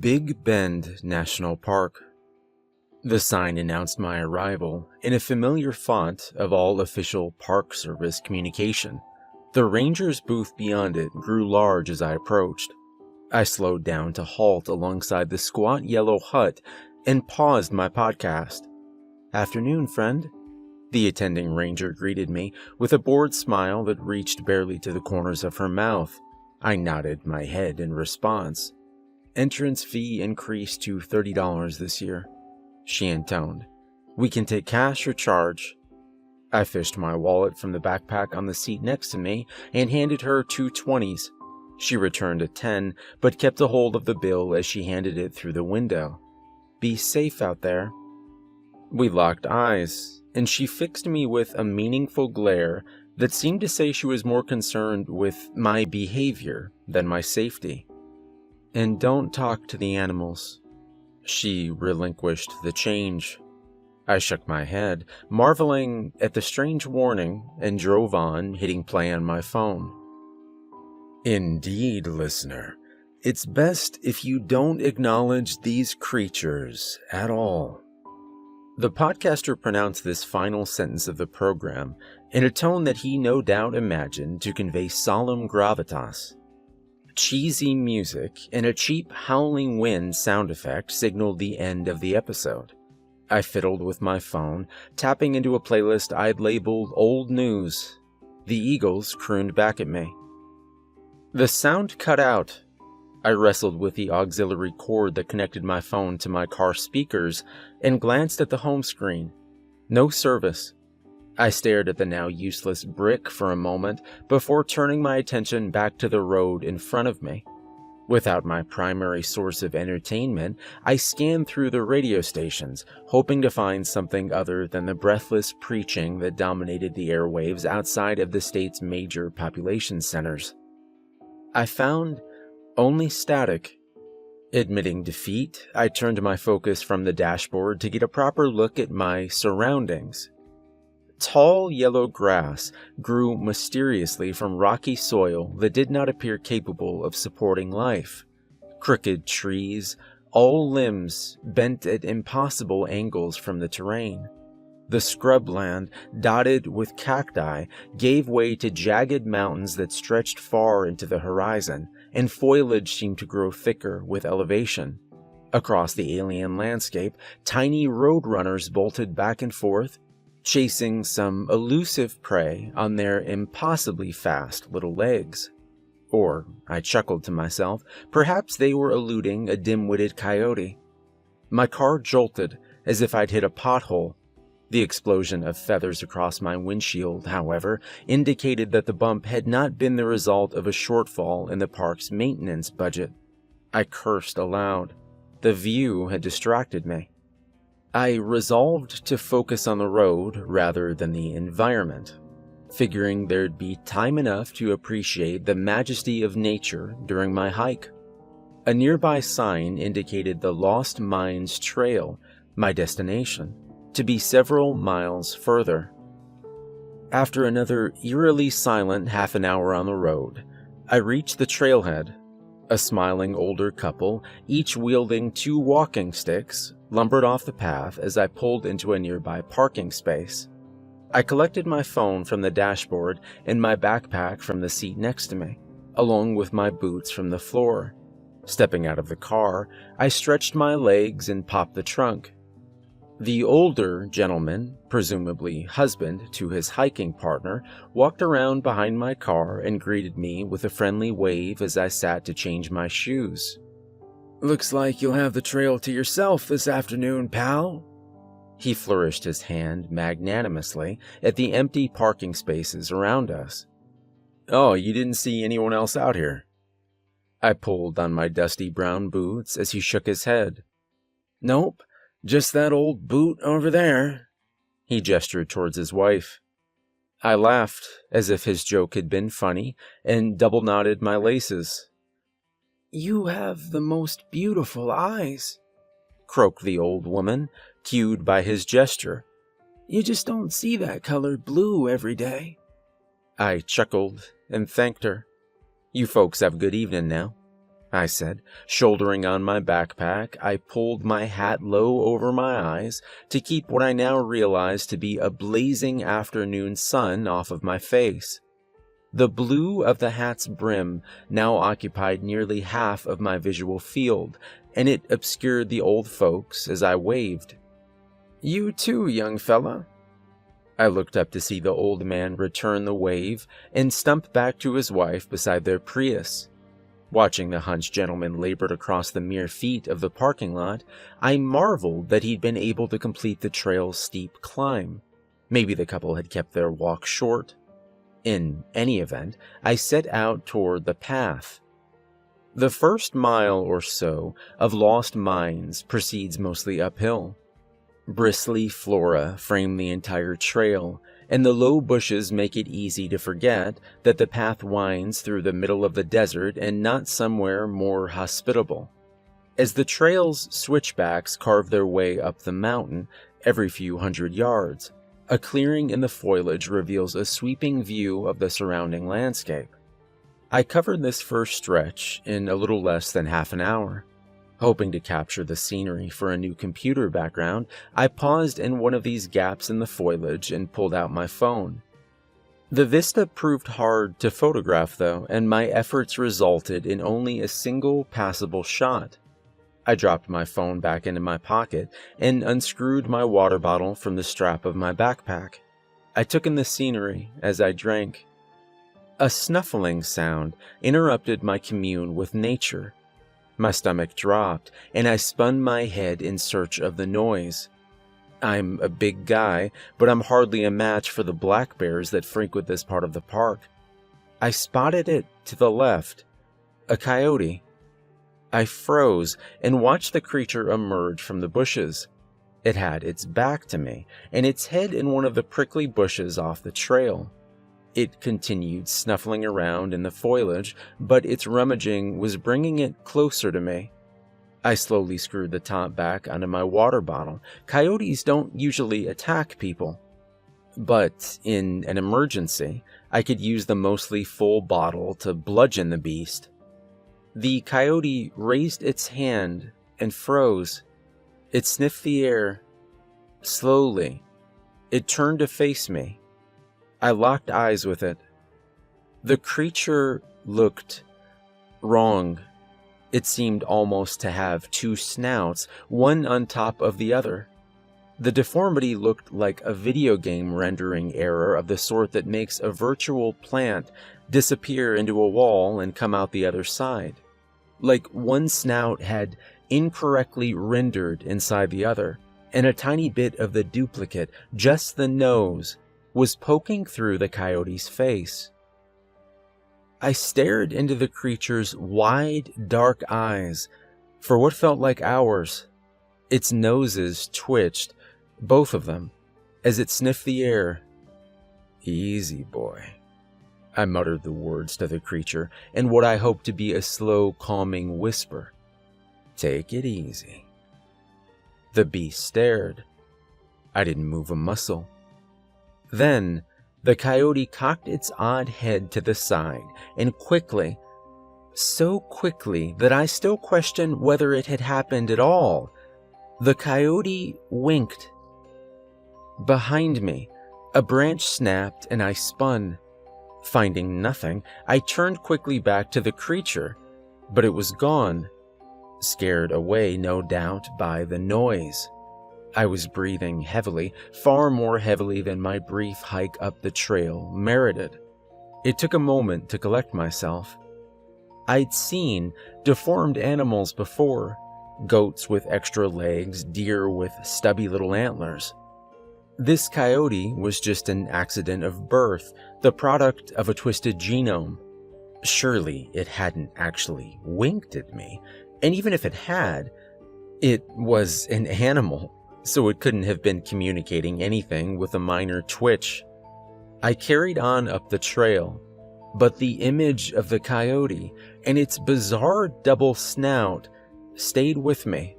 Big Bend National Park. The sign announced my arrival in a familiar font of all official Park Service communication. The ranger's booth beyond it grew large as I approached. I slowed down to halt alongside the squat yellow hut and paused my podcast. "Afternoon, friend." The attending ranger greeted me with a bored smile that reached barely to the corners of her mouth. I nodded my head in response. "Entrance fee increased to $30 this year," she intoned. "We can take cash or charge." I fished my wallet from the backpack on the seat next to me and handed her 2 20s. She returned a 10, but kept a hold of the bill as she handed it through the window. "Be safe out there." We locked eyes, and she fixed me with a meaningful glare that seemed to say she was more concerned with my behavior than my safety. "And don't talk to the animals." She relinquished the change. I shook my head, marveling at the strange warning, and drove on, hitting play on my phone. "Indeed, listener, it's best if you don't acknowledge these creatures at all." The podcaster pronounced this final sentence of the program in a tone that he no doubt imagined to convey solemn gravitas. Cheesy music and a cheap howling wind sound effect signaled the end of the episode. I fiddled with my phone, tapping into a playlist I'd labeled Old News. The Eagles crooned back at me. The sound cut out. I wrestled with the auxiliary cord that connected my phone to my car speakers and glanced at the home screen. No service. I stared at the now useless brick for a moment before turning my attention back to the road in front of me. Without my primary source of entertainment, I scanned through the radio stations, hoping to find something other than the breathless preaching that dominated the airwaves outside of the state's major population centers. I found only static. Admitting defeat, I turned my focus from the dashboard to get a proper look at my surroundings. Tall yellow grass grew mysteriously from rocky soil that did not appear capable of supporting life. Crooked trees, all limbs bent at impossible angles from the terrain. The scrubland, dotted with cacti, gave way to jagged mountains that stretched far into the horizon, and foliage seemed to grow thicker with elevation. Across the alien landscape, tiny roadrunners bolted back and forth, chasing some elusive prey on their impossibly fast little legs. Or, I chuckled to myself, perhaps they were eluding a dim-witted coyote. My car jolted as if I'd hit a pothole. The explosion of feathers across my windshield, however, indicated that the bump had not been the result of a shortfall in the park's maintenance budget. I cursed aloud. The view had distracted me. I resolved to focus on the road rather than the environment, figuring there'd be time enough to appreciate the majesty of nature during my hike. A nearby sign indicated the Lost Mines Trail, my destination, to be several miles further. After another eerily silent half an hour on the road, I reached the trailhead. A smiling older couple, each wielding 2 walking sticks, lumbered off the path as I pulled into a nearby parking space. I collected my phone from the dashboard and my backpack from the seat next to me, along with my boots from the floor. Stepping out of the car, I stretched my legs and popped the trunk. The older gentleman, presumably husband to his hiking partner, walked around behind my car and greeted me with a friendly wave as I sat to change my shoes. "Looks like you'll have the trail to yourself this afternoon, pal." He flourished his hand magnanimously at the empty parking spaces around us. "Oh, you didn't see anyone else out here?" I pulled on my dusty brown boots as he shook his head. "Nope, just that old boot over there." He gestured towards his wife. I laughed, as if his joke had been funny, and double-knotted my laces. "You have the most beautiful eyes," croaked the old woman, cued by his gesture. "You just don't see that color blue every day." I chuckled and thanked her. "You folks have a good evening now." I said. Shouldering on my backpack, I pulled my hat low over my eyes to keep what I now realized to be a blazing afternoon sun off of my face. The blue of the hat's brim now occupied nearly half of my visual field, and it obscured the old folks as I waved. "You too, young fella." I looked up to see the old man return the wave and stump back to his wife beside their Prius. Watching the hunched gentleman labored across the mere feet of the parking lot, I marveled that he'd been able to complete the trail's steep climb. Maybe the couple had kept their walk short. In any event, I set out toward the path. The first mile or so of Lost Mines proceeds mostly uphill. Bristly flora frame the entire trail, and the low bushes make it easy to forget that the path winds through the middle of the desert and not somewhere more hospitable. As the trail's switchbacks carve their way up the mountain every few hundred yards, a clearing in the foliage reveals a sweeping view of the surrounding landscape. I covered this first stretch in a little less than half an hour. Hoping to capture the scenery for a new computer background, I paused in one of these gaps in the foliage and pulled out my phone. The vista proved hard to photograph though, and my efforts resulted in only a single passable shot. I dropped my phone back into my pocket and unscrewed my water bottle from the strap of my backpack. I took in the scenery as I drank. A snuffling sound interrupted my commune with nature. My stomach dropped, and I spun my head in search of the noise. I'm a big guy, but I'm hardly a match for the black bears that frequent this part of the park. I spotted it to the left. A coyote. I froze and watched the creature emerge from the bushes. It had its back to me, and its head in one of the prickly bushes off the trail. It continued snuffling around in the foliage, but its rummaging was bringing it closer to me. I slowly screwed the top back onto my water bottle. Coyotes don't usually attack people. But in an emergency, I could use the mostly full bottle to bludgeon the beast. The coyote raised its hand and froze. It sniffed the air. Slowly, it turned to face me. I locked eyes with it. The creature looked wrong. It seemed almost to have two snouts, one on top of the other. The deformity looked like a video game rendering error of the sort that makes a virtual plant disappear into a wall and come out the other side. Like one snout had incorrectly rendered inside the other, and a tiny bit of the duplicate, just the nose, was poking through the coyote's face. I stared into the creature's wide, dark eyes for what felt like hours. Its noses twitched, both of them, as it sniffed the air. "Easy, boy." I muttered the words to the creature in what I hoped to be a slow, calming whisper. "Take it easy." The beast stared. I didn't move a muscle. Then, the coyote cocked its odd head to the side, and quickly, so quickly that I still questioned whether it had happened at all, the coyote winked. Behind me, a branch snapped and I spun. Finding nothing, I turned quickly back to the creature, but it was gone, scared away, no doubt, by the noise. I was breathing heavily, far more heavily than my brief hike up the trail merited. It took a moment to collect myself. I'd seen deformed animals before, goats with extra legs, deer with stubby little antlers. This coyote was just an accident of birth, the product of a twisted genome. Surely it hadn't actually winked at me, and even if it had, it was an animal, so it couldn't have been communicating anything with a minor twitch. I carried on up the trail, but the image of the coyote and its bizarre double snout stayed with me.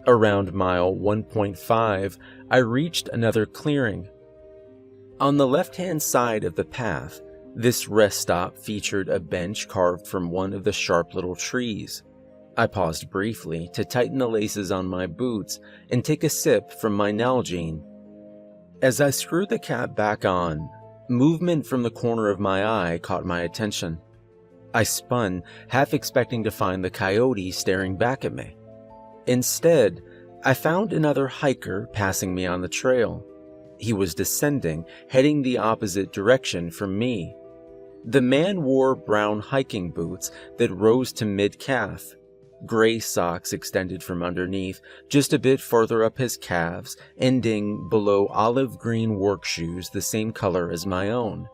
Around mile 1.5, I reached another clearing. On the left-hand side of the path, This rest stop featured a bench carved from one of the sharp little trees. I paused briefly to tighten the laces on my boots and take a sip from my Nalgene. As I screwed the cap back on, movement from the corner of my eye caught my attention. I spun, half expecting to find the coyote staring back at me. Instead, I found another hiker passing me on the trail. He was descending, heading the opposite direction from me. The man wore brown hiking boots that rose to mid-calf. Gray socks extended from underneath, just a bit further up his calves, ending below olive green work shoes the same color as my own.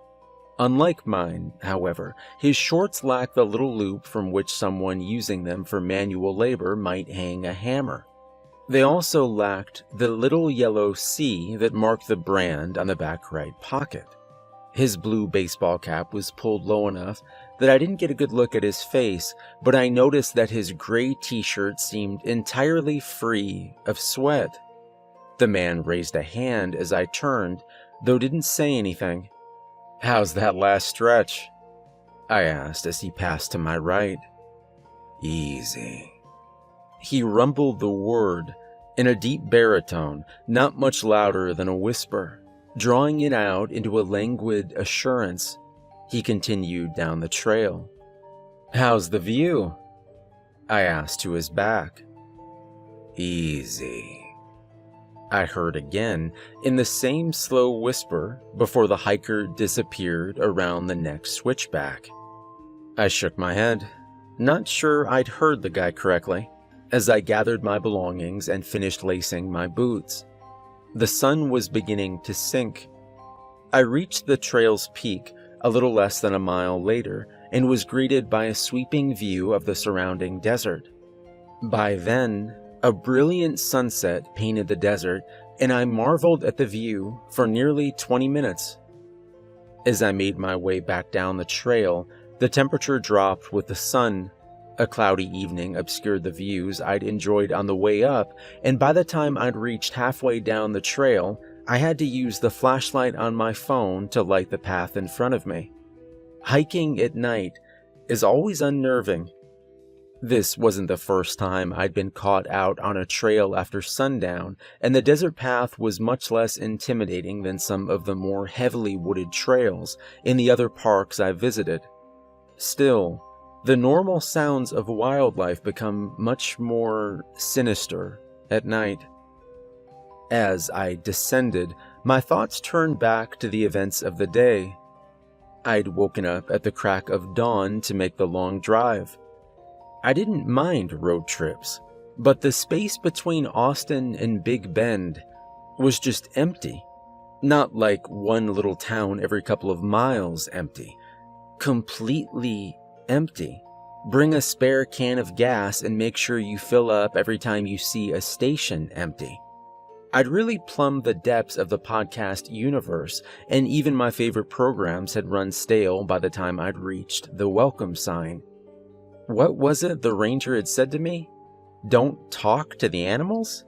Unlike mine, however, his shorts lacked the little loop from which someone using them for manual labor might hang a hammer. They also lacked the little yellow C that marked the brand on the back right pocket. His blue baseball cap was pulled low enough that I didn't get a good look at his face, but I noticed that his gray t-shirt seemed entirely free of sweat. The man raised a hand as I turned, though didn't say anything. "How's that last stretch?" I asked as he passed to my right. "Easy." He rumbled the word in a deep baritone, not much louder than a whisper, drawing it out into a languid assurance. He continued down the trail. "How's the view?" I asked to his back. "Easy," I heard again in the same slow whisper before the hiker disappeared around the next switchback. I shook my head, not sure I'd heard the guy correctly, as I gathered my belongings and finished lacing my boots. The sun was beginning to sink. I reached the trail's peak a little less than a mile later and was greeted by a sweeping view of the surrounding desert. By then, a brilliant sunset painted the desert, and I marveled at the view for nearly 20 minutes. As I made my way back down the trail, the temperature dropped with the sun. A cloudy evening obscured the views I'd enjoyed on the way up, and by the time I'd reached halfway down the trail, I had to use the flashlight on my phone to light the path in front of me. Hiking at night is always unnerving. This wasn't the first time I'd been caught out on a trail after sundown, and the desert path was much less intimidating than some of the more heavily wooded trails in the other parks I visited. Still, the normal sounds of wildlife become much more sinister at night. As I descended, my thoughts turned back to the events of the day. I'd woken up at the crack of dawn to make the long drive. I didn't mind road trips, but the space between Austin and Big Bend was just empty. Not like one little town every couple of miles empty. Completely empty. Bring a spare can of gas and make sure you fill up every time you see a station empty. I'd really plumbed the depths of the podcast universe, and even my favorite programs had run stale by the time I'd reached the welcome sign. What was it the ranger had said to me? Don't talk to the animals?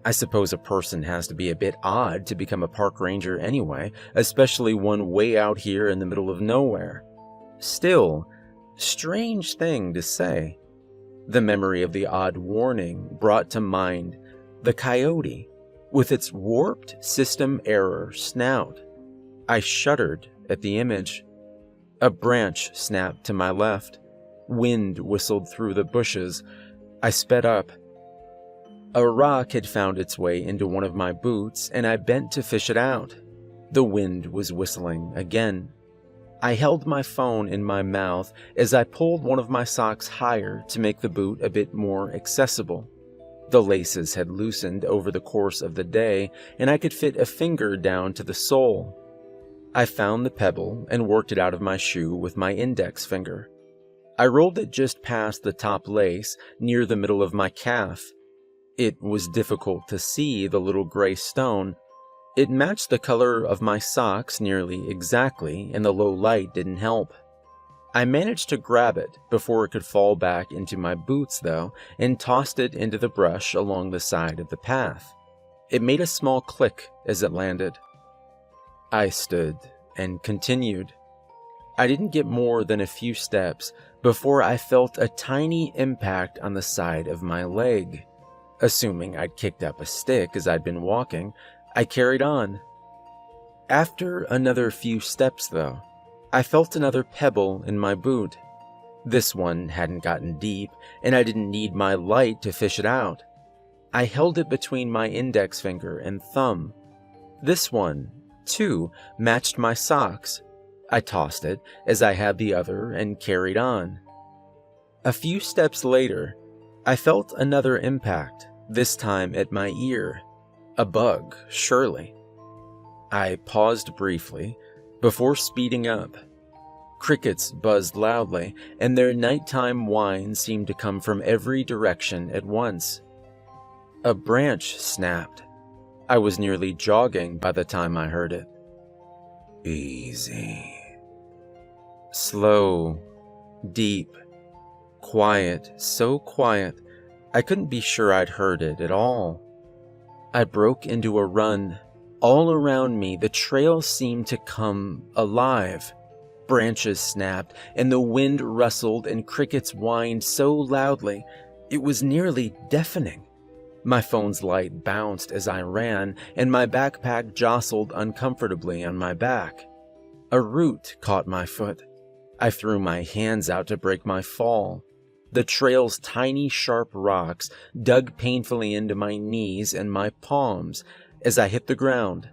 I suppose a person has to be a bit odd to become a park ranger anyway, especially one way out here in the middle of nowhere. Still, strange thing to say. The memory of the odd warning brought to mind the coyote with its warped system error snout. I shuddered at the image. A branch snapped to my left. Wind whistled through the bushes. I sped up. A rock had found its way into one of my boots, and I bent to fish it out. The wind was whistling again. I held my phone in my mouth as I pulled one of my socks higher to make the boot a bit more accessible. The laces had loosened over the course of the day, and I could fit a finger down to the sole. I found the pebble and worked it out of my shoe with my index finger. I rolled it just past the top lace, near the middle of my calf. It was difficult to see the little gray stone. It matched the color of my socks nearly exactly, and the low light didn't help. I managed to grab it before it could fall back into my boots, though, and tossed it into the brush along the side of the path. It made a small click as it landed. I stood and continued. I didn't get more than a few steps before I felt a tiny impact on the side of my leg. Assuming I'd kicked up a stick as I'd been walking, I carried on. After another few steps, though, I felt another pebble in my boot. This one hadn't gotten deep, and I didn't need my light to fish it out. I held it between my index finger and thumb. This one, too, matched my socks. I tossed it as I had the other and carried on. A few steps later, I felt another impact, this time at my ear. A bug, surely. I paused briefly before speeding up. Crickets buzzed loudly, and their nighttime whine seemed to come from every direction at once. A branch snapped. I was nearly jogging by the time I heard it. Easy. Slow, deep, quiet, so quiet, I couldn't be sure I'd heard it at all. I broke into a run. All around me, the trail seemed to come alive. Branches snapped, and the wind rustled, and crickets whined so loudly, it was nearly deafening. My phone's light bounced as I ran, and my backpack jostled uncomfortably on my back. A root caught my foot. I threw my hands out to break my fall. The trail's tiny, sharp rocks dug painfully into my knees and my palms as I hit the ground.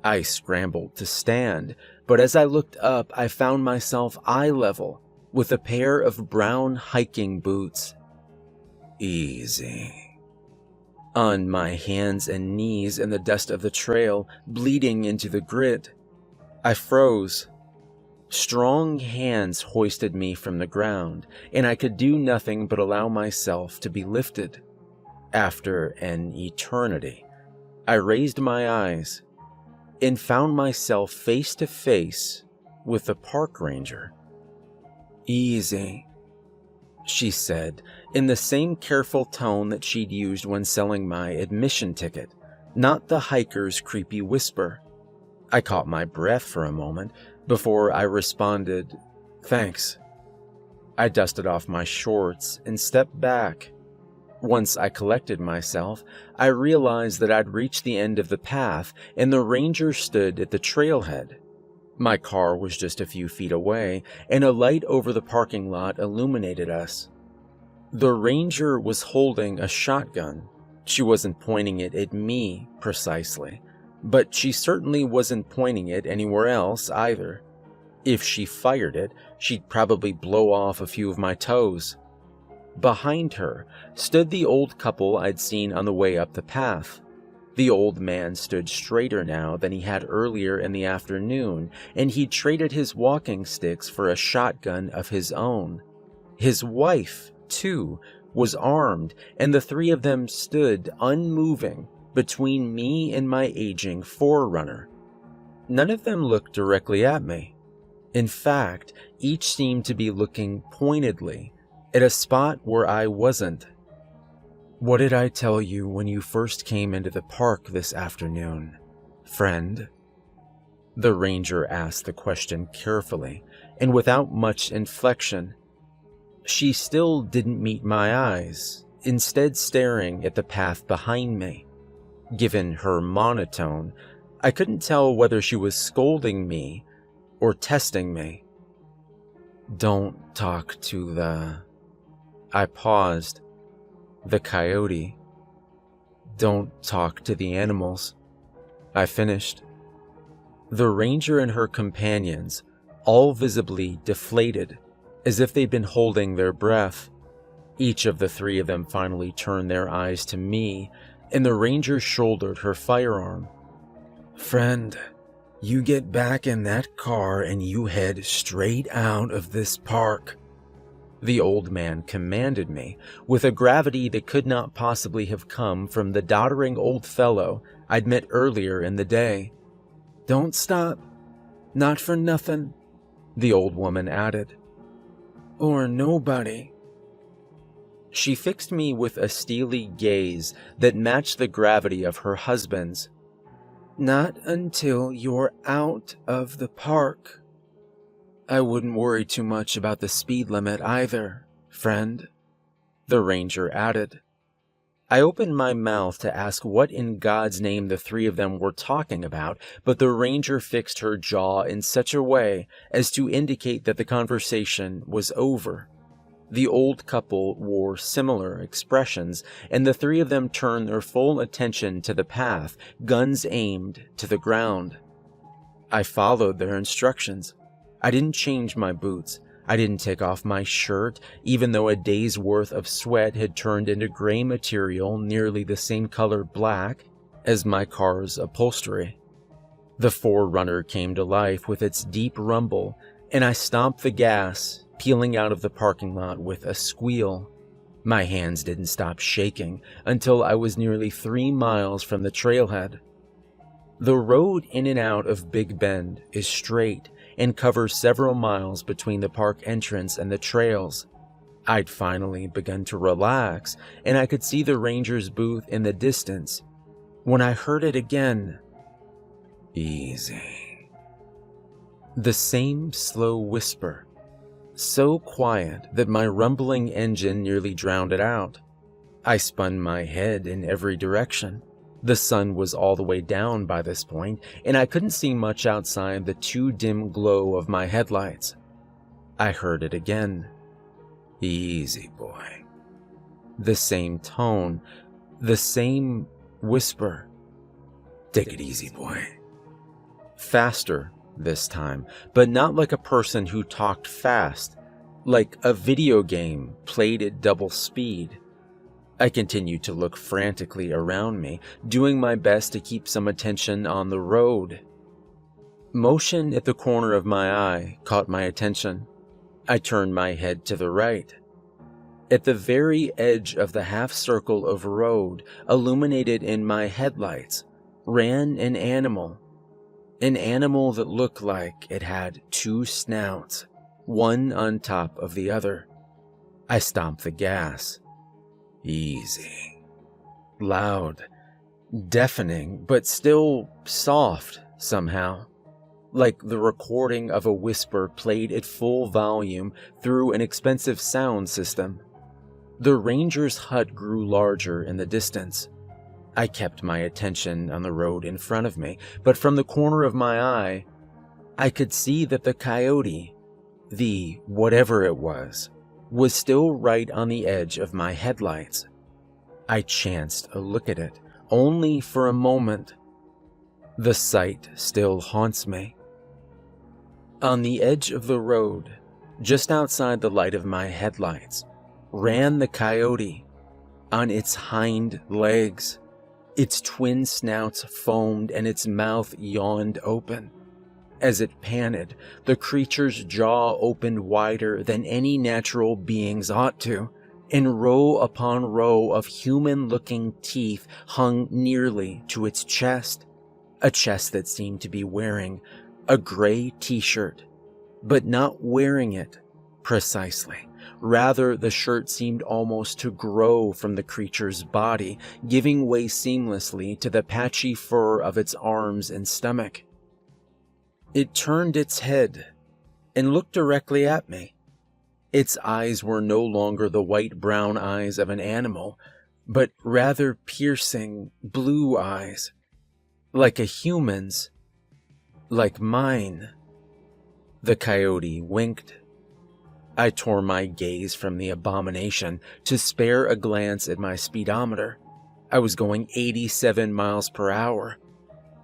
I scrambled to stand, but as I looked up, I found myself eye level with a pair of brown hiking boots. Easy. On my hands and knees in the dust of the trail, bleeding into the grit, I froze. Strong hands hoisted me from the ground, and I could do nothing but allow myself to be lifted. After an eternity, I raised my eyes and found myself face to face with the park ranger. Easy, she said, in the same careful tone that she'd used when selling my admission ticket, not the hiker's creepy whisper. I caught my breath for a moment before I responded, "Thanks." I dusted off my shorts and stepped back. Once I collected myself, I realized that I'd reached the end of the path and the ranger stood at the trailhead. My car was just a few feet away, and a light over the parking lot illuminated us. The ranger was holding a shotgun. She wasn't pointing it at me precisely, but she certainly wasn't pointing it anywhere else either. If she fired it, she'd probably blow off a few of my toes. Behind her stood the old couple I'd seen on the way up the path. The old man stood straighter now than he had earlier in the afternoon, and he'd traded his walking sticks for a shotgun of his own. His wife, too, was armed, and the three of them stood unmoving between me and my aging forerunner. None of them looked directly at me. In fact, each seemed to be looking pointedly at a spot where I wasn't. "What did I tell you when you first came into the park this afternoon, friend?" The ranger asked the question carefully and without much inflection. She still didn't meet my eyes, instead staring at the path behind me. Given her monotone, I couldn't tell whether she was scolding me or testing me. "Don't talk to the..." I paused. "The coyote. Don't talk to the animals," I finished. The ranger and her companions, all visibly deflated, as if they'd been holding their breath. Each of the three of them finally turned their eyes to me, and the ranger shouldered her firearm. "Friend, you get back in that car and you head straight out of this park," the old man commanded me, with a gravity that could not possibly have come from the doddering old fellow I'd met earlier in the day. "Don't stop. Not for nothing," the old woman added. "Or nobody." She fixed me with a steely gaze that matched the gravity of her husband's. "Not until you're out of the park." I wouldn't worry too much about the speed limit either, friend," the ranger added. I opened my mouth to ask what in God's name the three of them were talking about, but the ranger fixed her jaw in such a way as to indicate that the conversation was over. The old couple wore similar expressions, and the three of them turned their full attention to the path, guns aimed to the ground. I followed their instructions. I didn't change my boots. I didn't take off my shirt, even though a day's worth of sweat had turned into gray material nearly the same color black as my car's upholstery. The 4Runner came to life with its deep rumble, and I stomped the gas, peeling out of the parking lot with a squeal. My hands didn't stop shaking until I was nearly 3 miles from the trailhead. The road in and out of Big Bend is straight and covers several miles between the park entrance and the trails. I'd finally begun to relax, and I could see the ranger's booth in the distance when I heard it again. "Easy." The same slow whisper, so quiet that my rumbling engine nearly drowned it out. I spun my head in every direction. The sun was all the way down by this point, and I couldn't see much outside the too dim glow of my headlights. I heard it again. "Easy, boy." The same tone, the same whisper. "Take it easy, boy." Faster this time, but not like a person who talked fast, like a video game played at double speed. I continued to look frantically around me, doing my best to keep some attention on the road. Motion at the corner of my eye caught my attention. I turned my head to the right. At the very edge of the half-circle of road, illuminated in my headlights, ran an animal. An animal that looked like it had 2 snouts, one on top of the other. I stomped the gas. Easy. Loud, deafening, but still soft somehow, like the recording of a whisper played at full volume through an expensive sound system. The ranger's hut grew larger in the distance. I kept my attention on the road in front of me, but from the corner of my eye, I could see that the coyote, the whatever it was still right on the edge of my headlights. I chanced a look at it, only for a moment. The sight still haunts me. On the edge of the road, just outside the light of my headlights, ran the coyote on its hind legs. Its twin snouts foamed and its mouth yawned open. As it panted, the creature's jaw opened wider than any natural being's ought to, and row upon row of human-looking teeth hung nearly to its chest, a chest that seemed to be wearing a gray t-shirt, but not wearing it precisely. Rather, the shirt seemed almost to grow from the creature's body, giving way seamlessly to the patchy fur of its arms and stomach. It turned its head and looked directly at me. Its eyes were no longer the white-brown eyes of an animal, but rather piercing blue eyes, like a human's, like mine. The coyote winked. I tore my gaze from the abomination to spare a glance at my speedometer. I was going 87 miles per hour.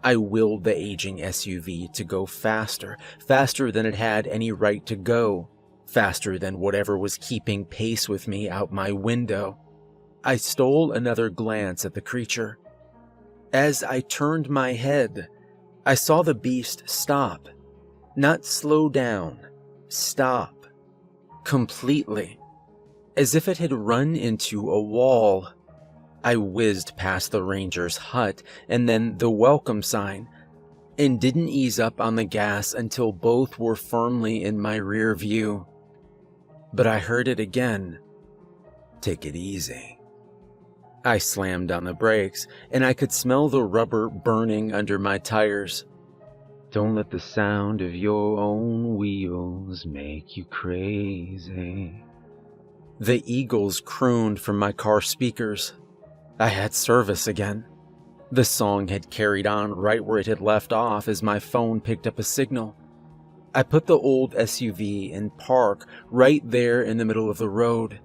I willed the aging SUV to go faster, faster than it had any right to go, faster than whatever was keeping pace with me out my window. I stole another glance at the creature. As I turned my head, I saw the beast stop. Not slow down, stop. Completely. As if it had run into a wall. I whizzed past the ranger's hut and then the welcome sign, and didn't ease up on the gas until both were firmly in my rear view. But I heard it again. Take it easy. I slammed on the brakes, and I could smell the rubber burning under my tires. Don't let the sound of your own wheels make you crazy. The Eagles crooned from my car speakers. I had service again. The song had carried on right where it had left off as my phone picked up a signal. I put the old SUV in park right there in the middle of the road.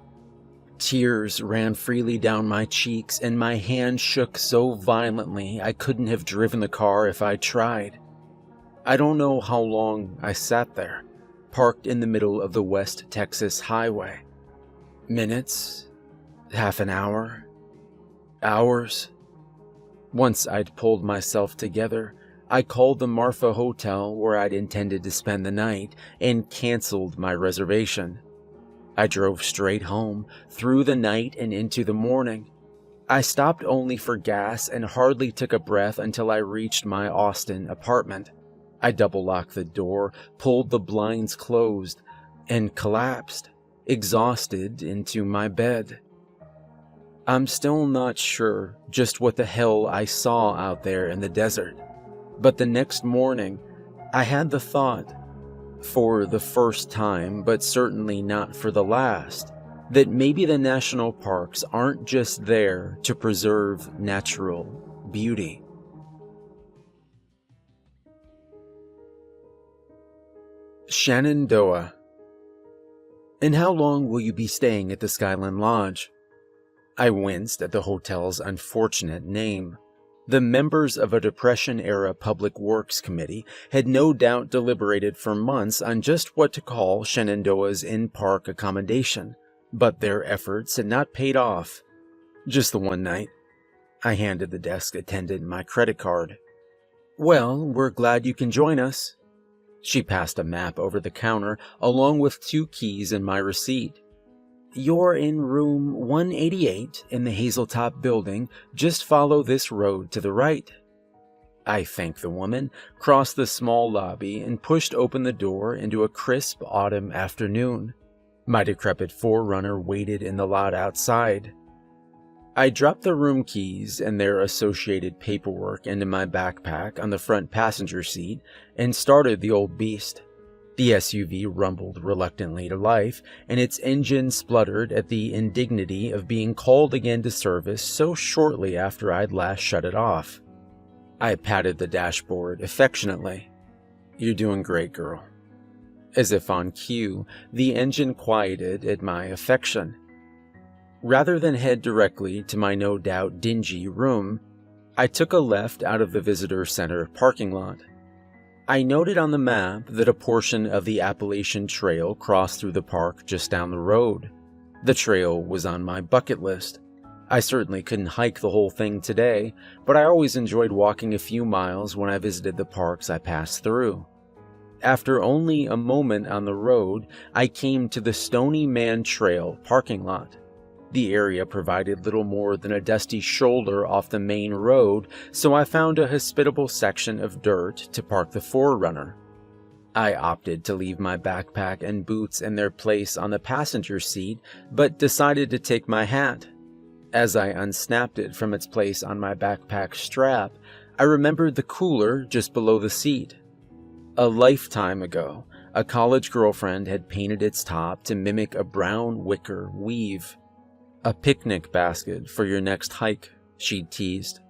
Tears ran freely down my cheeks and my hand shook so violently I couldn't have driven the car if I'd tried. I don't know how long I sat there, parked in the middle of the West Texas highway. Minutes? Half an hour? Hours? Once I'd pulled myself together, I called the Marfa Hotel where I'd intended to spend the night and canceled my reservation. I drove straight home, through the night and into the morning. I stopped only for gas and hardly took a breath until I reached my Austin apartment. I double-locked the door, pulled the blinds closed, and collapsed, exhausted, into my bed. I'm still not sure just what the hell I saw out there in the desert, but the next morning, I had the thought, for the first time, but certainly not for the last, that maybe the national parks aren't just there to preserve natural beauty. Shenandoah. And how long will you be staying at the Skyline Lodge? I winced at the hotel's unfortunate name. The members of a Depression-era Public Works Committee had no doubt deliberated for months on just what to call Shenandoah's in-park accommodation, but their efforts had not paid off. Just the one night. I handed the desk attendant my credit card. "Well, we're glad you can join us." She passed a map over the counter along with 2 keys and my receipt. "You're in room 188 in the Hazeltop building. Just follow this road to the right." I thanked the woman, crossed the small lobby, and pushed open the door into a crisp autumn afternoon. My decrepit Forerunner waited in the lot outside. I dropped the room keys and their associated paperwork into my backpack on the front passenger seat and started the old beast. The SUV rumbled reluctantly to life, and its engine spluttered at the indignity of being called again to service so shortly after I'd last shut it off. I patted the dashboard affectionately. "You're doing great, girl." As if on cue, the engine quieted at my affection. Rather than head directly to my no doubt dingy room, I took a left out of the visitor center parking lot. I noted on the map that a portion of the Appalachian Trail crossed through the park just down the road. The trail was on my bucket list. I certainly couldn't hike the whole thing today, but I always enjoyed walking a few miles when I visited the parks I passed through. After only a moment on the road, I came to the Stony Man Trail parking lot. The area provided little more than a dusty shoulder off the main road, so I found a hospitable section of dirt to park the Forerunner. I opted to leave my backpack and boots in their place on the passenger seat, but decided to take my hat. As I unsnapped it from its place on my backpack strap, I remembered the cooler just below the seat. A lifetime ago, a college girlfriend had painted its top to mimic a brown wicker weave. "A picnic basket for your next hike," she'd teased.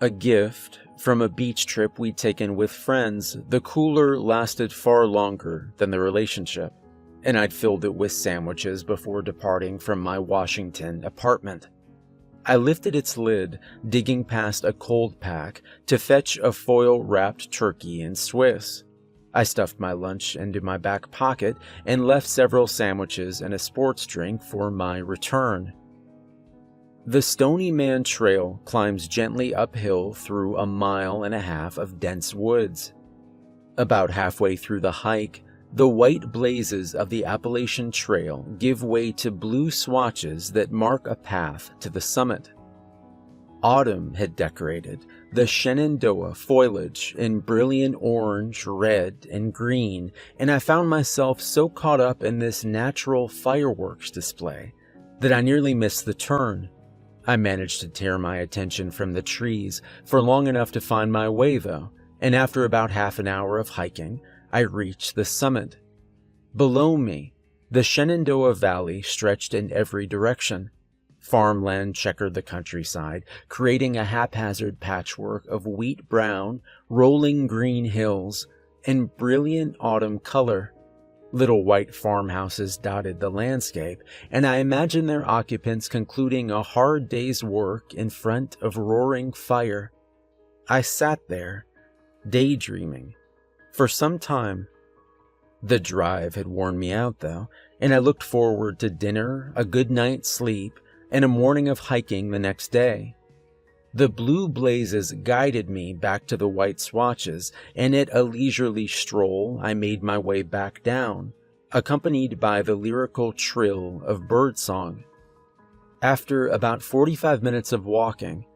A gift from a beach trip we'd taken with friends, the cooler lasted far longer than the relationship, and I'd filled it with sandwiches before departing from my Washington apartment. I lifted its lid, digging past a cold pack to fetch a foil-wrapped turkey and Swiss. I stuffed my lunch into my back pocket and left several sandwiches and a sports drink for my return. The Stony Man Trail climbs gently uphill through 1.5 miles of dense woods. About halfway through the hike, the white blazes of the Appalachian Trail give way to blue swatches that mark a path to the summit. Autumn had decorated the Shenandoah foliage in brilliant orange, red, and green, and I found myself so caught up in this natural fireworks display that I nearly missed the turn. I managed to tear my attention from the trees for long enough to find my way, though, and after about half an hour of hiking, I reached the summit. Below me, the Shenandoah Valley stretched in every direction. Farmland checkered the countryside, creating a haphazard patchwork of wheat-brown, rolling green hills and brilliant autumn color. Little white farmhouses dotted the landscape, and I imagined their occupants concluding a hard day's work in front of roaring fire. I sat there, daydreaming, for some time. The drive had worn me out, though, and I looked forward to dinner, a good night's sleep, and a morning of hiking the next day. The blue blazes guided me back to the white swatches, and at a leisurely stroll, I made my way back down, accompanied by the lyrical trill of birdsong. After about 45 minutes of walking,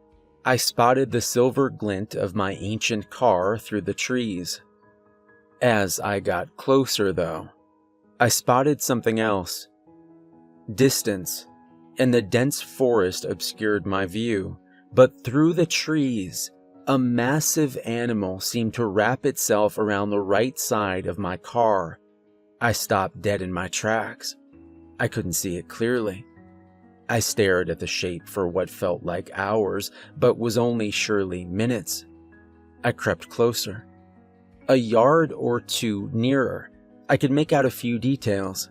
I spotted the silver glint of my ancient car through the trees. As I got closer, though, I spotted something else. Distance and the dense forest obscured my view, but through the trees, a massive animal seemed to wrap itself around the right side of my car. I stopped dead in my tracks. I couldn't see it clearly. I stared at the shape for what felt like hours, but was only surely minutes. I crept closer. A yard or two nearer, I could make out a few details.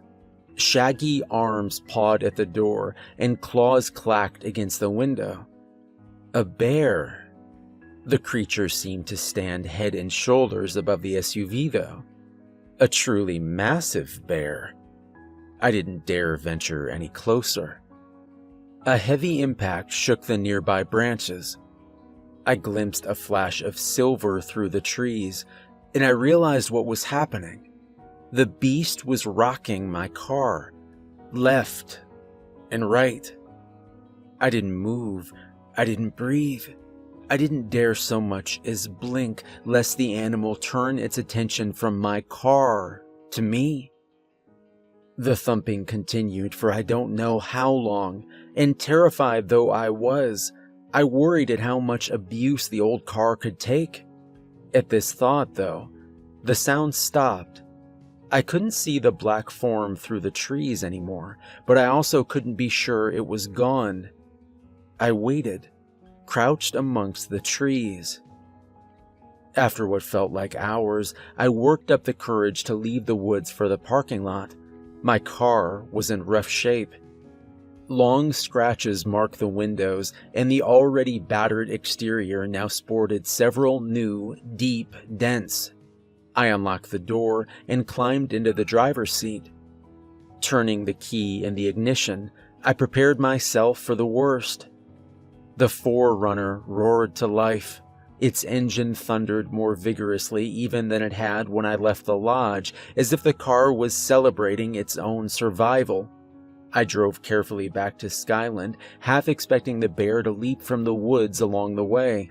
Shaggy arms pawed at the door, and claws clacked against the window. A bear. The creature seemed to stand head and shoulders above the SUV, though. A truly massive bear. I didn't dare venture any closer. A heavy impact shook the nearby branches. I glimpsed a flash of silver through the trees, and I realized what was happening. The beast was rocking my car, left and right. I didn't move. I didn't breathe. I didn't dare so much as blink, lest the animal turn its attention from my car to me. The thumping continued for I don't know how long, and terrified though I was, I worried at how much abuse the old car could take. At this thought, though, the sound stopped. I couldn't see the black form through the trees anymore, but I also couldn't be sure it was gone. I waited, crouched amongst the trees. After what felt like hours, I worked up the courage to leave the woods for the parking lot. My car was in rough shape. Long scratches marked the windows, and the already battered exterior now sported several new, deep dents. I unlocked the door and climbed into the driver's seat. Turning the key in the ignition, I prepared myself for the worst. The Forerunner roared to life. Its engine thundered more vigorously even than it had when I left the lodge, as if the car was celebrating its own survival. I drove carefully back to Skyland, half expecting the bear to leap from the woods along the way.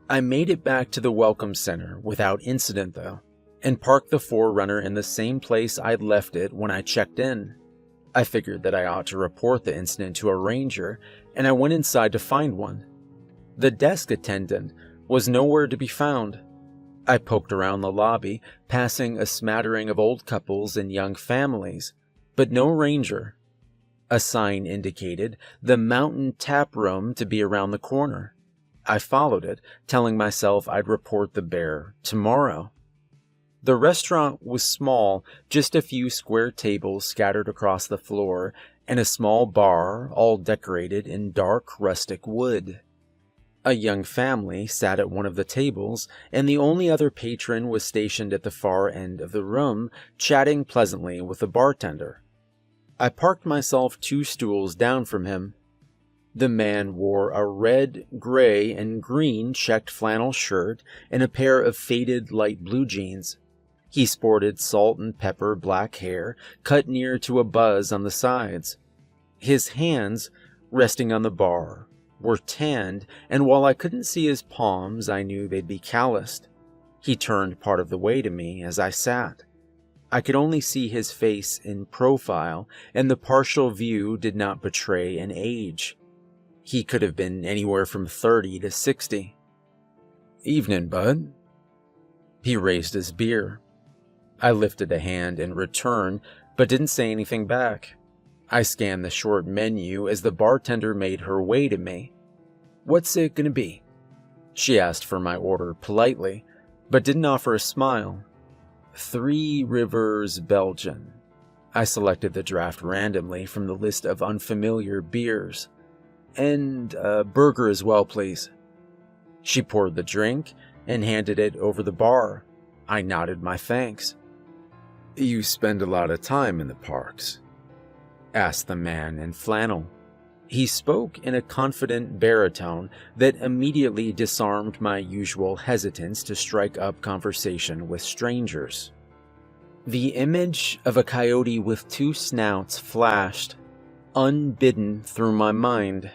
I made it back to the Welcome Center without incident, though, and parked the Forerunner in the same place I'd left it when I checked in. I figured that I ought to report the incident to a ranger, and I went inside to find one. The desk attendant was nowhere to be found. I poked around the lobby, passing a smattering of old couples and young families, but no ranger. A sign indicated the Mountain Tap Room to be around the corner. I followed it, telling myself I'd report the bear tomorrow. The restaurant was small, just a few square tables scattered across the floor, and a small bar, all decorated in dark rustic wood. A young family sat at one of the tables, and the only other patron was stationed at the far end of the room, chatting pleasantly with the bartender. I parked myself 2 stools down from him. The man wore a red, gray, and green checked flannel shirt and a pair of faded light blue jeans. He sported salt and pepper black hair, cut near to a buzz on the sides. His hands, resting on the bar, were tanned, and while I couldn't see his palms, I knew they'd be calloused. He turned part of the way to me as I sat. I could only see his face in profile, and the partial view did not betray an age. He could have been anywhere from 30 to 60. "Evening, bud," He raised his beer. I lifted a hand in return, but didn't say anything back. I scanned the short menu as the bartender made her way to me. "What's it gonna be?" She asked for my order politely, but didn't offer a smile. "Three Rivers Belgian." I selected the draft randomly from the list of unfamiliar beers. "And a burger as well, please." She poured the drink and handed it over the bar. I nodded my thanks. "You spend a lot of time in the parks?" asked the man in flannel. He spoke in a confident baritone that immediately disarmed my usual hesitance to strike up conversation with strangers. The image of a coyote with two snouts flashed, unbidden, through my mind.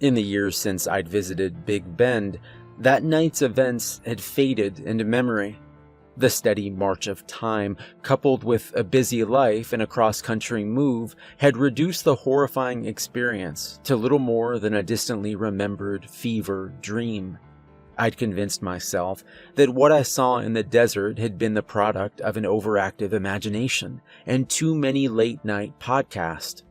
In the years since I'd visited Big Bend, that night's events had faded into memory. The steady march of time, coupled with a busy life and a cross-country move, had reduced the horrifying experience to little more than a distantly remembered fever dream. I'd convinced myself that what I saw in the desert had been the product of an overactive imagination and too many late-night podcasts.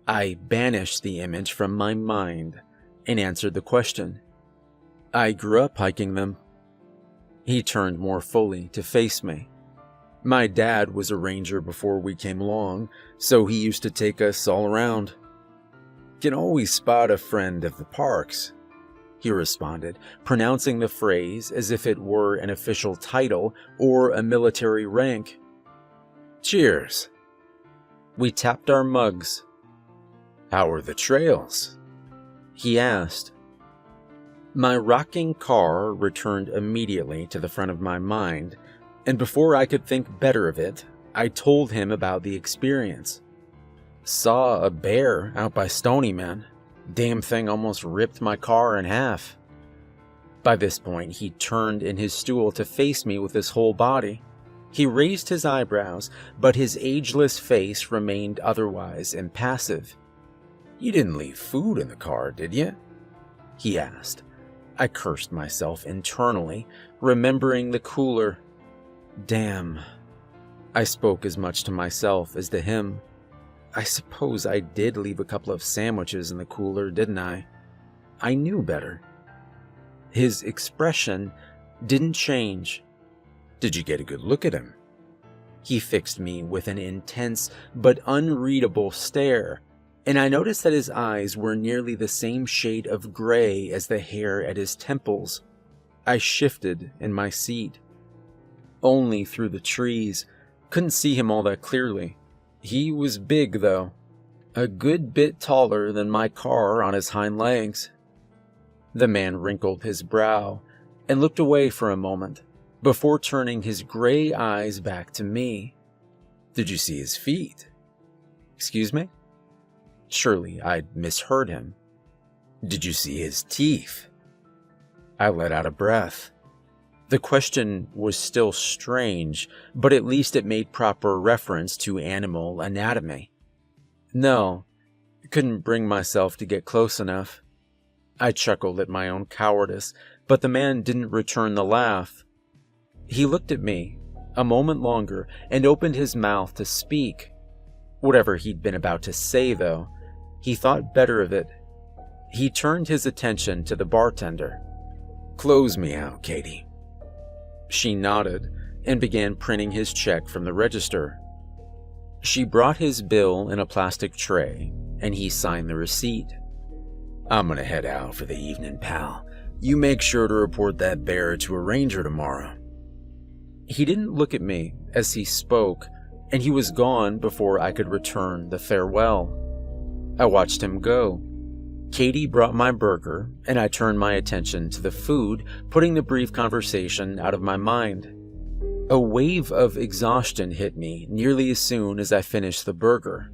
I banished the image from my mind and answered the question. "I grew up hiking them." He turned more fully to face me. "My dad was a ranger before we came along, so he used to take us all around." "Can always spot a friend of the parks," he responded, pronouncing the phrase as if it were an official title or a military rank. "Cheers." We tapped our mugs. "How are the trails?" he asked. My rocking car returned immediately to the front of my mind, and before I could think better of it, I told him about the experience. "Saw a bear out by Stony, man. Damn thing almost ripped my car in half." By this point, he turned in his stool to face me with his whole body. He raised his eyebrows, but his ageless face remained otherwise impassive. "You didn't leave food in the car, did you?" he asked. I cursed myself internally, remembering the cooler. Damn. I spoke as much to myself as to him. I suppose I did leave a couple of sandwiches in the cooler, didn't I? I knew better. His expression didn't change. "Did you get a good look at him?" He fixed me with an intense but unreadable stare, and I noticed that his eyes were nearly the same shade of gray as the hair at his temples. I shifted in my seat. Only through the trees. Couldn't see him all that clearly. He was big, though. A good bit taller than my car on his hind legs. The man wrinkled his brow and looked away for a moment before turning his gray eyes back to me. "Did you see his feet?" "Excuse me?" Surely I'd misheard him. "Did you see his teeth?" I let out a breath. The question was still strange, but at least it made proper reference to animal anatomy. No, couldn't bring myself to get close enough. I chuckled at my own cowardice, but the man didn't return the laugh. He looked at me a moment longer and opened his mouth to speak. Whatever he'd been about to say, though, he thought better of it. He turned his attention to the bartender. "Close me out, Katie." She nodded and began printing his check from the register. She brought his bill in a plastic tray, and he signed the receipt. "I'm gonna head out for the evening, pal. You make sure to report that bear to a ranger tomorrow." He didn't look at me as he spoke, and he was gone before I could return the farewell. I watched him go. Katie brought my burger, and I turned my attention to the food, putting the brief conversation out of my mind. A wave of exhaustion hit me nearly as soon as I finished the burger.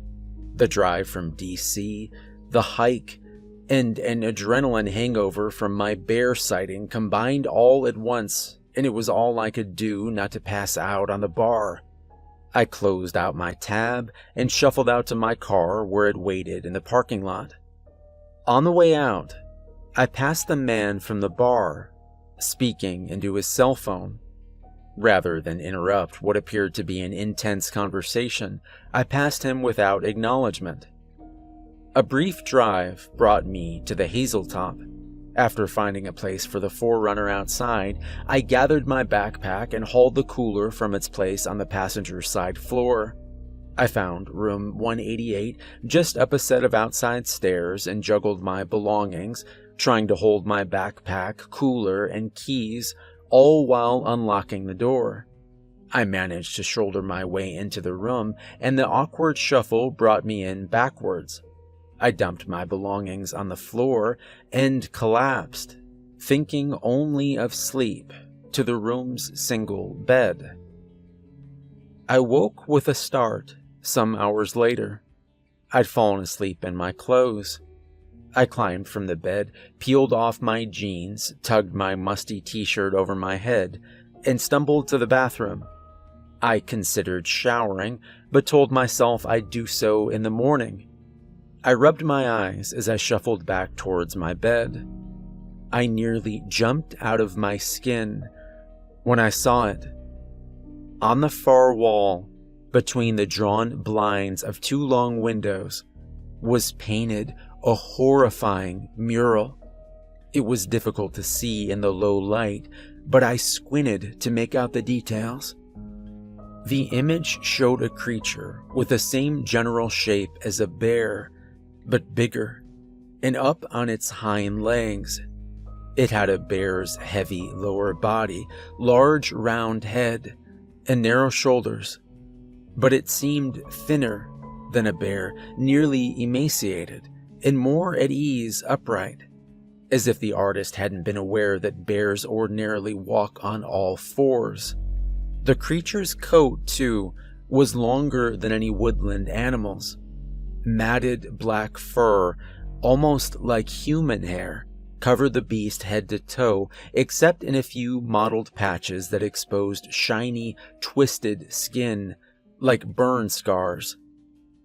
The drive from DC, the hike, and an adrenaline hangover from my bear sighting combined all at once, and it was all I could do not to pass out on the bar. I closed out my tab and shuffled out to my car where it waited in the parking lot. On the way out, I passed the man from the bar, speaking into his cell phone. Rather than interrupt what appeared to be an intense conversation, I passed him without acknowledgement. A brief drive brought me to the Hazeltop. After finding a place for the Forerunner outside, I gathered my backpack and hauled the cooler from its place on the passenger side floor. I found room 188 just up a set of outside stairs and juggled my belongings, trying to hold my backpack, cooler, and keys, all while unlocking the door. I managed to shoulder my way into the room, and the awkward shuffle brought me in backwards. I dumped my belongings on the floor and collapsed, thinking only of sleep, to the room's single bed. I woke with a start some hours later. I'd fallen asleep in my clothes. I climbed from the bed, peeled off my jeans, tugged my musty t-shirt over my head, and stumbled to the bathroom. I considered showering, but told myself I'd do so in the morning. I rubbed my eyes as I shuffled back towards my bed. I nearly jumped out of my skin when I saw it. On the far wall, between the drawn blinds of two long windows, was painted a horrifying mural. It was difficult to see in the low light, but I squinted to make out the details. The image showed a creature with the same general shape as a bear, but bigger, and up on its hind legs. It had a bear's heavy lower body, large round head, and narrow shoulders, but it seemed thinner than a bear, nearly emaciated, and more at ease upright, as if the artist hadn't been aware that bears ordinarily walk on all fours. The creature's coat, too, was longer than any woodland animal's. Matted black fur, almost like human hair, covered the beast head to toe, except in a few mottled patches that exposed shiny, twisted skin, like burn scars.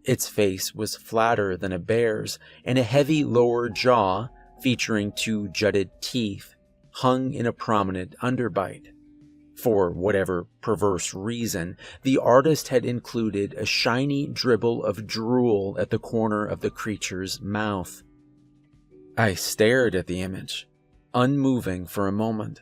Its face was flatter than a bear's, and a heavy lower jaw, featuring two jutted teeth, hung in a prominent underbite. For whatever perverse reason, the artist had included a shiny dribble of drool at the corner of the creature's mouth. I stared at the image, unmoving for a moment.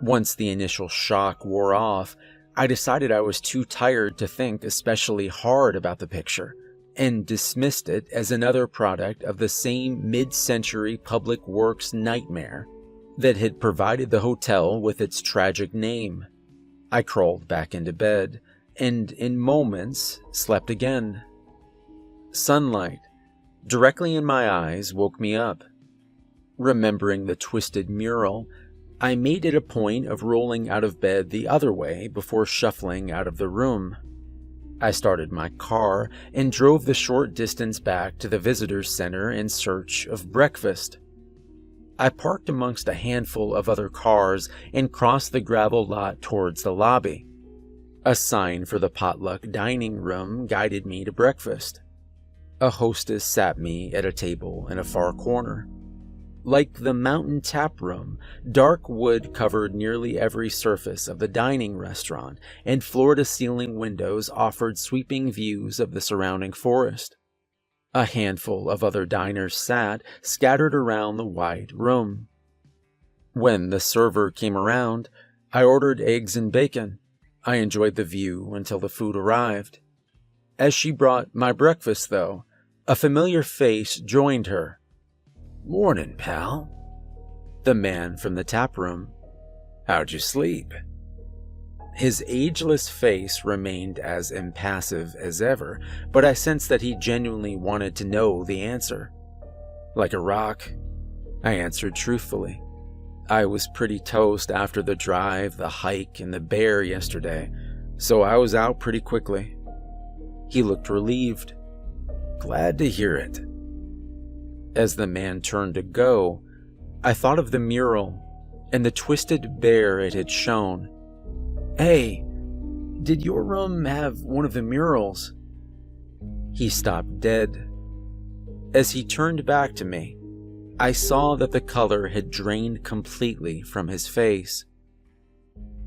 Once the initial shock wore off, I decided I was too tired to think especially hard about the picture, and dismissed it as another product of the same mid-century public works nightmare that had provided the hotel with its tragic name. I crawled back into bed, and in moments slept again. Sunlight, directly in my eyes, woke me up. Remembering the twisted mural, I made it a point of rolling out of bed the other way before shuffling out of the room. I started my car and drove the short distance back to the visitor's center in search of breakfast. I parked amongst a handful of other cars and crossed the gravel lot towards the lobby. A sign for the potluck dining room guided me to breakfast. A hostess sat me at a table in a far corner. Like the mountain tap room, dark wood covered nearly every surface of the dining restaurant, and floor-to-ceiling windows offered sweeping views of the surrounding forest. A handful of other diners sat, scattered around the wide room. When the server came around, I ordered eggs and bacon. I enjoyed the view until the food arrived. As she brought my breakfast, though, a familiar face joined her. "Morning, pal." The man from the tap room. "How'd you sleep?" His ageless face remained as impassive as ever, but I sensed that he genuinely wanted to know the answer. "Like a rock," I answered truthfully. I was pretty toast after the drive, the hike, and the bear yesterday, so I was out pretty quickly. He looked relieved. "Glad to hear it." As the man turned to go, I thought of the mural and the twisted bear it had shown. "Hey, did your room have one of the murals?" He stopped dead. As he turned back to me, I saw that the color had drained completely from his face.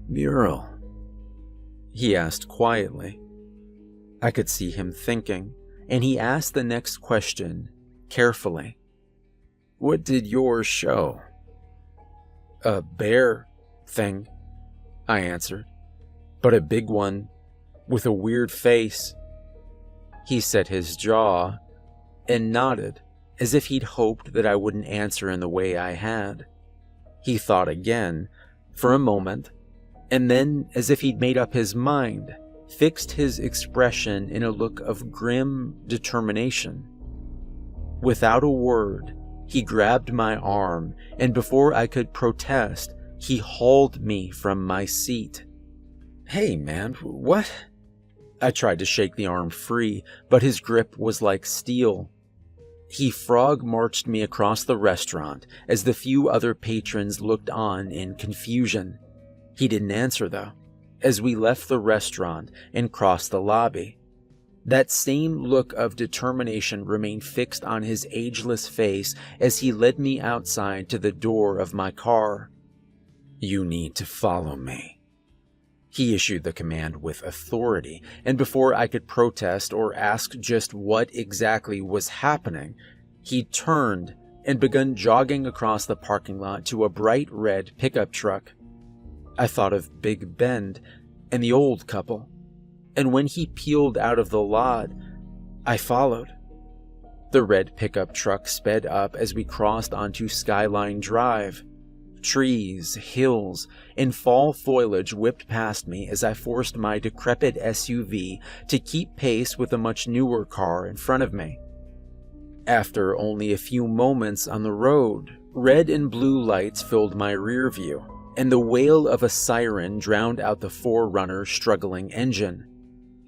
"Mural," he asked quietly. I could see him thinking, and he asked the next question carefully. What did yours show? A bear thing, I answered, but a big one with a weird face. He set his jaw and nodded as if he'd hoped that I wouldn't answer in the way I had. He thought again for a moment, and then, as if he'd made up his mind, fixed his expression in a look of grim determination. Without a word, he grabbed my arm, and before I could protest, he hauled me from my seat. Hey man, what? I tried to shake the arm free, but his grip was like steel. He frog-marched me across the restaurant as the few other patrons looked on in confusion. He didn't answer though, as we left the restaurant and crossed the lobby. That same look of determination remained fixed on his ageless face as he led me outside to the door of my car. You need to follow me. He issued the command with authority, and before I could protest or ask just what exactly was happening, he turned and began jogging across the parking lot to a bright red pickup truck. I thought of Big Bend and the old couple, and when he peeled out of the lot, I followed. The red pickup truck sped up as we crossed onto Skyline Drive. Trees, hills, and fall foliage whipped past me as I forced my decrepit SUV to keep pace with a much newer car in front of me. After only a few moments on the road, red and blue lights filled my rear view, and the wail of a siren drowned out the Forerunner's struggling engine.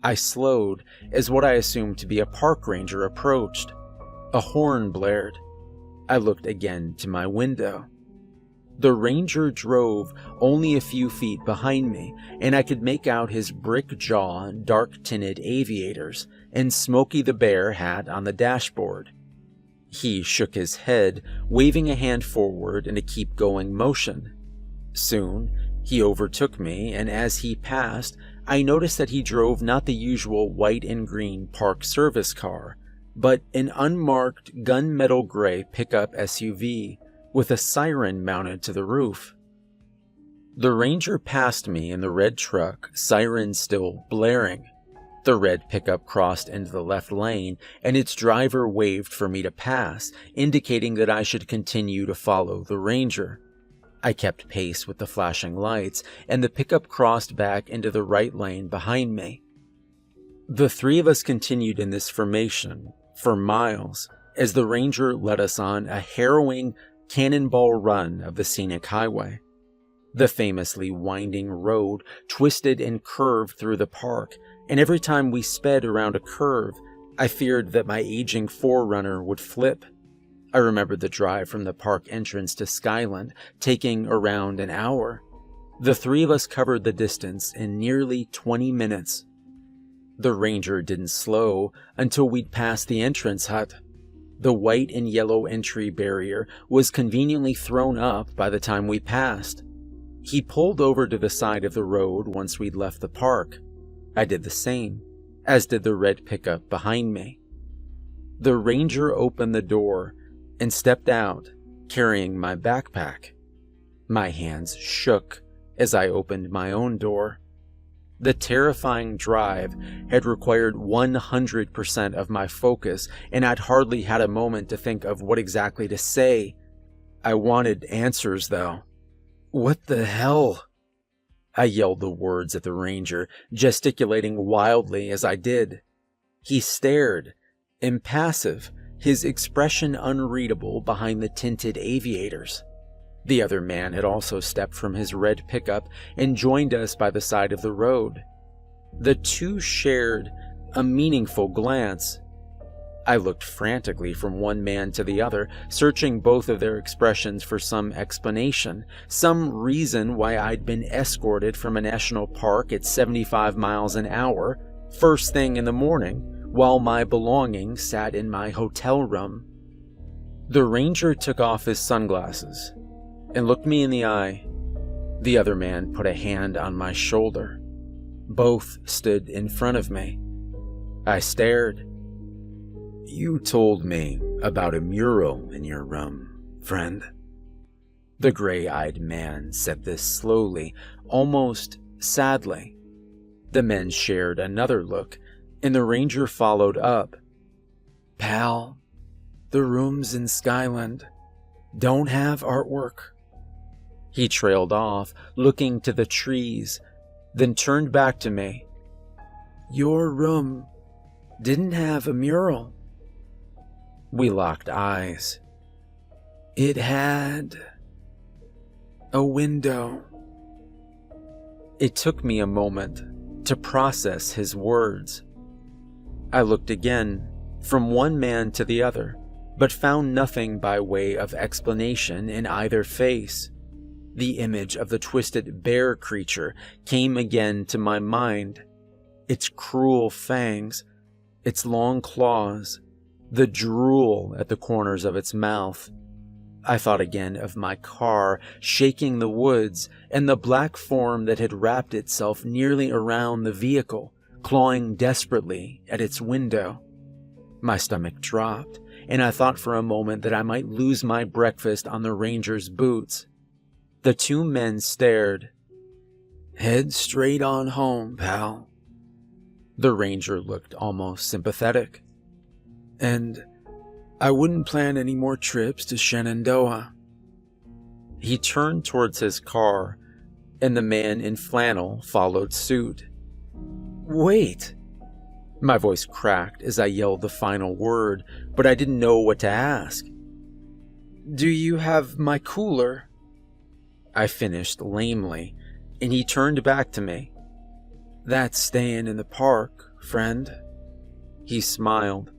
I slowed as what I assumed to be a park ranger approached. A horn blared. I looked again to my window. The ranger drove only a few feet behind me, and I could make out his brick jaw, dark-tinted aviators, and Smokey the Bear hat on the dashboard. He shook his head, waving a hand forward in a keep-going motion. Soon, he overtook me, and as he passed, I noticed that he drove not the usual white and green park service car, but an unmarked gunmetal gray pickup SUV, with a siren mounted to the roof. The ranger passed me in the red truck, siren still blaring. The red pickup crossed into the left lane, and its driver waved for me to pass, indicating that I should continue to follow the ranger. I kept pace with the flashing lights, and the pickup crossed back into the right lane behind me. The three of us continued in this formation for miles, as the ranger led us on a harrowing cannonball run of the scenic highway. The famously winding road twisted and curved through the park, and every time we sped around a curve, I feared that my aging Forerunner would flip. I remembered the drive from the park entrance to Skyland taking around an hour. The three of us covered the distance in nearly 20 minutes. The ranger didn't slow until we'd passed the entrance hut. The white and yellow entry barrier was conveniently thrown up by the time we passed. He pulled over to the side of the road once we'd left the park. I did the same, as did the red pickup behind me. The ranger opened the door and stepped out, carrying my backpack. My hands shook as I opened my own door. The terrifying drive had required 100% of my focus, and I'd hardly had a moment to think of what exactly to say. I wanted answers, though. What the hell? I yelled the words at the ranger, gesticulating wildly as I did. He stared, impassive, his expression unreadable behind the tinted aviators. The other man had also stepped from his red pickup and joined us by the side of the road. The two shared a meaningful glance. I looked frantically from one man to the other, searching both of their expressions for some explanation, some reason why I'd been escorted from a national park at 75 miles an hour, first thing in the morning, while my belongings sat in my hotel room. The ranger took off his sunglasses and looked me in the eye. The other man put a hand on my shoulder. Both stood in front of me. I stared. "You told me about a mural in your room, friend." The gray-eyed man said this slowly, almost sadly. The men shared another look, and the ranger followed up. "Pal, the rooms in Skyland don't have artwork." He trailed off, looking to the trees, then turned back to me. "Your room didn't have a mural." We locked eyes. "It had a window." It took me a moment to process his words. I looked again, from one man to the other, but found nothing by way of explanation in either face. The image of the twisted bear creature came again to my mind. Its cruel fangs, its long claws, the drool at the corners of its mouth. I thought again of my car shaking the woods and the black form that had wrapped itself nearly around the vehicle, clawing desperately at its window. My stomach dropped, and I thought for a moment that I might lose my breakfast on the ranger's boots. The two men stared. "Head straight on home, pal." The ranger looked almost sympathetic. "And I wouldn't plan any more trips to Shenandoah." He turned towards his car, and the man in flannel followed suit. "Wait!" My voice cracked as I yelled the final word, but I didn't know what to ask. "Do you have my cooler?" I finished lamely, and he turned back to me. "That's staying in the park, friend." He smiled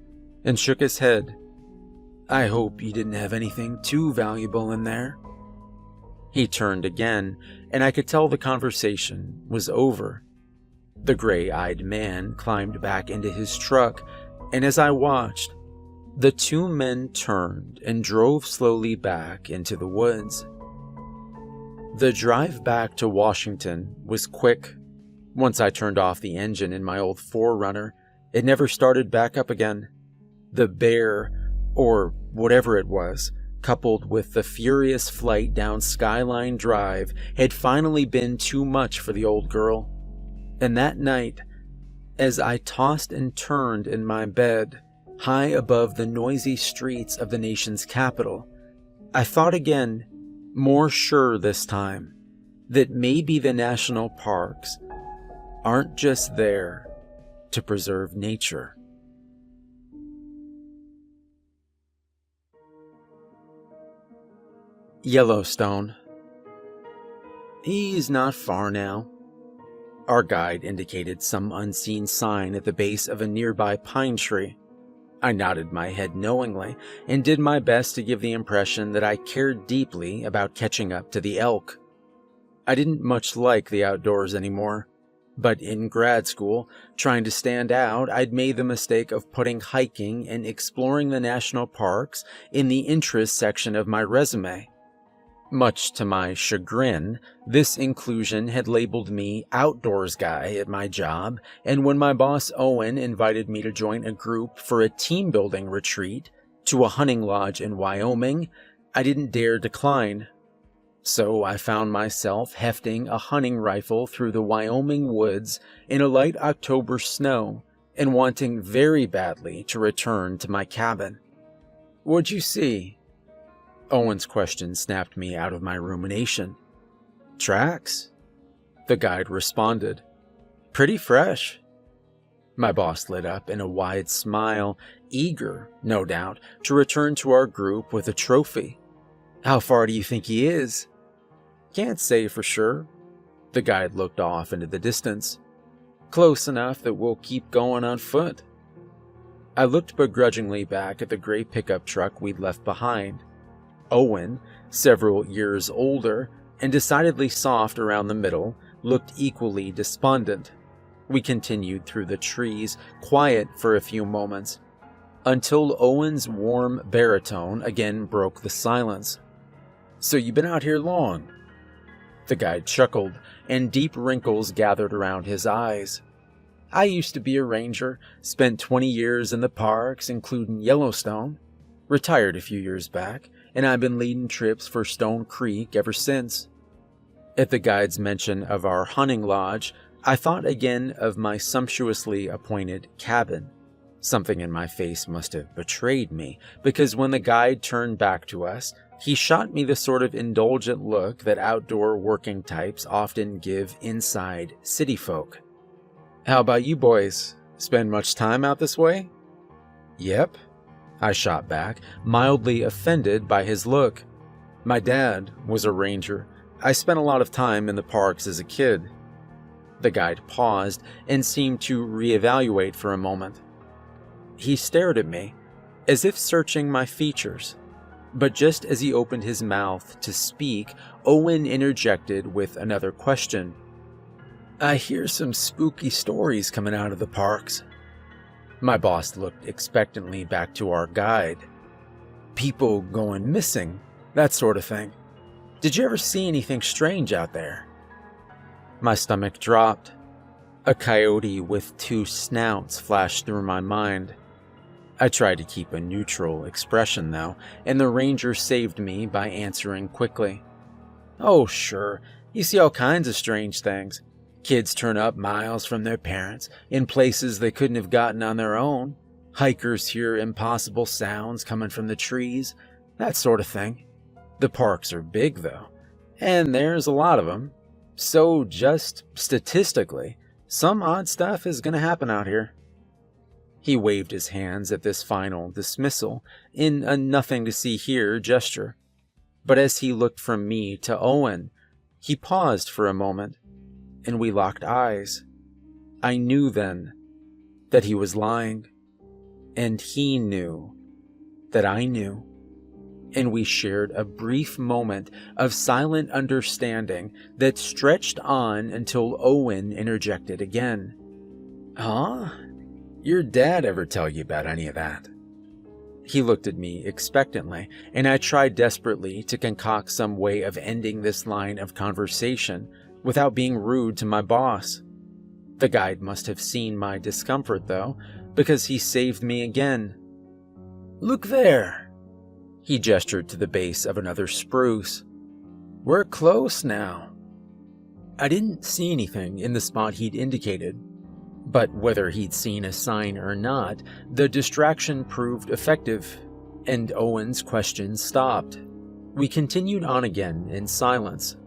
and shook his head. "I hope you didn't have anything too valuable in there." He turned again, and I could tell the conversation was over. The gray-eyed man climbed back into his truck, and as I watched, the two men turned and drove slowly back into the woods. The drive back to Washington was quick. Once I turned off the engine in my old 4Runner, it never started back up again. The bear, or whatever it was, coupled with the furious flight down Skyline Drive, had finally been too much for the old girl. And that night, as I tossed and turned in my bed, high above the noisy streets of the nation's capital, I thought again, more sure this time, that maybe the national parks aren't just there to preserve nature. Yellowstone. "He's not far now." Our guide indicated some unseen sign at the base of a nearby pine tree. I nodded my head knowingly and did my best to give the impression that I cared deeply about catching up to the elk. I didn't much like the outdoors anymore, but in grad school, trying to stand out, I'd made the mistake of putting hiking and exploring the national parks in the interests section of my resume. Much to my chagrin, this inclusion had labeled me outdoors guy at my job, and when my boss Owen invited me to join a group for a team-building retreat to a hunting lodge in Wyoming, I didn't dare decline. So I found myself hefting a hunting rifle through the Wyoming woods in a light October snow and wanting very badly to return to my cabin. "What'd you see?" Owen's question snapped me out of my rumination. "Tracks," the guide responded. "Pretty fresh." My boss lit up in a wide smile, eager, no doubt, to return to our group with a trophy. "How far do you think he is?" "Can't say for sure." The guide looked off into the distance. "Close enough that we'll keep going on foot." I looked begrudgingly back at the gray pickup truck we'd left behind. Owen, several years older and decidedly soft around the middle, looked equally despondent. We continued through the trees, quiet for a few moments, until Owen's warm baritone again broke the silence. "So you've been out here long?" The guide chuckled, and deep wrinkles gathered around his eyes. I used to be a ranger, spent 20 years in the parks, including Yellowstone. Retired a few years back, and I've been leading trips for Stone Creek ever since. At the guide's mention of our hunting lodge, I thought again of my sumptuously appointed cabin. Something in my face must have betrayed me, because when the guide turned back to us, he shot me the sort of indulgent look that outdoor working types often give inside city folk. "How about you boys? Spend much time out this way?" "Yep," I shot back, mildly offended by his look. "My dad was a ranger. I spent a lot of time in the parks as a kid." The guide paused and seemed to reevaluate for a moment. He stared at me, as if searching my features. But just as he opened his mouth to speak, Owen interjected with another question. "I hear some spooky stories coming out of the parks." My boss looked expectantly back to our guide. "People going missing, that sort of thing. Did you ever see anything strange out there?" My stomach dropped. A coyote with two snouts flashed through my mind. I tried to keep a neutral expression, though, and the ranger saved me by answering quickly. "Oh, sure, you see all kinds of strange things. Kids turn up miles from their parents, in places they couldn't have gotten on their own. Hikers hear impossible sounds coming from the trees, that sort of thing. The parks are big, though, and there's a lot of them. So just statistically, some odd stuff is going to happen out here." He waved his hands at this final dismissal in a nothing-to-see-here gesture. But as he looked from me to Owen, he paused for a moment, and we locked eyes. I knew then that he was lying, and he knew that I knew, and we shared a brief moment of silent understanding that stretched on until Owen interjected again. "Huh? Your dad ever tell you about any of that?" He looked at me expectantly, and I tried desperately to concoct some way of ending this line of conversation without being rude to my boss. The guide must have seen my discomfort, though, because he saved me again. "Look there!" He gestured to the base of another spruce. "We're close now." I didn't see anything in the spot he'd indicated, but whether he'd seen a sign or not, the distraction proved effective, and Owen's questions stopped. We continued on again in silence.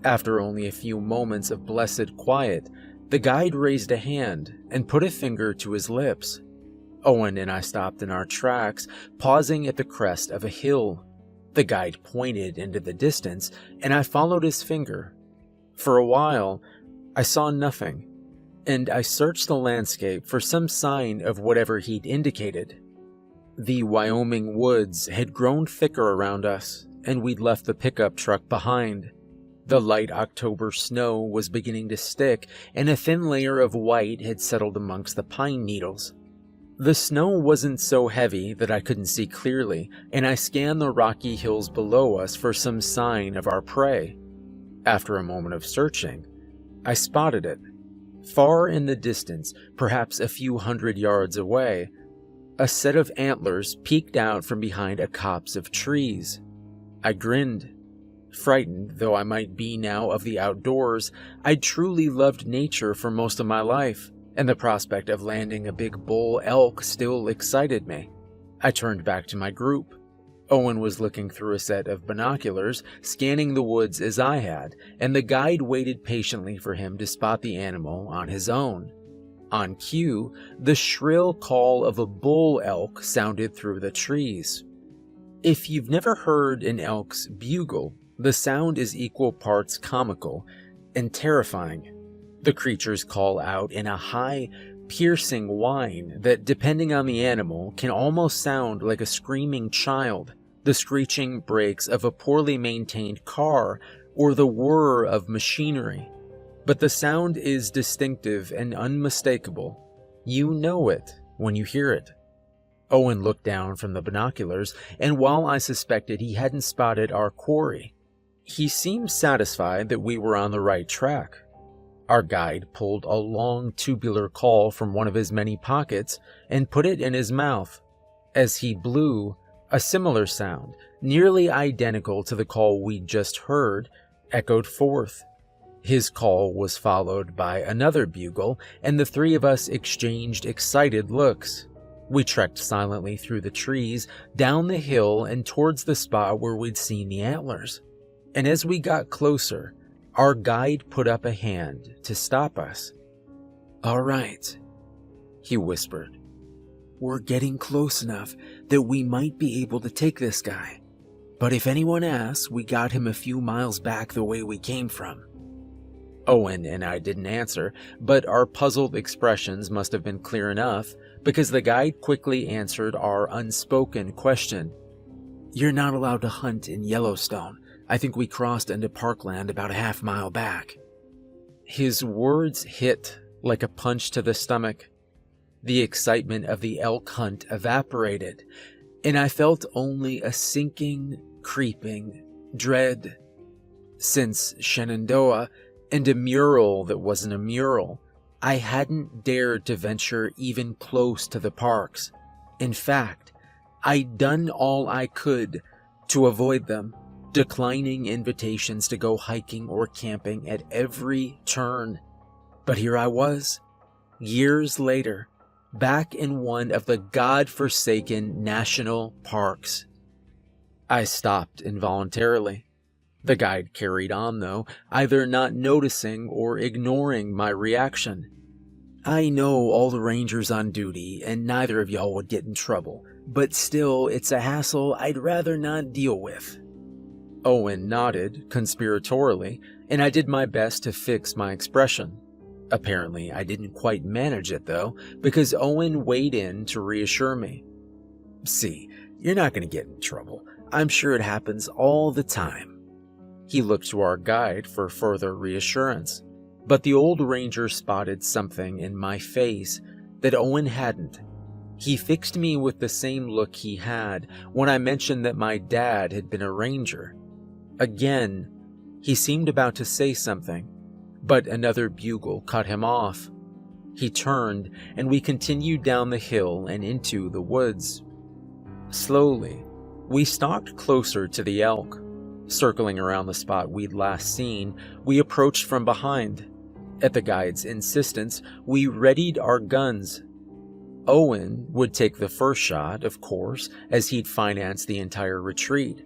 After only a few moments of blessed quiet, the guide raised a hand and put a finger to his lips. Owen and I stopped in our tracks, pausing at the crest of a hill. The guide pointed into the distance, and I followed his finger. For a while, I saw nothing, and I searched the landscape for some sign of whatever he'd indicated. The Wyoming woods had grown thicker around us, and we'd left the pickup truck behind. The light October snow was beginning to stick, and a thin layer of white had settled amongst the pine needles. The snow wasn't so heavy that I couldn't see clearly, and I scanned the rocky hills below us for some sign of our prey. After a moment of searching, I spotted it. Far in the distance, perhaps a few hundred yards away, a set of antlers peeked out from behind a copse of trees. I grinned. Frightened though I might be now of the outdoors, I'd truly loved nature for most of my life, and the prospect of landing a big bull elk still excited me. I turned back to my group. Owen was looking through a set of binoculars, scanning the woods as I had, and the guide waited patiently for him to spot the animal on his own. On cue, the shrill call of a bull elk sounded through the trees. If you've never heard an elk's bugle, the sound is equal parts comical and terrifying. The creatures call out in a high, piercing whine that, depending on the animal, can almost sound like a screaming child, the screeching brakes of a poorly maintained car, or the whir of machinery. But the sound is distinctive and unmistakable. You know it when you hear it. Owen looked down from the binoculars, and while I suspected he hadn't spotted our quarry, He seemed satisfied that we were on the right track. Our guide pulled a long tubular call from one of his many pockets and put it in his mouth. As he blew, a similar sound, nearly identical to the call we'd just heard, echoed forth. His call was followed by another bugle, and the three of us exchanged excited looks. We trekked silently through the trees, down the hill, and towards the spot where we'd seen the antlers. And as we got closer, our guide put up a hand to stop us. "All right," he whispered. "We're getting close enough that we might be able to take this guy. But if anyone asks, we got him a few miles back the way we came from." Owen and I didn't answer, but our puzzled expressions must have been clear enough because the guide quickly answered our unspoken question. "You're not allowed to hunt in Yellowstone. I think we crossed into parkland about a half-mile back." His words hit like a punch to the stomach. The excitement of the elk hunt evaporated, and I felt only a sinking, creeping dread. Since Shenandoah and a mural that wasn't a mural, I hadn't dared to venture even close to the parks. In fact, I'd done all I could to avoid them, declining invitations to go hiking or camping at every turn. But here I was, years later, back in one of the godforsaken national parks. I stopped involuntarily. The guide carried on, though, either not noticing or ignoring my reaction. "I know all the rangers on duty, and neither of y'all would get in trouble, but still, it's a hassle I'd rather not deal with." Owen nodded conspiratorially, and I did my best to fix my expression. Apparently, I didn't quite manage it, though, because Owen weighed in to reassure me. "See, you're not going to get in trouble. I'm sure it happens all the time." He looked to our guide for further reassurance, but the old ranger spotted something in my face that Owen hadn't. He fixed me with the same look he had when I mentioned that my dad had been a ranger. Again, he seemed about to say something, but another bugle cut him off. He turned, and we continued down the hill and into the woods. Slowly, we stalked closer to the elk. Circling around the spot we'd last seen, we approached from behind. At the guide's insistence, we readied our guns. Owen would take the first shot, of course, as he'd financed the entire retreat.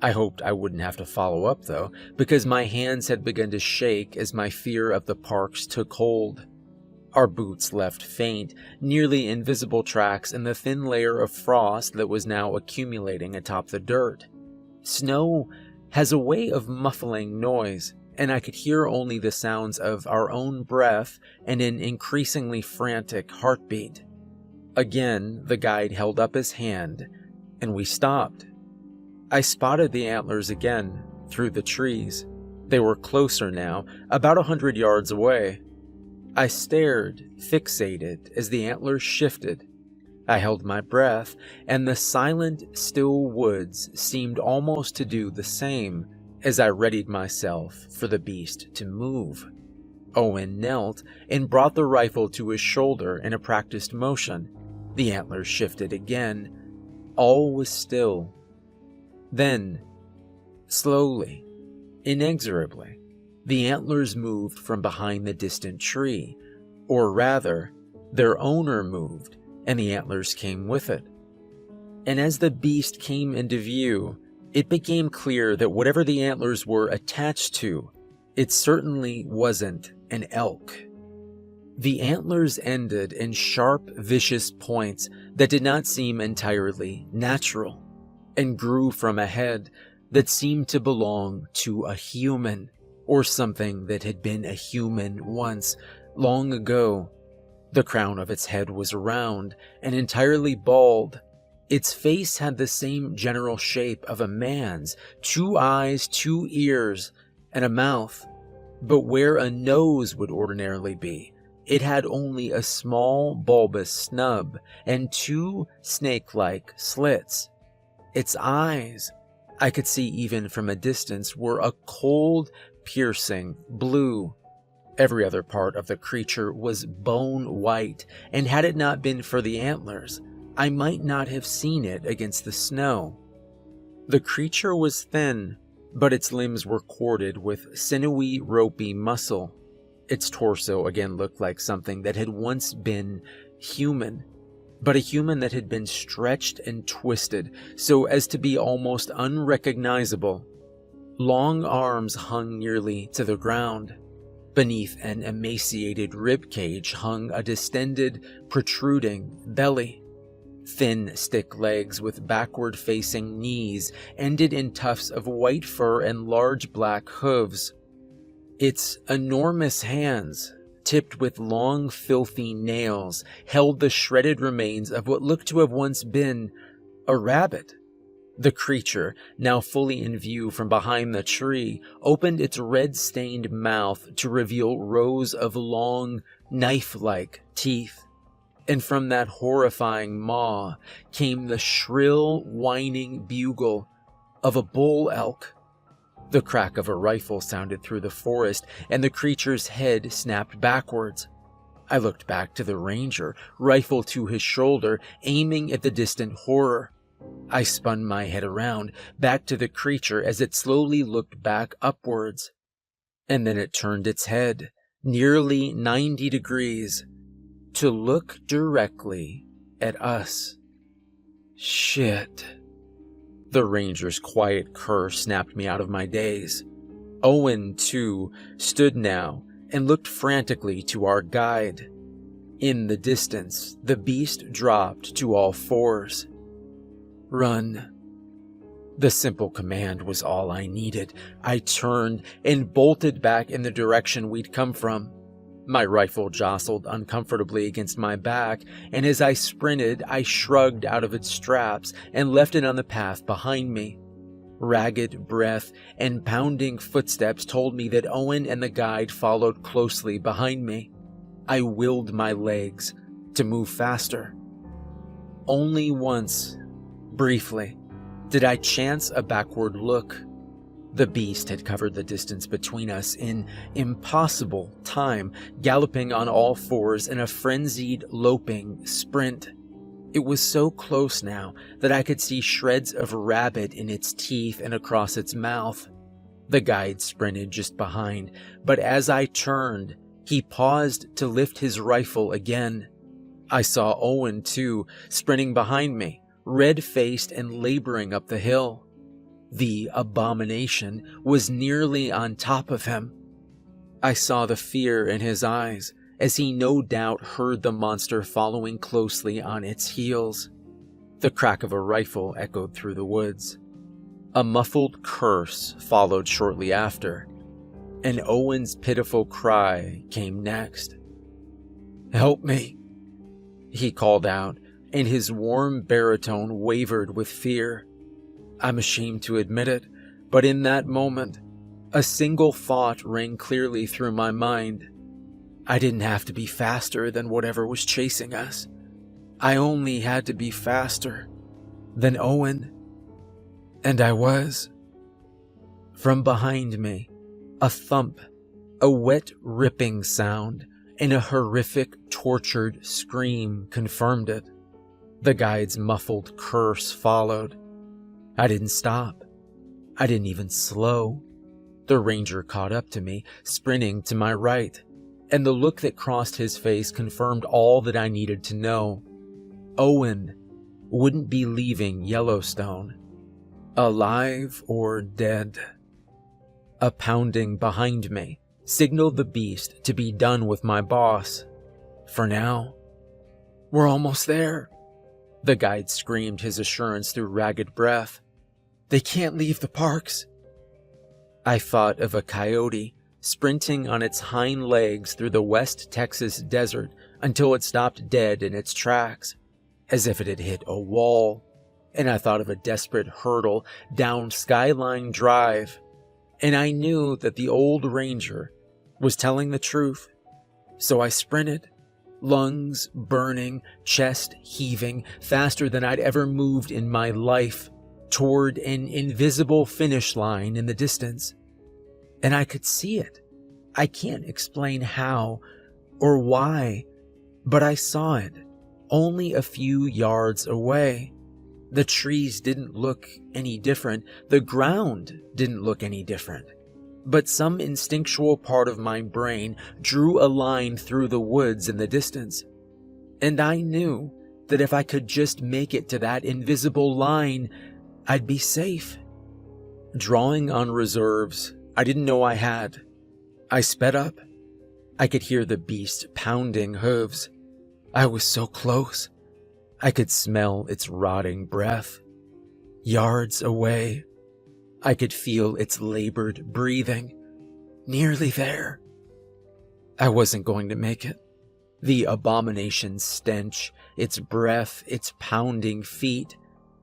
I hoped I wouldn't have to follow up, though, because my hands had begun to shake as my fear of the parks took hold. Our boots left faint, nearly invisible tracks in the thin layer of frost that was now accumulating atop the dirt. Snow has a way of muffling noise, and I could hear only the sounds of our own breath and an increasingly frantic heartbeat. Again, the guide held up his hand, and we stopped. I spotted the antlers again, through the trees. They were closer now, about 100 yards away. I stared, fixated, as the antlers shifted. I held my breath, and the silent, still woods seemed almost to do the same as I readied myself for the beast to move. Owen knelt and brought the rifle to his shoulder in a practiced motion. The antlers shifted again. All was still. Then, slowly, inexorably, the antlers moved from behind the distant tree, or rather, their owner moved, and the antlers came with it. And as the beast came into view, it became clear that whatever the antlers were attached to, it certainly wasn't an elk. The antlers ended in sharp, vicious points that did not seem entirely natural, and grew from a head that seemed to belong to a human, or something that had been a human once, long ago. The crown of its head was round and entirely bald. Its face had the same general shape of a man's, 2 eyes, 2 ears, and a mouth. But where a nose would ordinarily be, it had only a small bulbous snub and 2 snake-like slits. Its eyes, I could see even from a distance were a cold, piercing blue. Every other part of the creature was bone white, and had it not been for the antlers, I might not have seen it against the snow. The creature was thin, but its limbs were corded with sinewy, ropey muscle. Its torso again looked like something that had once been human, but a human that had been stretched and twisted so as to be almost unrecognizable. Long arms hung nearly to the ground. Beneath an emaciated rib cage hung a distended, protruding belly. Thin, stick legs with backward-facing knees ended in tufts of white fur and large black hooves. Its enormous hands, tipped with long, filthy nails, held the shredded remains of what looked to have once been a rabbit. The creature, now fully in view from behind the tree, opened its red-stained mouth to reveal rows of long, knife-like teeth. And from that horrifying maw came the shrill, whining bugle of a bull elk. The crack of a rifle sounded through the forest, and the creature's head snapped backwards. I looked back to the ranger, rifle to his shoulder, aiming at the distant horror. I spun my head around, back to the creature as it slowly looked back upwards. And then it turned its head, nearly 90 degrees, to look directly at us. Shit. The ranger's quiet curse snapped me out of my daze. Owen, too, stood now and looked frantically to our guide. In the distance, the beast dropped to all fours. Run. The simple command was all I needed. I turned and bolted back in the direction we'd come from. My rifle jostled uncomfortably against my back, and as I sprinted, I shrugged out of its straps and left it on the path behind me. Ragged breath and pounding footsteps told me that Owen and the guide followed closely behind me. I willed my legs to move faster. Only once, briefly, did I chance a backward look. The beast had covered the distance between us in impossible time, galloping on all fours in a frenzied, loping sprint. It was so close now that I could see shreds of rabbit in its teeth and across its mouth. The guide sprinted just behind, but as I turned, he paused to lift his rifle again. I saw Owen, too, sprinting behind me, red-faced and laboring up the hill. The abomination was nearly on top of him. I saw the fear in his eyes, as he no doubt heard the monster following closely on its heels. The crack of a rifle echoed through the woods. A muffled curse followed shortly after, and Owen's pitiful cry came next. "Help me," he called out, and his warm baritone wavered with fear. I'm ashamed to admit it, but in that moment, a single thought rang clearly through my mind. I didn't have to be faster than whatever was chasing us. I only had to be faster than Owen. And I was. From behind me, a thump, a wet ripping sound, and a horrific, tortured scream confirmed it. The guide's muffled curse followed. I didn't stop. I didn't even slow. The ranger caught up to me, sprinting to my right, and the look that crossed his face confirmed all that I needed to know. Owen wouldn't be leaving Yellowstone, alive or dead. A pounding behind me signaled the beast to be done with my boss. For now. "We're almost there," the guide screamed his assurance through ragged breath. "They can't leave the parks." I thought of a coyote sprinting on its hind legs through the West Texas desert until it stopped dead in its tracks, as if it had hit a wall. And I thought of a desperate hurdle down Skyline Drive, and I knew that the old ranger was telling the truth. So I sprinted, lungs burning, chest heaving, faster than I'd ever moved in my life, toward an invisible finish line in the distance. And I could see it. I can't explain how or why, but I saw it only a few yards away. The trees didn't look any different. The ground didn't look any different. But some instinctual part of my brain drew a line through the woods in the distance. And I knew that if I could just make it to that invisible line, I'd be safe. Drawing on reserves I didn't know I had, I sped up. I could hear the beast pounding hooves. I was so close. I could smell its rotting breath. Yards away, I could feel its labored breathing. Nearly there. I wasn't going to make it. The abomination's stench, its breath, its pounding feet,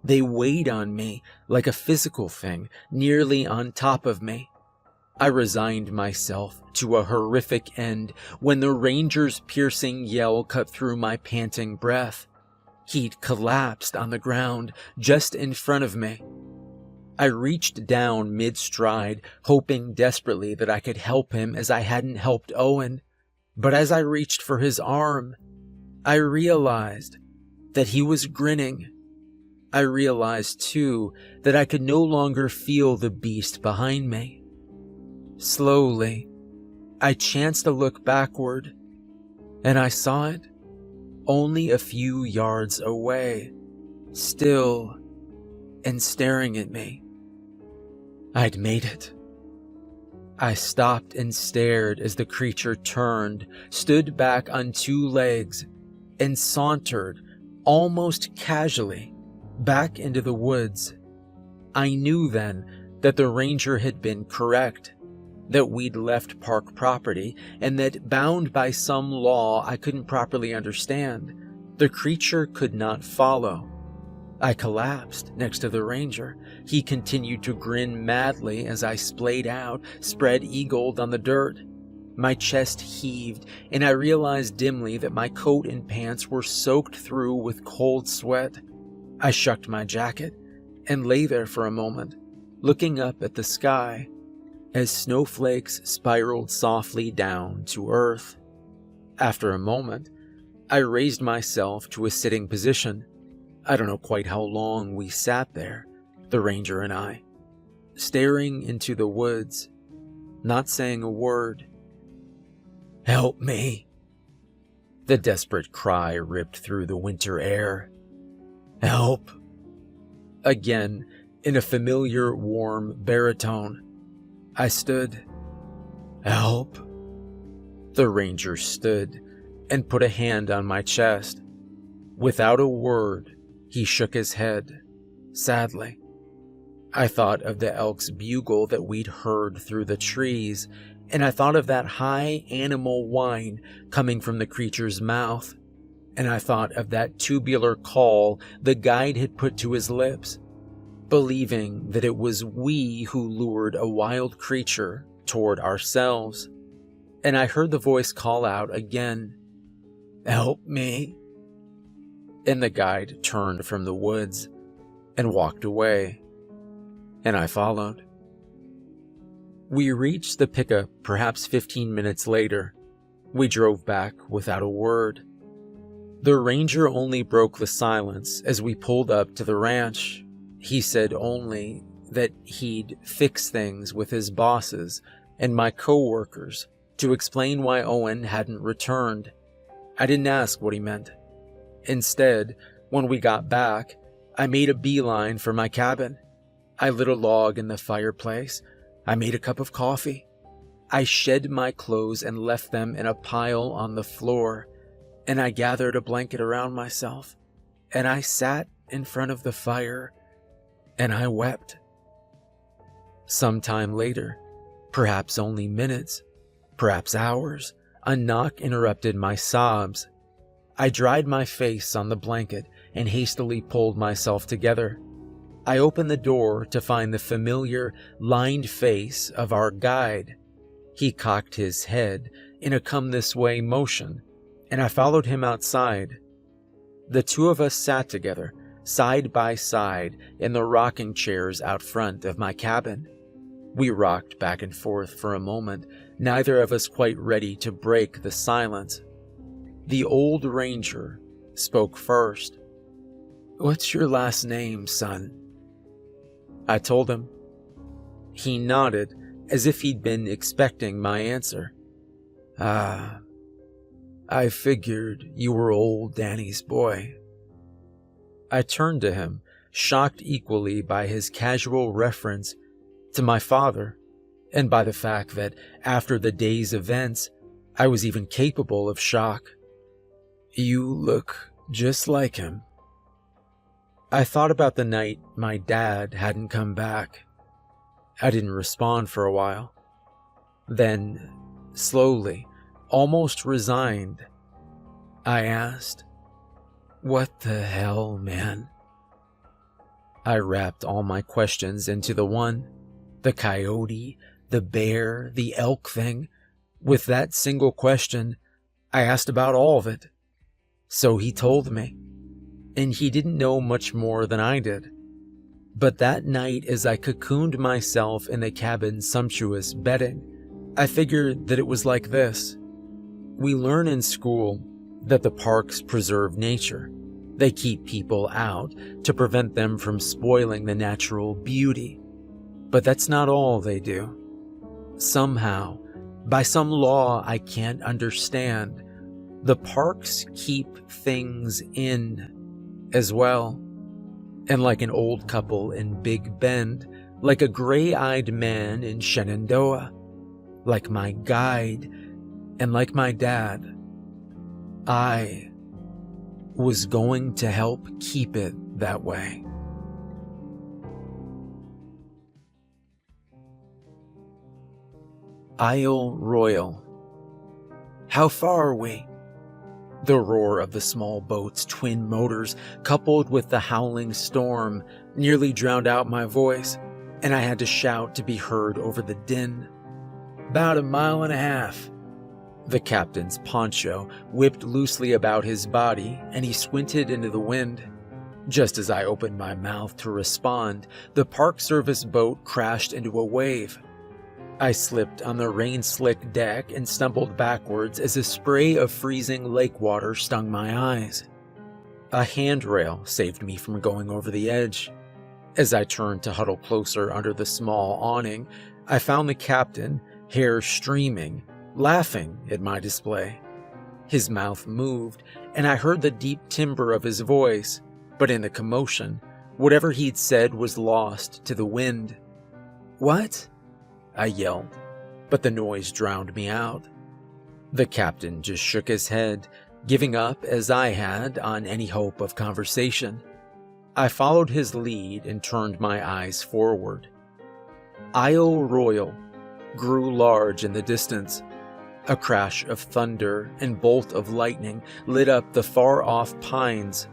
they weighed on me like a physical thing, nearly on top of me. I resigned myself to a horrific end when the ranger's piercing yell cut through my panting breath. He'd collapsed on the ground just in front of me. I reached down mid-stride, hoping desperately that I could help him as I hadn't helped Owen. But as I reached for his arm, I realized that he was grinning. I realized, too, that I could no longer feel the beast behind me. Slowly, I chanced to look backward, and I saw it only a few yards away, still and staring at me. I'd made it. I stopped and stared as the creature turned, stood back on two legs, and sauntered, almost casually, back into the woods. I knew then that the ranger had been correct, that we'd left park property, and that bound by some law I couldn't properly understand, the creature could not follow. I collapsed next to the ranger. He continued to grin madly as I splayed out, spread-eagled on the dirt. My chest heaved, and I realized dimly that my coat and pants were soaked through with cold sweat. I shucked my jacket and lay there for a moment, looking up at the sky as snowflakes spiraled softly down to earth. After a moment, I raised myself to a sitting position. I don't know quite how long we sat there, the ranger and I, staring into the woods, not saying a word. "Help me!" The desperate cry ripped through the winter air. "Help!" Again, in a familiar, warm baritone. I stood. "Help!" The ranger stood and put a hand on my chest. Without a word, he shook his head, sadly. I thought of the elk's bugle that we'd heard through the trees, and I thought of that high animal whine coming from the creature's mouth, and I thought of that tubular call the guide had put to his lips, believing that it was we who lured a wild creature toward ourselves. And I heard the voice call out again, "Help me!" And the guide turned from the woods and walked away, and I followed. We reached the pickup perhaps 15 minutes later. We drove back without a word. The ranger only broke the silence as we pulled up to the ranch. He said only that he'd fix things with his bosses and my co-workers to explain why Owen hadn't returned. I didn't ask what he meant. Instead, when we got back, I made a beeline for my cabin. I lit a log in the fireplace. I made a cup of coffee. I shed my clothes and left them in a pile on the floor, and I gathered a blanket around myself, and I sat in front of the fire, and I wept. Sometime later, perhaps only minutes, perhaps hours, a knock interrupted my sobs. I dried my face on the blanket and hastily pulled myself together. I opened the door to find the familiar, lined face of our guide. He cocked his head in a come-this-way motion, and I followed him outside. The two of us sat together, side by side in the rocking chairs out front of my cabin. We rocked back and forth for a moment, neither of us quite ready to break the silence. The old ranger spoke first. "What's your last name, son?" I told him. He nodded as if he'd been expecting my answer. "Ah, I figured you were old Danny's boy." I turned to him, shocked equally by his casual reference to my father, and by the fact that after the day's events, I was even capable of shock. "You look just like him." I thought about the night my dad hadn't come back. I didn't respond for a while. Then, slowly, almost resigned, I asked, "What the hell, man?" I wrapped all my questions into the one, the coyote, the bear, the elk thing. With that single question, I asked about all of it. So he told me, and he didn't know much more than I did. But that night, as I cocooned myself in the cabin's sumptuous bedding, I figured that it was like this. We learn in school that the parks preserve nature. They keep people out to prevent them from spoiling the natural beauty. But that's not all they do. Somehow, by some law I can't understand, the parks keep things in as well. And like an old couple in Big Bend, like a gray-eyed man in Shenandoah, like my guide, and like my dad, I was going to help keep it that way. Isle Royal. How far are we? The roar of the small boat's twin motors, coupled with the howling storm, nearly drowned out my voice, and I had to shout to be heard over the din. "About 1.5 miles." The captain's poncho whipped loosely about his body, and he squinted into the wind. Just as I opened my mouth to respond, the Park Service boat crashed into a wave. I slipped on the rain-slick deck and stumbled backwards as a spray of freezing lake water stung my eyes. A handrail saved me from going over the edge. As I turned to huddle closer under the small awning, I found the captain, hair streaming, laughing at my display. His mouth moved, and I heard the deep timbre of his voice, but in the commotion, whatever he'd said was lost to the wind. "What?" I yelled, but the noise drowned me out. The captain just shook his head, giving up as I had on any hope of conversation. I followed his lead and turned my eyes forward. Isle Royal grew large in the distance. A crash of thunder and bolt of lightning lit up the far-off pines.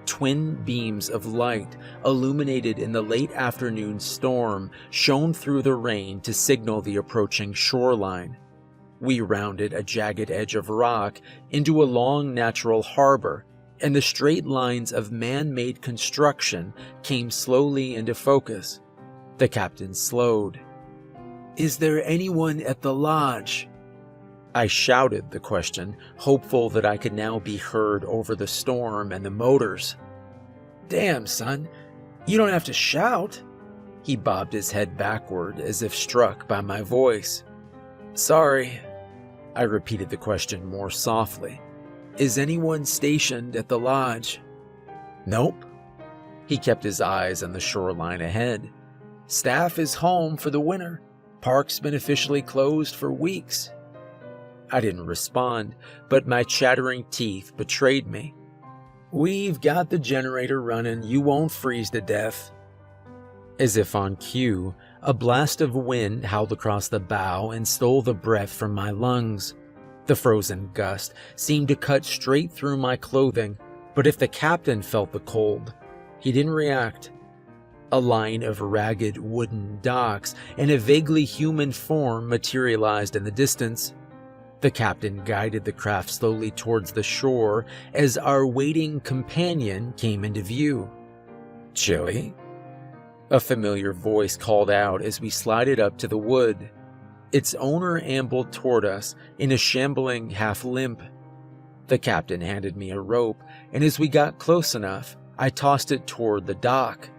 Twin beams of light, illuminated in the late afternoon storm, shone through the rain to signal the approaching shoreline. We rounded a jagged edge of rock into a long natural harbor, and the straight lines of man-made construction came slowly into focus. The captain slowed. "Is there anyone at the lodge?" I shouted the question, hopeful that I could now be heard over the storm and the motors. "Damn, son, you don't have to shout." He bobbed his head backward as if struck by my voice. "Sorry." I repeated the question more softly. "Is anyone stationed at the lodge?" "Nope." He kept his eyes on the shoreline ahead. "Staff is home for the winter. Park's been officially closed for weeks." I didn't respond, but my chattering teeth betrayed me. "We've got the generator running. You won't freeze to death." As if on cue, a blast of wind howled across the bow and stole the breath from my lungs. The frozen gust seemed to cut straight through my clothing, but if the captain felt the cold, he didn't react. A line of ragged wooden docks and a vaguely human form materialized in the distance. The captain guided the craft slowly towards the shore as our waiting companion came into view. "Chili?" A familiar voice called out as we slided up to the wood. Its owner ambled toward us in a shambling half-limp. The captain handed me a rope, and as we got close enough, I tossed it toward the dock.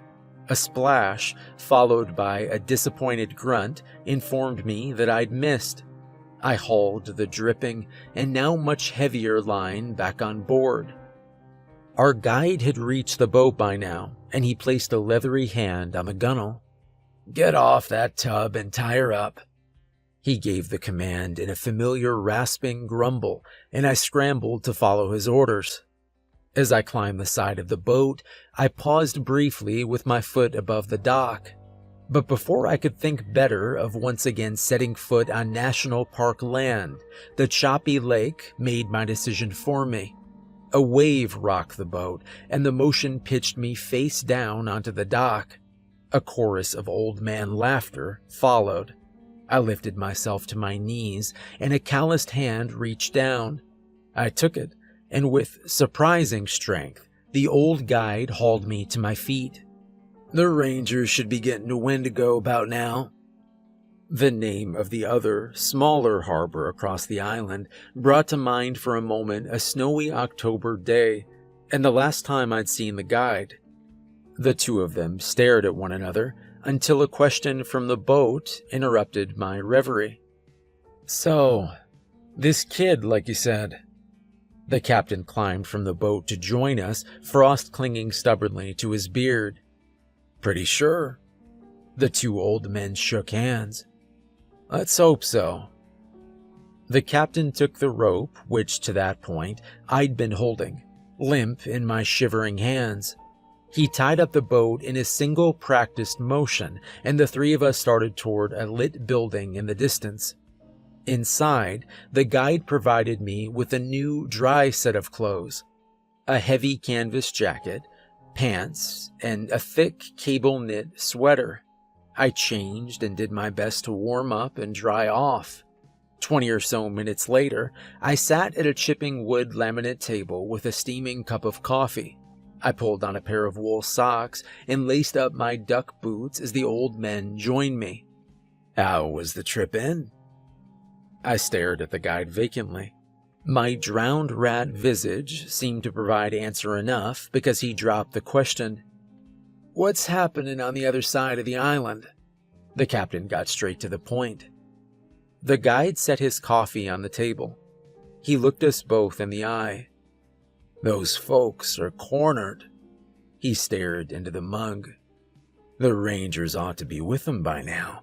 A splash, followed by a disappointed grunt, informed me that I'd missed. I hauled the dripping and now much heavier line back on board. Our guide had reached the boat by now, and he placed a leathery hand on the gunwale. "Get off that tub and tie her up." He gave the command in a familiar rasping grumble, and I scrambled to follow his orders. As I climbed the side of the boat, I paused briefly with my foot above the dock. But before I could think better of once again setting foot on national park land, the choppy lake made my decision for me. A wave rocked the boat, and the motion pitched me face down onto the dock. A chorus of old man laughter followed. I lifted myself to my knees, and a calloused hand reached down. I took it, and with surprising strength, the old guide hauled me to my feet. "The Rangers should be getting to Wendigo about now." The name of the other, smaller harbor across the island brought to mind for a moment a snowy October day, and the last time I'd seen the guide. The two of them stared at one another until a question from the boat interrupted my reverie. "So, this kid, like you said." The captain climbed from the boat to join us, frost clinging stubbornly to his beard. "Pretty sure." The two old men shook hands. "Let's hope so." The captain took the rope, which to that point I'd been holding, limp in my shivering hands. He tied up the boat in a single practiced motion, and the three of us started toward a lit building in the distance. Inside, the guide provided me with a new, dry set of clothes: a heavy canvas jacket, pants, and a thick cable-knit sweater. I changed and did my best to warm up and dry off. 20 or so minutes later, I sat at a chipping wood laminate table with a steaming cup of coffee. I pulled on a pair of wool socks and laced up my duck boots as the old men joined me. "How was the trip in?" I stared at the guide vacantly. My drowned rat visage seemed to provide answer enough because he dropped the question. "What's happening on the other side of the island?" The captain got straight to the point. The guide set his coffee on the table. He looked us both in the eye. "Those folks are cornered." He stared into the mug. "The Rangers ought to be with them by now,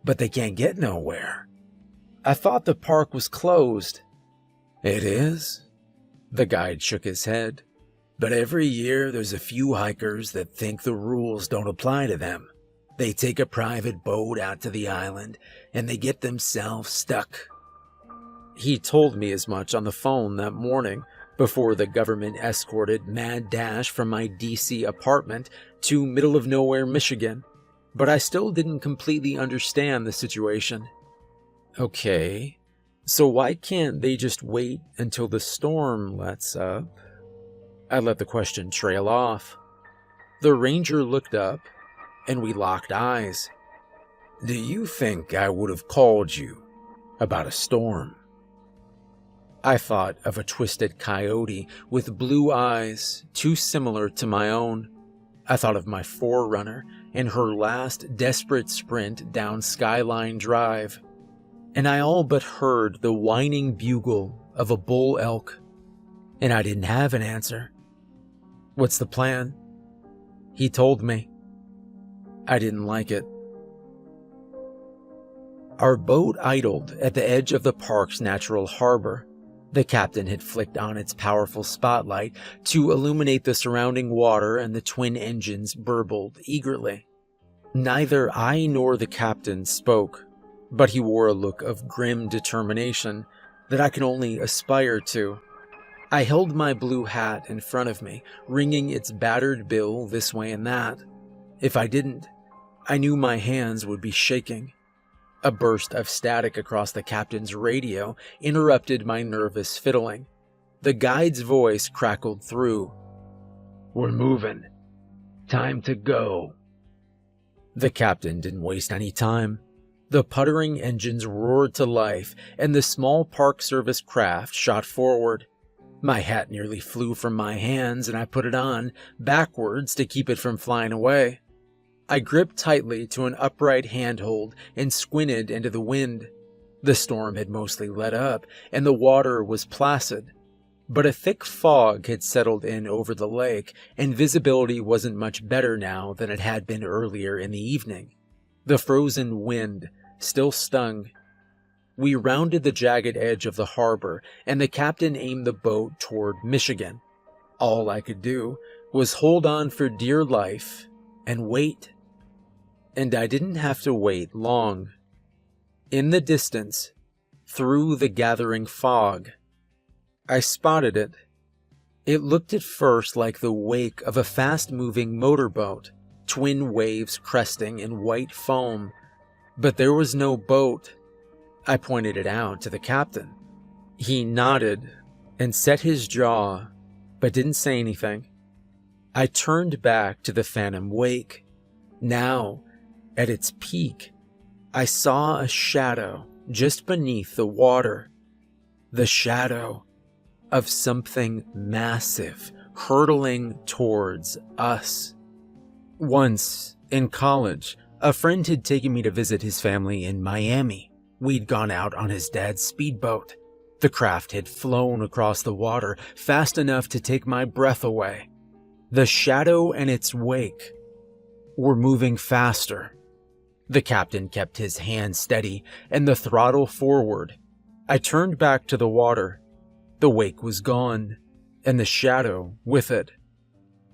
but they can't get nowhere." "I thought the park was closed." "It is." The guide shook his head. "But every year there's a few hikers that think the rules don't apply to them. They take a private boat out to the island, and they get themselves stuck." He told me as much on the phone that morning, before the government escorted mad dash from my DC apartment to middle-of-nowhere Michigan, but I still didn't completely understand the situation. Okay, so why can't they just wait until the storm lets up? I let the question trail off. The ranger looked up, and we locked eyes. "Do you think I would have called you about a storm?" I thought of a twisted coyote with blue eyes too similar to my own. I thought of my forerunner and her last desperate sprint down Skyline Drive, and I all but heard the whining bugle of a bull elk, and I didn't have an answer. "What's the plan?" He told me. I didn't like it. Our boat idled at the edge of the park's natural harbor. The captain had flicked on its powerful spotlight to illuminate the surrounding water, and the twin engines burbled eagerly. Neither I nor the captain spoke, but he wore a look of grim determination that I could only aspire to. I held my blue hat in front of me, wringing its battered bill this way and that. If I didn't, I knew my hands would be shaking. A burst of static across the captain's radio interrupted my nervous fiddling. The guide's voice crackled through. "We're moving. Time to go." The captain didn't waste any time. The puttering engines roared to life, and the small Park Service craft shot forward. My hat nearly flew from my hands, and I put it on, backwards to keep it from flying away. I gripped tightly to an upright handhold and squinted into the wind. The storm had mostly let up, and the water was placid. But a thick fog had settled in over the lake, and visibility wasn't much better now than it had been earlier in the evening. The frozen wind still stung. We rounded the jagged edge of the harbor, and the captain aimed the boat toward Michigan. All I could do was hold on for dear life and wait. And I didn't have to wait long. In the distance, through the gathering fog, I spotted it. It looked at first like the wake of a fast-moving motorboat, twin waves cresting in white foam. But there was no boat. I pointed it out to the captain. He nodded and set his jaw, but didn't say anything. I turned back to the phantom wake. Now, at its peak, I saw a shadow just beneath the water. The shadow of something massive hurtling towards us. Once, in college, a friend had taken me to visit his family in Miami. We'd gone out on his dad's speedboat. The craft had flown across the water fast enough to take my breath away. The shadow and its wake were moving faster. The captain kept his hand steady and the throttle forward. I turned back to the water. The wake was gone, and the shadow with it.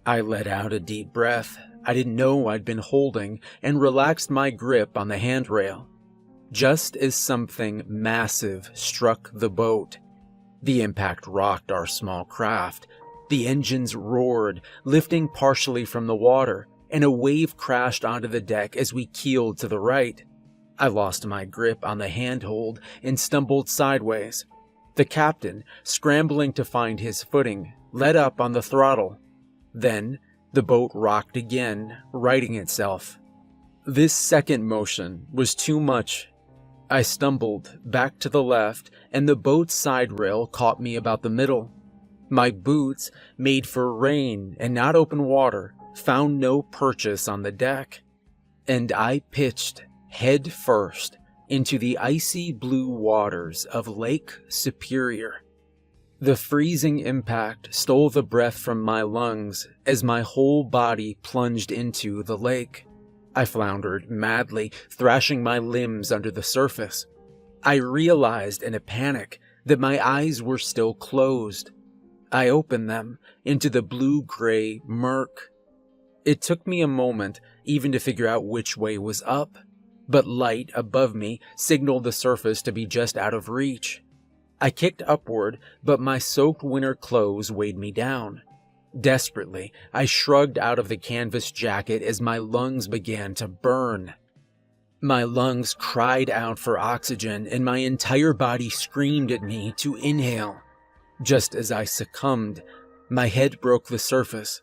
I let out a deep breath I didn't know I'd been holding and relaxed my grip on the handrail. Just as something massive struck the boat, the impact rocked our small craft. The engines roared, lifting partially from the water, and a wave crashed onto the deck as we keeled to the right. I lost my grip on the handhold and stumbled sideways. The captain, scrambling to find his footing, let up on the throttle. Then, the boat rocked again, righting itself. This second motion was too much. I stumbled back to the left, and the boat's side rail caught me about the middle. My boots, made for rain and not open water, found no purchase on the deck, and I pitched head first into the icy blue waters of Lake Superior. The freezing impact stole the breath from my lungs as my whole body plunged into the lake. I floundered madly, thrashing my limbs under the surface. I realized in a panic that my eyes were still closed. I opened them into the blue-gray murk. It took me a moment even to figure out which way was up, but light above me signaled the surface to be just out of reach. I kicked upward, but my soaked winter clothes weighed me down. Desperately, I shrugged out of the canvas jacket as my lungs began to burn. My lungs cried out for oxygen, and my entire body screamed at me to inhale. Just as I succumbed, my head broke the surface.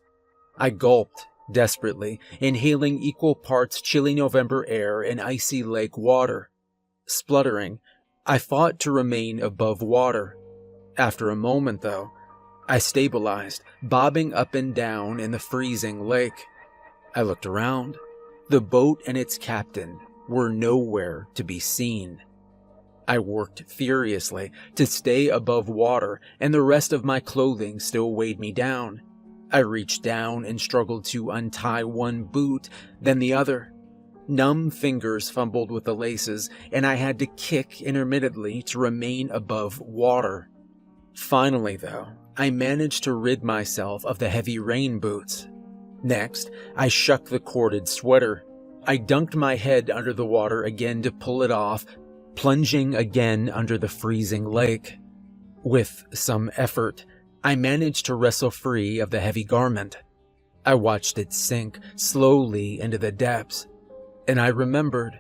I gulped desperately, inhaling equal parts chilly November air and icy lake water. Spluttering, I fought to remain above water. After a moment, though, I stabilized, bobbing up and down in the freezing lake. I looked around. The boat and its captain were nowhere to be seen. I worked furiously to stay above water, and the rest of my clothing still weighed me down. I reached down and struggled to untie one boot, then the other. Numb fingers fumbled with the laces, and I had to kick intermittently to remain above water. Finally, though, I managed to rid myself of the heavy rain boots. Next, I shucked the corded sweater. I dunked my head under the water again to pull it off, plunging again under the freezing lake. With some effort, I managed to wrestle free of the heavy garment. I watched it sink slowly into the depths, and I remembered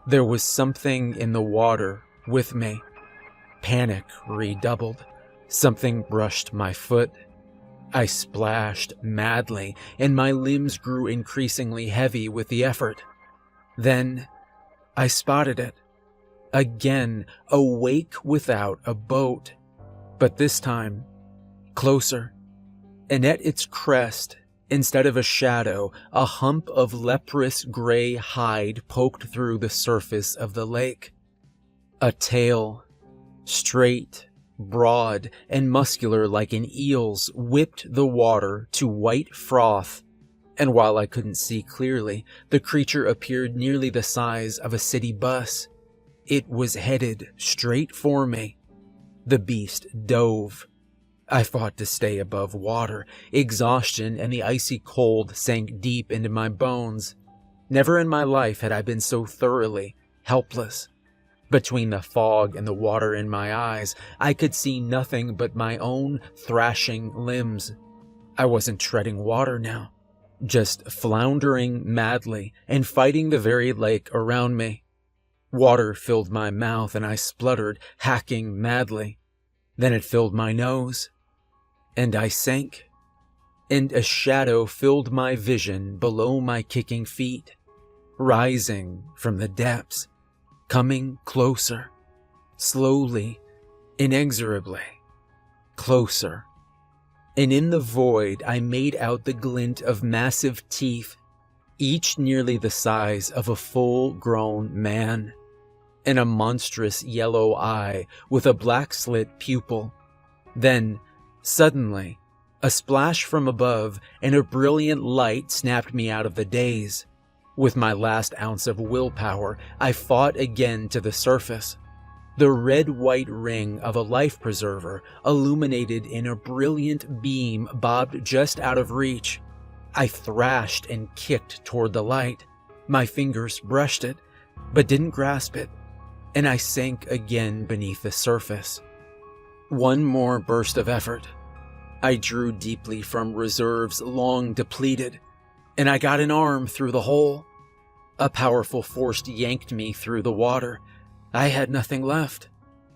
there was something in the water with me. Panic redoubled. Something brushed my foot. I splashed madly, and my limbs grew increasingly heavy with the effort. Then I spotted it. Again, a wake without a boat. But this time, closer. And at its crest, instead of a shadow, a hump of leprous gray hide poked through the surface of the lake. A tail, straight, broad, and muscular like an eel's, whipped the water to white froth, and while I couldn't see clearly, the creature appeared nearly the size of a city bus. It was headed straight for me. The beast dove. I fought to stay above water. Exhaustion and the icy cold sank deep into my bones. Never in my life had I been so thoroughly helpless. Between the fog and the water in my eyes, I could see nothing but my own thrashing limbs. I wasn't treading water now, just floundering madly and fighting the very lake around me. Water filled my mouth and I spluttered, hacking madly. Then it filled my nose, and I sank, and a shadow filled my vision below my kicking feet, rising from the depths, coming closer, slowly, inexorably, closer. And in the void I made out the glint of massive teeth, each nearly the size of a full-grown man, and a monstrous yellow eye with a black slit pupil. Then, suddenly, a splash from above and a brilliant light snapped me out of the daze. With my last ounce of willpower, I fought again to the surface. The red-white ring of a life preserver, illuminated in a brilliant beam, bobbed just out of reach. I thrashed and kicked toward the light. My fingers brushed it, but didn't grasp it, and I sank again beneath the surface. One more burst of effort. I drew deeply from reserves long depleted, and I got an arm through the hole. A powerful force yanked me through the water. I had nothing left.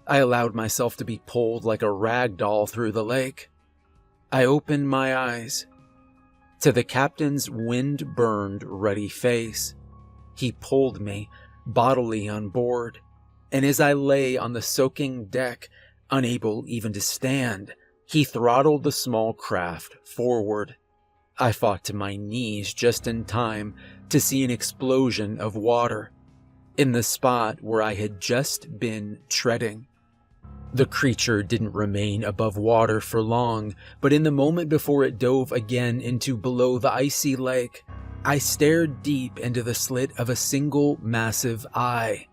I allowed myself to be pulled like a rag doll through the lake. I opened my eyes. To the captain's wind-burned, ruddy face, he pulled me bodily on board, and as I lay on the soaking deck, unable even to stand, he throttled the small craft forward. I fought to my knees just in time to see an explosion of water in the spot where I had just been treading. The creature didn't remain above water for long, but in the moment before it dove again into below the icy lake, I stared deep into the slit of a single massive eye.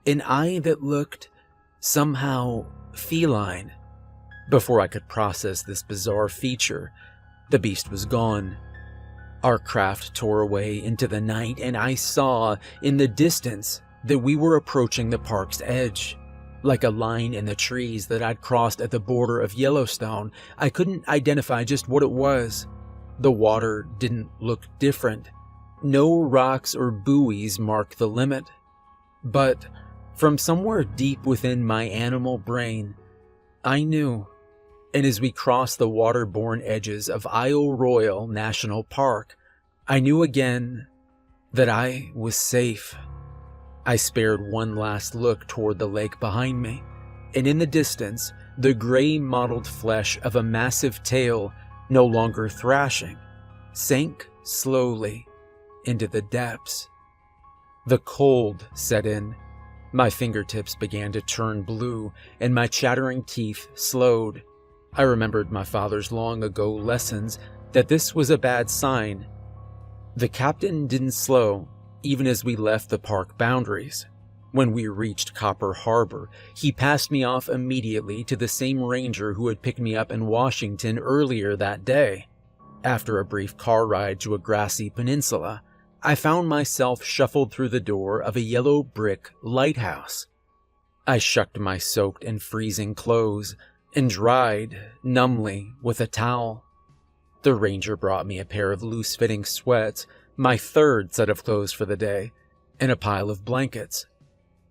An eye that looked somehow feline. Before I could process this bizarre feature, the beast was gone. Our craft tore away into the night, and I saw in the distance that we were approaching the park's edge. Like a line in the trees that I'd crossed at the border of Yellowstone, I couldn't identify just what it was. The water didn't look different. No rocks or buoys marked the limit. But from somewhere deep within my animal brain, I knew. And as we crossed the waterborne edges of Isle Royale National Park, I knew again that I was safe. I spared one last look toward the lake behind me, and in the distance, the gray mottled flesh of a massive tail, no longer thrashing, sank slowly into the depths. The cold set in. My fingertips began to turn blue, and my chattering teeth slowed. I remembered my father's long ago lessons that this was a bad sign. The captain didn't slow, even as we left the park boundaries. When we reached Copper Harbor, he passed me off immediately to the same ranger who had picked me up in Washington earlier that day. After a brief car ride to a grassy peninsula, I found myself shuffled through the door of a yellow brick lighthouse. I shucked my soaked and freezing clothes and dried numbly with a towel. The ranger brought me a pair of loose-fitting sweats, my third set of clothes for the day, and a pile of blankets.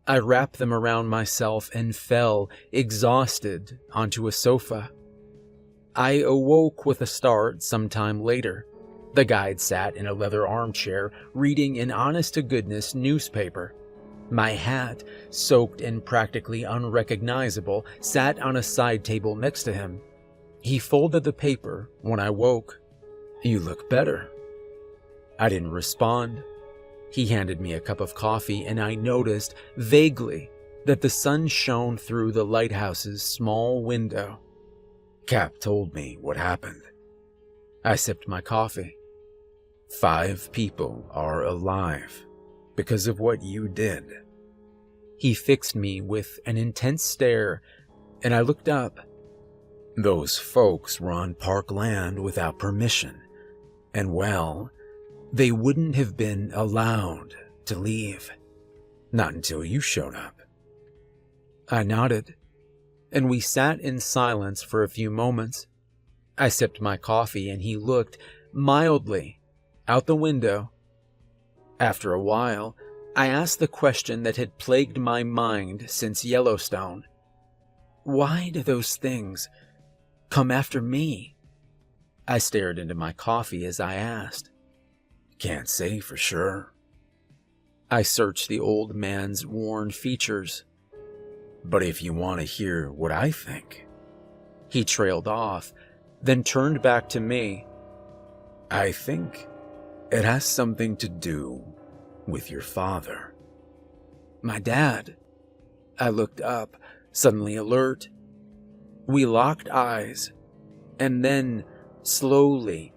I wrapped them around myself and fell, exhausted, onto a sofa. I awoke with a start sometime later. The guide sat in a leather armchair reading an honest-to-goodness newspaper. My hat, soaked and practically unrecognizable, sat on a side table next to him. He folded the paper when I woke. "You look better." I didn't respond. He handed me a cup of coffee, and I noticed, vaguely, that the sun shone through the lighthouse's small window. "Cap told me what happened." I sipped my coffee. 5 people are alive because of what you did." He fixed me with an intense stare, and I looked up. "Those folks were on park land without permission, and well, they wouldn't have been allowed to leave. Not until you showed up." I nodded, and we sat in silence for a few moments. I sipped my coffee, and he looked mildly out the window. After a while, I asked the question that had plagued my mind since Yellowstone. "Why do those things come after me?" I stared into my coffee as I asked. "Can't say for sure." I searched the old man's worn features. "But if you want to hear what I think." He trailed off, then turned back to me. "I think it has something to do with your father." "My dad?" I looked up, suddenly alert. We locked eyes, and then, slowly,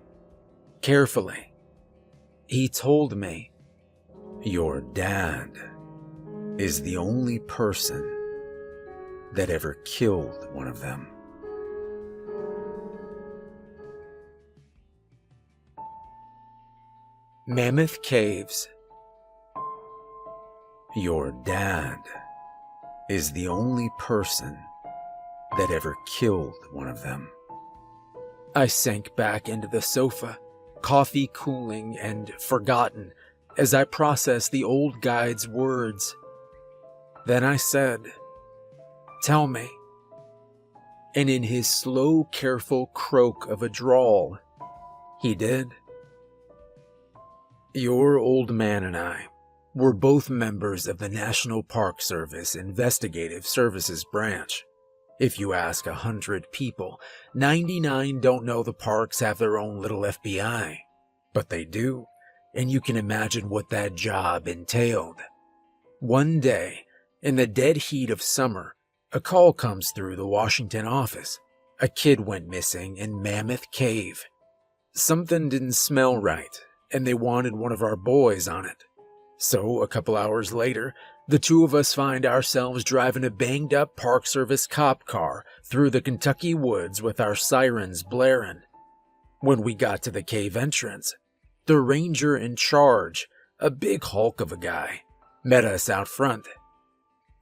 carefully, he told me, "Your dad is the only person that ever killed one of them." Mammoth Caves. "Your dad is the only person that ever killed one of them." I sank back into the sofa, coffee cooling and forgotten, as I processed the old guide's words. Then I said, "Tell me." And in his slow, careful croak of a drawl, he did. "Your old man and I were both members of the National Park Service Investigative Services Branch. If you ask 100 people, 99 don't know the parks have their own little FBI. But they do, and you can imagine what that job entailed. One day, in the dead heat of summer, a call comes through the Washington office. A kid went missing in Mammoth Cave. Something didn't smell right, and they wanted one of our boys on it. So, a couple hours later, the two of us find ourselves driving a banged-up Park Service cop car through the Kentucky woods with our sirens blaring. When we got to the cave entrance, the ranger in charge, a big hulk of a guy, met us out front.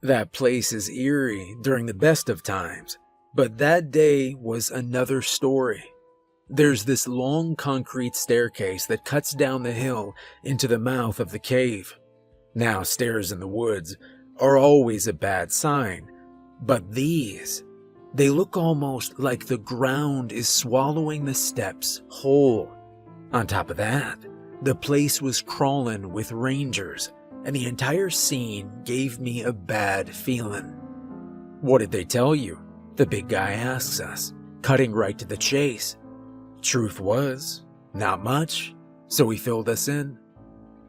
That place is eerie during the best of times, but that day was another story. There's this long concrete staircase that cuts down the hill into the mouth of the cave. Now, stairs in the woods are always a bad sign, but these, they look almost like the ground is swallowing the steps whole. On top of that, the place was crawling with rangers, and the entire scene gave me a bad feeling. "What did they tell you?" the big guy asks us, cutting right to the chase. Truth was, not much, so he filled us in.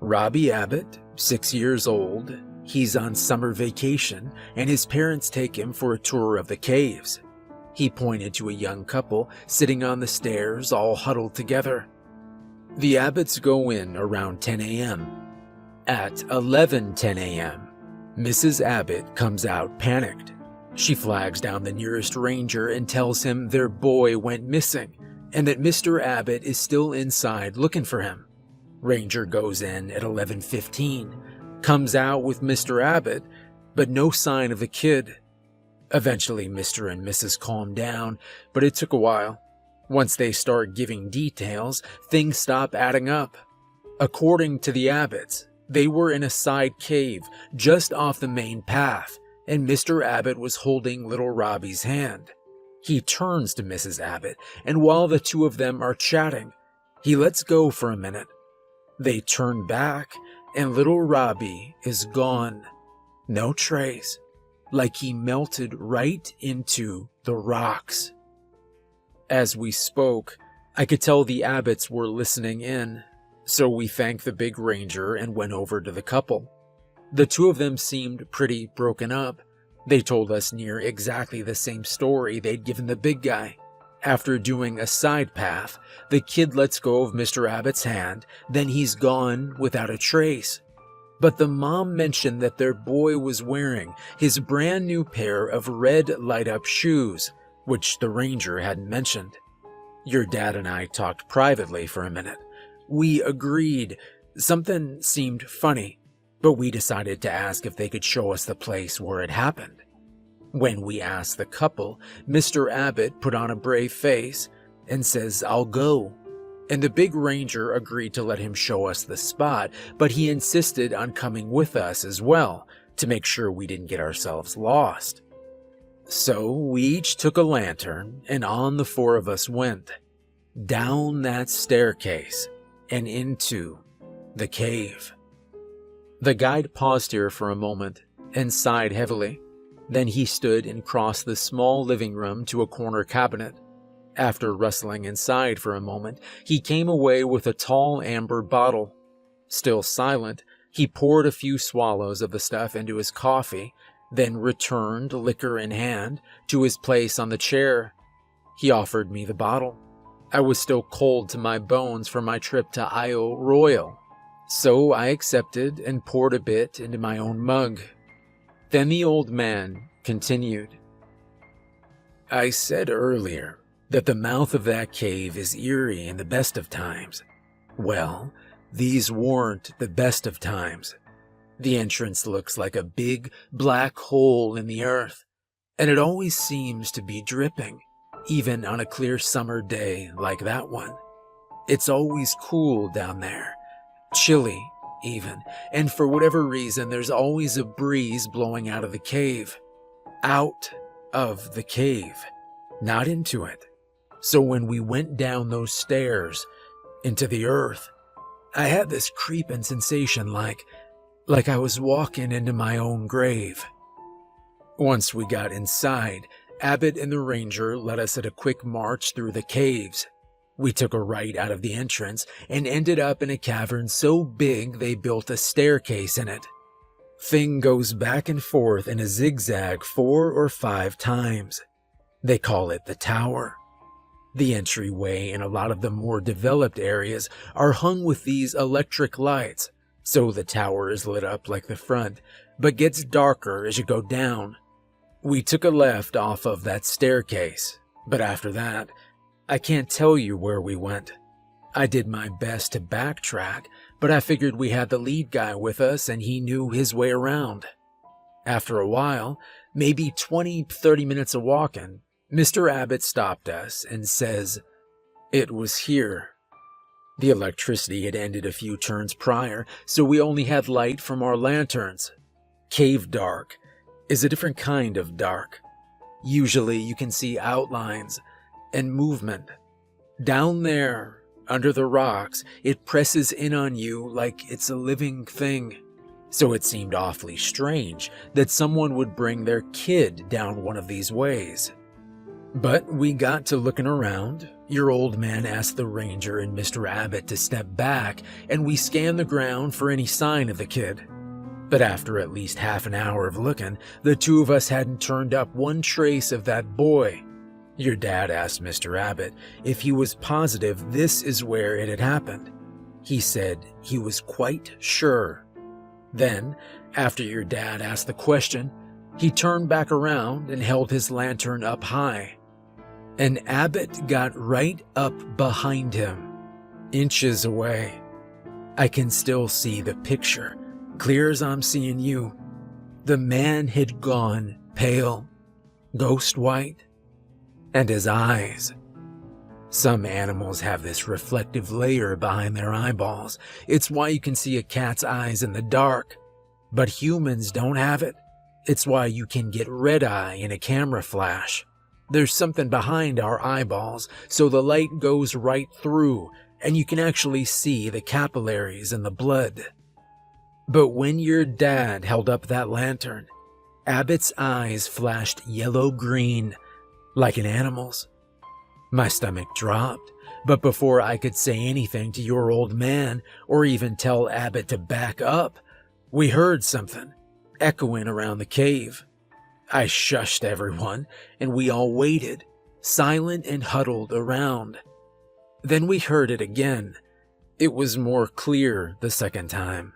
Robbie Abbott, 6 years old, he's on summer vacation, and his parents take him for a tour of the caves. He pointed to a young couple sitting on the stairs, all huddled together. The Abbotts go in around 10 a.m. At 11:10 a.m., Mrs. Abbott comes out panicked. She flags down the nearest ranger and tells him their boy went missing, and that Mr. Abbott is still inside looking for him. Ranger goes in at 11:15, comes out with Mr. Abbott, but no sign of the kid. Eventually, Mr. and Mrs. calm down, but it took a while. Once they start giving details, things stop adding up. According to the Abbotts, they were in a side cave just off the main path, and Mr. Abbott was holding little Robbie's hand. He turns to Mrs. Abbott, and while the two of them are chatting, he lets go for a minute. They turn back, and little Robbie is gone. No trace, like he melted right into the rocks. As we spoke, I could tell the Abbotts were listening in, so we thanked the big ranger and went over to the couple. The two of them seemed pretty broken up. They told us near exactly the same story they'd given the big guy. After doing a side path, the kid lets go of Mr. Abbott's hand, then he's gone without a trace. But the mom mentioned that their boy was wearing his brand new pair of red light-up shoes, which the ranger hadn't mentioned. Your dad and I talked privately for a minute. We agreed something seemed funny, but we decided to ask if they could show us the place where it happened. When we asked the couple, Mr. Abbott put on a brave face and says, "I'll go." And the big ranger agreed to let him show us the spot, but he insisted on coming with us as well to make sure we didn't get ourselves lost. So we each took a lantern, and on the four of us went, down that staircase and into the cave. The guide paused here for a moment and sighed heavily. Then he stood and crossed the small living room to a corner cabinet. After rustling inside for a moment, he came away with a tall amber bottle. Still silent, he poured a few swallows of the stuff into his coffee, then returned, liquor in hand, to his place on the chair. He offered me the bottle. I was still cold to my bones from my trip to Isle Royale, so I accepted and poured a bit into my own mug. Then the old man continued. "I said earlier that the mouth of that cave is eerie in the best of times. Well, these weren't the best of times. The entrance looks like a big black hole in the earth, and it always seems to be dripping, even on a clear summer day like that one. It's always cool down there, chilly even, and for whatever reason there's always a breeze blowing out of the cave. Out of the cave, not into it. So when we went down those stairs into the earth, I had this creeping sensation like I was walking into my own grave." Once we got inside, Abbott and the ranger led us at a quick march through the caves. We took a right out of the entrance and ended up in a cavern so big they built a staircase in it. Thing goes back and forth in a zigzag 4 or 5 times. They call it the tower. The entryway in a lot of the more developed areas are hung with these electric lights, so the tower is lit up like the front, but gets darker as you go down. We took a left off of that staircase, but after that, I can't tell you where we went. I did my best to backtrack, but I figured we had the lead guy with us and he knew his way around. After a while, maybe 20-30 minutes of walking, Mr. Abbott stopped us and says, "It was here." The electricity had ended a few turns prior, so we only had light from our lanterns. Cave dark is a different kind of dark. Usually you can see outlines and movement. Down there, under the rocks, it presses in on you like it's a living thing. So it seemed awfully strange that someone would bring their kid down one of these ways. But we got to looking around. Your old man asked the ranger and Mr. Abbott to step back, and we scanned the ground for any sign of the kid. But after at least half an hour of looking, the two of us hadn't turned up one trace of that boy. Your dad asked Mr. Abbott if he was positive this is where it had happened. He said he was quite sure. Then, after your dad asked the question, he turned back around and held his lantern up high. And Abbott got right up behind him, inches away. I can still see the picture, clear as I'm seeing you. The man had gone pale, ghost white, and his eyes. Some animals have this reflective layer behind their eyeballs. It's why you can see a cat's eyes in the dark. But humans don't have it. It's why you can get red eye in a camera flash. There's something behind our eyeballs, so the light goes right through, and you can actually see the capillaries and the blood. But when your dad held up that lantern, Abbott's eyes flashed yellow-green, like an animal's. My stomach dropped, but before I could say anything to your old man or even tell Abbott to back up, we heard something echoing around the cave. I shushed everyone, and we all waited, silent and huddled around. Then we heard it again. It was more clear the second time.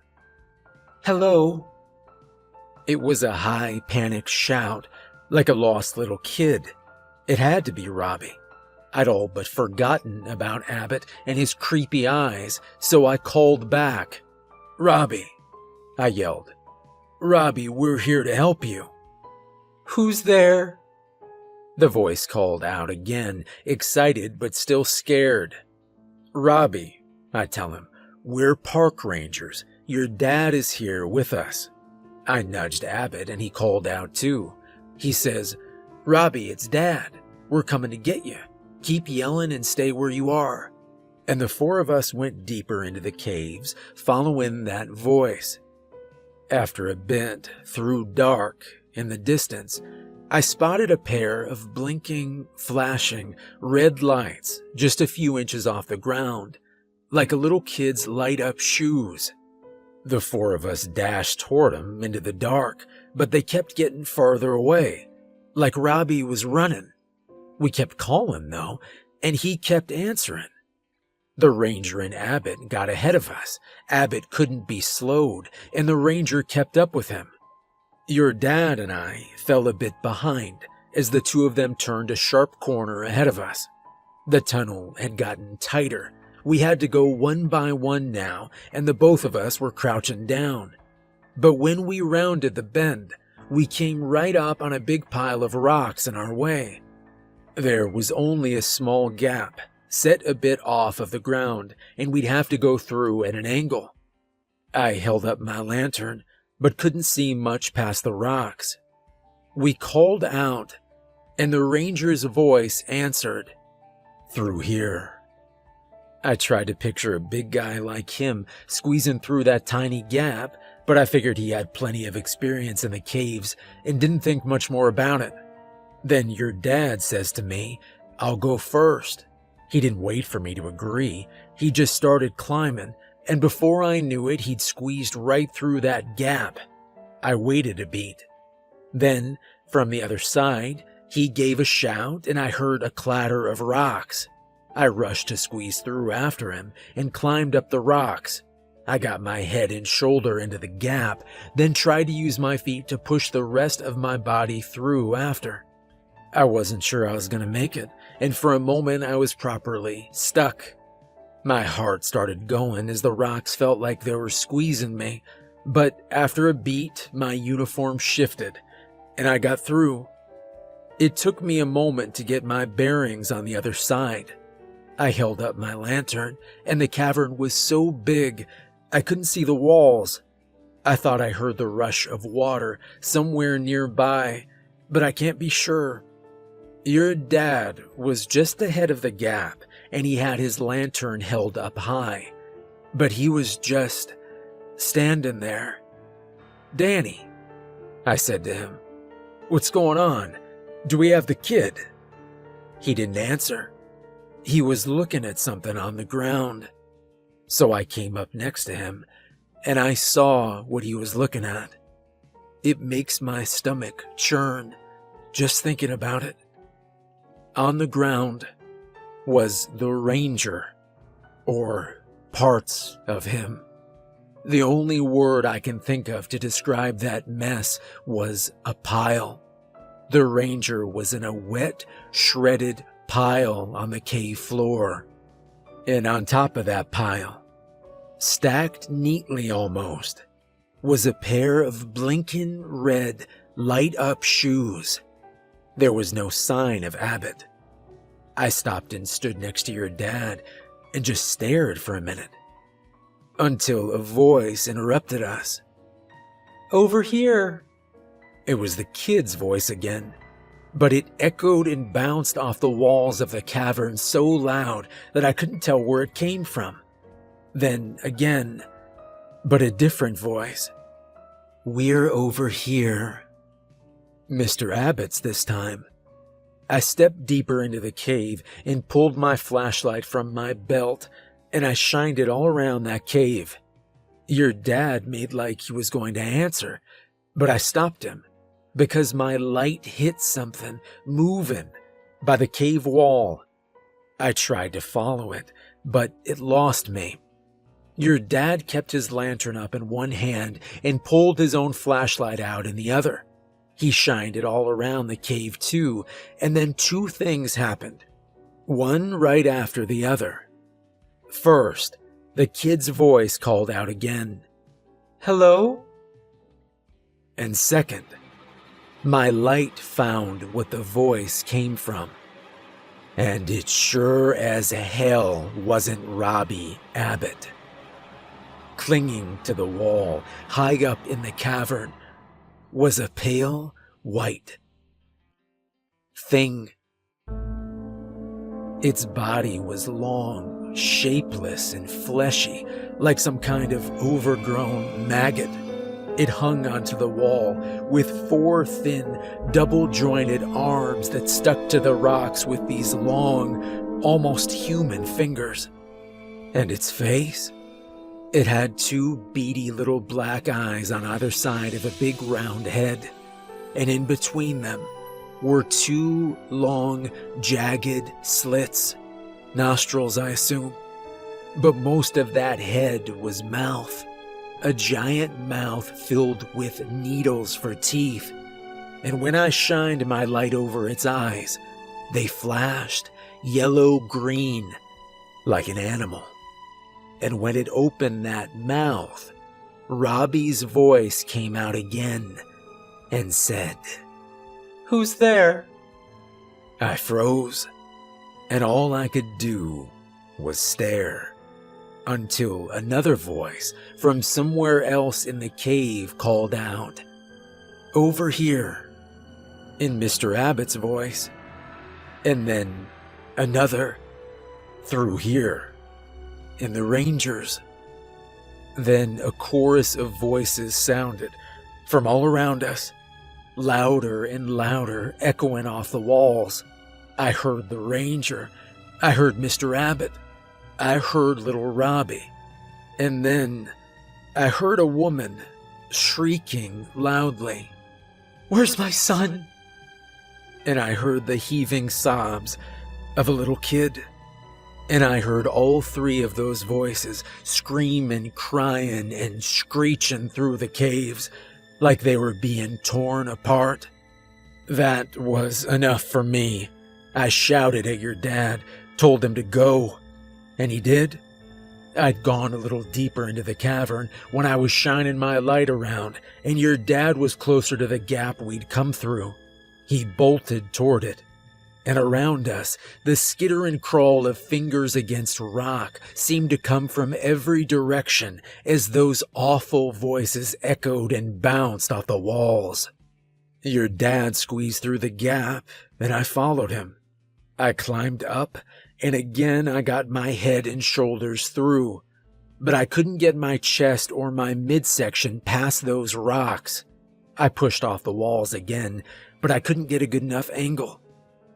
"Hello." It was a high, panicked shout, like a lost little kid. It had to be Robbie. I'd all but forgotten about Abbott and his creepy eyes, so I called back. "Robbie," I yelled. "Robbie, we're here to help you." "Who's there?" The voice called out again, excited but still scared. "Robbie," I tell him, "we're park rangers. Your dad is here with us." I nudged Abbott and he called out too. He says, "Robbie, it's Dad. We're coming to get you. Keep yelling and stay where you are." And the four of us went deeper into the caves, following that voice. After a bit, through dark, in the distance, I spotted a pair of blinking, flashing, red lights just a few inches off the ground, like a little kid's light-up shoes. The four of us dashed toward them into the dark, but they kept getting farther away, like Robbie was running. We kept calling, though, and he kept answering. The ranger and Abbott got ahead of us. Abbott couldn't be slowed, and the ranger kept up with him. Your dad and I fell a bit behind as the two of them turned a sharp corner ahead of us. The tunnel had gotten tighter. We had to go one by one now, and the both of us were crouching down. But when we rounded the bend, we came right up on a big pile of rocks in our way. There was only a small gap, set a bit off of the ground, and we'd have to go through at an angle. I held up my lantern, but couldn't see much past the rocks. We called out, and the ranger's voice answered, "Through here." I tried to picture a big guy like him squeezing through that tiny gap, but I figured he had plenty of experience in the caves and didn't think much more about it. Then your dad says to me, "I'll go first." He didn't wait for me to agree. He just started climbing, and before I knew it, he'd squeezed right through that gap. I waited a beat. Then, from the other side, he gave a shout and I heard a clatter of rocks. I rushed to squeeze through after him and climbed up the rocks. I got my head and shoulder into the gap, then tried to use my feet to push the rest of my body through after. I wasn't sure I was going to make it, and for a moment I was properly stuck. My heart started going as the rocks felt like they were squeezing me, but after a beat, my uniform shifted, and I got through. It took me a moment to get my bearings on the other side. I held up my lantern, and the cavern was so big I couldn't see the walls. I thought I heard the rush of water somewhere nearby, but I can't be sure. Your dad was just ahead of the gap, and he had his lantern held up high, but he was just standing there. "Danny," I said to him, "what's going on? Do we have the kid?" He didn't answer. He was looking at something on the ground. So I came up next to him, and I saw what he was looking at. It makes my stomach churn just thinking about it. On the ground was the ranger, or parts of him. The only word I can think of to describe that mess was a pile. The ranger was in a wet, shredded pile on the cave floor. And on top of that pile, stacked neatly almost, was a pair of blinking red, light-up shoes. There was no sign of Abbott. I stopped and stood next to your dad and just stared for a minute, until a voice interrupted us. "Over here." It was the kid's voice again. but it echoed and bounced off the walls of the cavern so loud that I couldn't tell where it came from. Then again, but a different voice. "We're over here." Mr. Abbott's this time. I stepped deeper into the cave and pulled my flashlight from my belt, and I shined it all around that cave. Your dad made like he was going to answer, but I stopped him because my light hit something moving by the cave wall. I tried to follow it, but it lost me. Your dad kept his lantern up in one hand and pulled his own flashlight out in the other. He shined it all around the cave too, and then two things happened, one right after the other. First, the kid's voice called out again, "Hello?" And second, my light found what the voice came from. And it sure as hell wasn't Robbie Abbott. Clinging to the wall, high up in the cavern, was a pale white thing. Its body was long, shapeless, and fleshy, like some kind of overgrown maggot. It hung onto the wall with four thin, double-jointed arms that stuck to the rocks with these long, almost human fingers. And its face? It had two beady little black eyes on either side of a big round head, and in between them were two long, jagged slits. Nostrils, I assume. But most of that head was mouth. A giant mouth filled with needles for teeth. And when I shined my light over its eyes, they flashed yellow-green like an animal. And when it opened that mouth, Robbie's voice came out again and said, "Who's there?" I froze, and all I could do was stare, until another voice from somewhere else in the cave called out, "Over here," in Mr. Abbott's voice, and then another, "Through here," in the Ranger's. Then a chorus of voices sounded from all around us, louder and louder, echoing off the walls. I heard the Ranger, I heard Mr. Abbott, I heard little Robbie, and then I heard a woman shrieking loudly, "Where's my son?" And I heard the heaving sobs of a little kid. And I heard all three of those voices screaming, crying, and screeching through the caves like they were being torn apart. That was enough for me. I shouted at your dad, told him to go, and he did. I'd gone a little deeper into the cavern when I was shining my light around, and your dad was closer to the gap we'd come through. He bolted toward it. And around us, the skitter and crawl of fingers against rock seemed to come from every direction as those awful voices echoed and bounced off the walls. Your dad squeezed through the gap, and I followed him. I climbed up, and again I got my head and shoulders through, but I couldn't get my chest or my midsection past those rocks. I pushed off the walls again, but I couldn't get a good enough angle.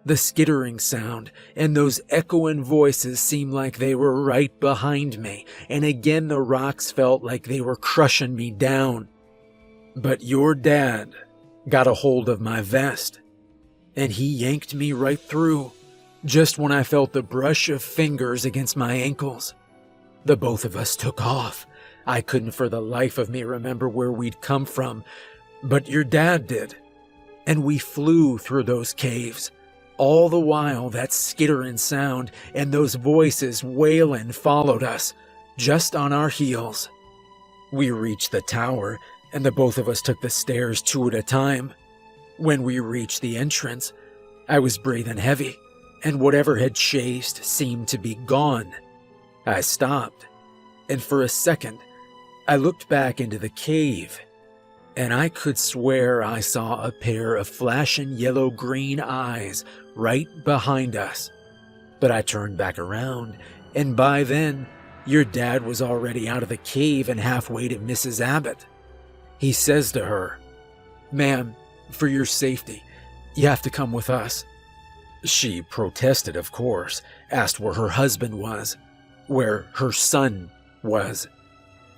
The skittering sound and those echoing voices seemed like they were right behind me, and again the rocks felt like they were crushing me down. But your dad got a hold of my vest, and he yanked me right through, just when I felt the brush of fingers against my ankles. The both of us took off. I couldn't for the life of me remember where we'd come from, but your dad did, and we flew through those caves. All the while, that skittering sound and those voices wailing followed us, just on our heels. We reached the tower, and the both of us took the stairs two at a time. When we reached the entrance, I was breathing heavy, and whatever had chased seemed to be gone. I stopped, and for a second, I looked back into the cave, and I could swear I saw a pair of flashing yellow-green eyes right behind us. But I turned back around, and by then, your dad was already out of the cave and halfway to Mrs. Abbott. He says to her, "Ma'am, for your safety, you have to come with us." She protested, of course, asked where her husband was, where her son was.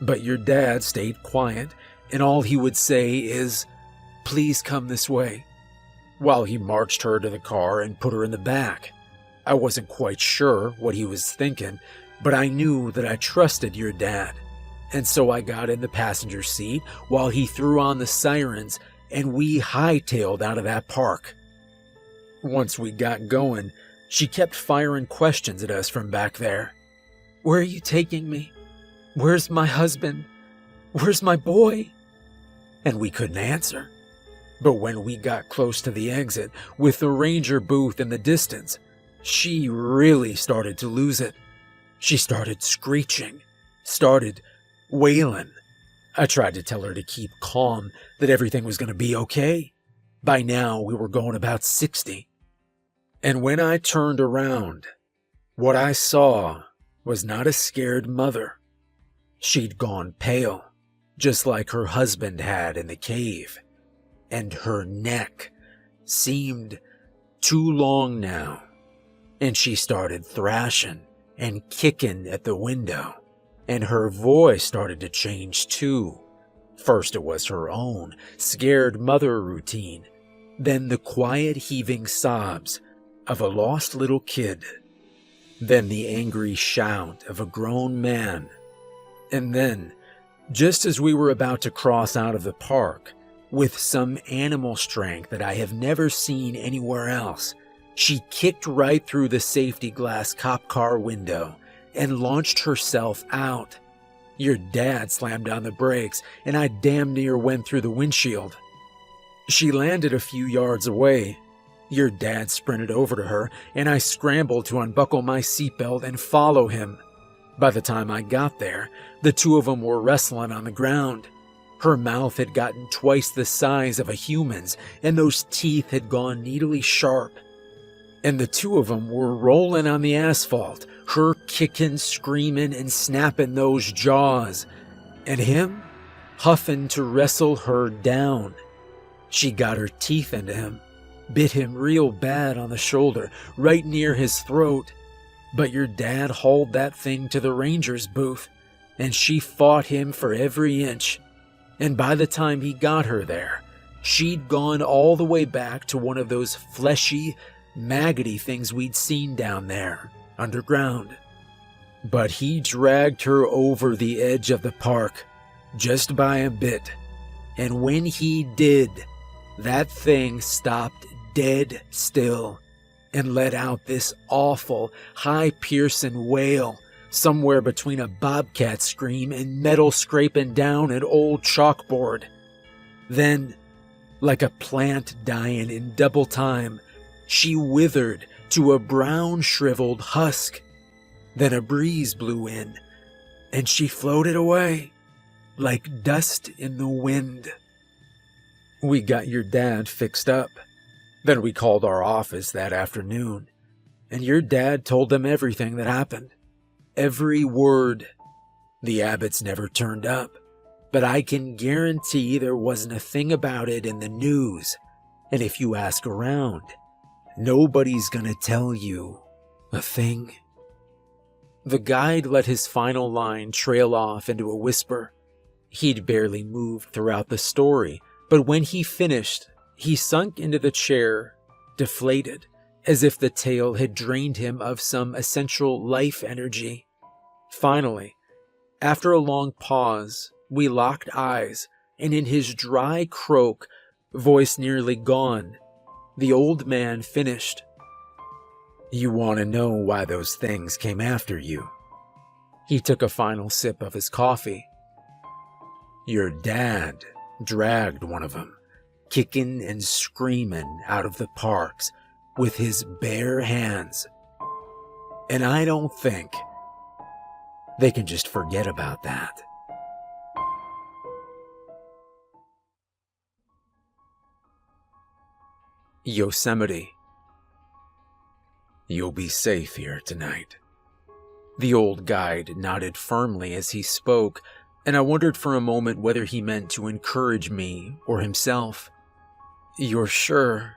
But your dad stayed quiet, and all he would say is, "Please come this way," while he marched her to the car and put her in the back. I wasn't quite sure what he was thinking, but I knew that I trusted your dad, and so I got in the passenger seat while he threw on the sirens, and we hightailed out of that park. Once we got going, she kept firing questions at us from back there. "Where are you taking me? Where's my husband? Where's my boy?" And we couldn't answer. But when we got close to the exit, with the ranger booth in the distance, she really started to lose it. She started screeching, started wailing. I tried to tell her to keep calm, that everything was going to be okay. By now, we were going about 60. And when I turned around, what I saw was not a scared mother. She'd gone pale, just like her husband had in the cave, and her neck seemed too long now, and she started thrashing and kicking at the window, and her voice started to change too. First it was her own scared mother routine, then the quiet heaving sobs of a lost little kid, then the angry shout of a grown man. And then, just as we were about to cross out of the park, with some animal strength that I have never seen anywhere else, she kicked right through the safety glass cop car window and launched herself out. Your dad slammed down the brakes, and I damn near went through the windshield. She landed a few yards away. Your dad sprinted over to her, and I scrambled to unbuckle my seatbelt and follow him. By the time I got there, the two of them were wrestling on the ground. Her mouth had gotten twice the size of a human's, and those teeth had gone needly sharp. And the two of them were rolling on the asphalt, her kicking, screaming, and snapping those jaws, and him huffing to wrestle her down. She got her teeth into him, bit him real bad on the shoulder, right near his throat. But your dad hauled that thing to the ranger's booth, and she fought him for every inch. And by the time he got her there, she'd gone all the way back to one of those fleshy, maggoty things we'd seen down there, underground. But he dragged her over the edge of the park, just by a bit. And when he did, that thing stopped dead still and let out this awful, high-piercing wail, somewhere between a bobcat scream and metal scraping down an old chalkboard. Then, like a plant dying in double time, she withered to a brown, shriveled husk. Then a breeze blew in, and she floated away, like dust in the wind. We got your dad fixed up. Then we called our office that afternoon, and your dad told them everything that happened. Every word. The Abbotts never turned up, but I can guarantee there wasn't a thing about it in the news. And if you ask around, nobody's gonna tell you a thing. The guide let his final line trail off into a whisper. He'd barely moved throughout the story, but when he finished, he sunk into the chair, deflated, as if the tale had drained him of some essential life energy. Finally, after a long pause, we locked eyes, and in his dry croak, voice nearly gone, the old man finished. "You want to know why those things came after you?" He took a final sip of his coffee. "Your dad dragged one of them, kicking and screaming out of the parks with his bare hands. And I don't think they can just forget about that." Yosemite. You'll be safe here tonight. The old guide nodded firmly as he spoke, and I wondered for a moment whether he meant to encourage me or himself. You're sure?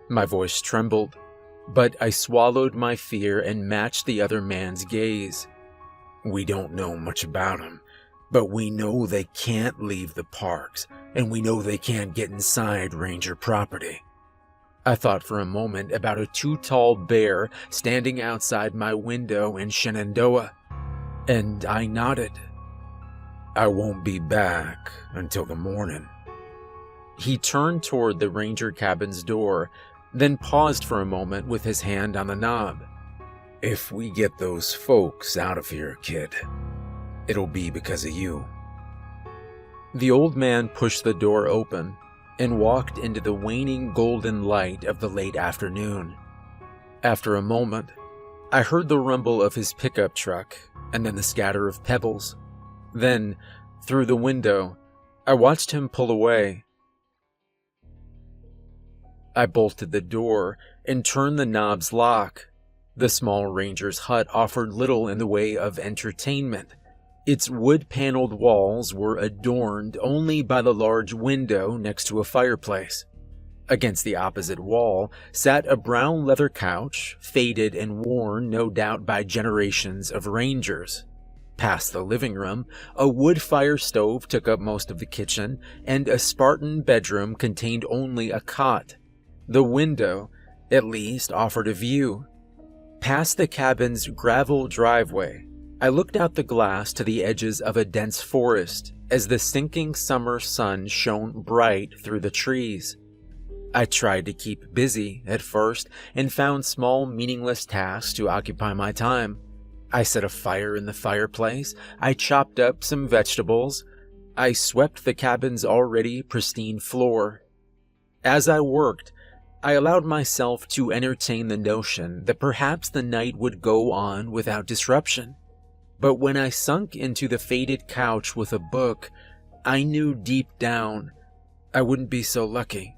My voice trembled, but I swallowed my fear and matched the other man's gaze. We don't know much about them, but we know they can't leave the parks, and we know they can't get inside ranger property. I thought for a moment about a too-tall bear standing outside my window in Shenandoah, and I nodded. I won't be back until the morning. He turned toward the ranger cabin's door, then paused for a moment with his hand on the knob. If we get those folks out of here, kid, it'll be because of you. The old man pushed the door open and walked into the waning golden light of the late afternoon. After a moment, I heard the rumble of his pickup truck and then the scatter of pebbles. Then, through the window, I watched him pull away. I bolted the door and turned the knob's lock. The small ranger's hut offered little in the way of entertainment. Its wood-paneled walls were adorned only by the large window next to a fireplace. Against the opposite wall sat a brown leather couch, faded and worn no doubt by generations of rangers. Past the living room, a wood fire stove took up most of the kitchen, and a Spartan bedroom contained only a cot. The window, at least, offered a view. Past the cabin's gravel driveway, I looked out the glass to the edges of a dense forest as the sinking summer sun shone bright through the trees. I tried to keep busy at first and found small meaningless tasks to occupy my time. I set a fire in the fireplace, I chopped up some vegetables, I swept the cabin's already pristine floor. As I worked, I allowed myself to entertain the notion that perhaps the night would go on without disruption. But when I sunk into the faded couch with a book, I knew deep down I wouldn't be so lucky.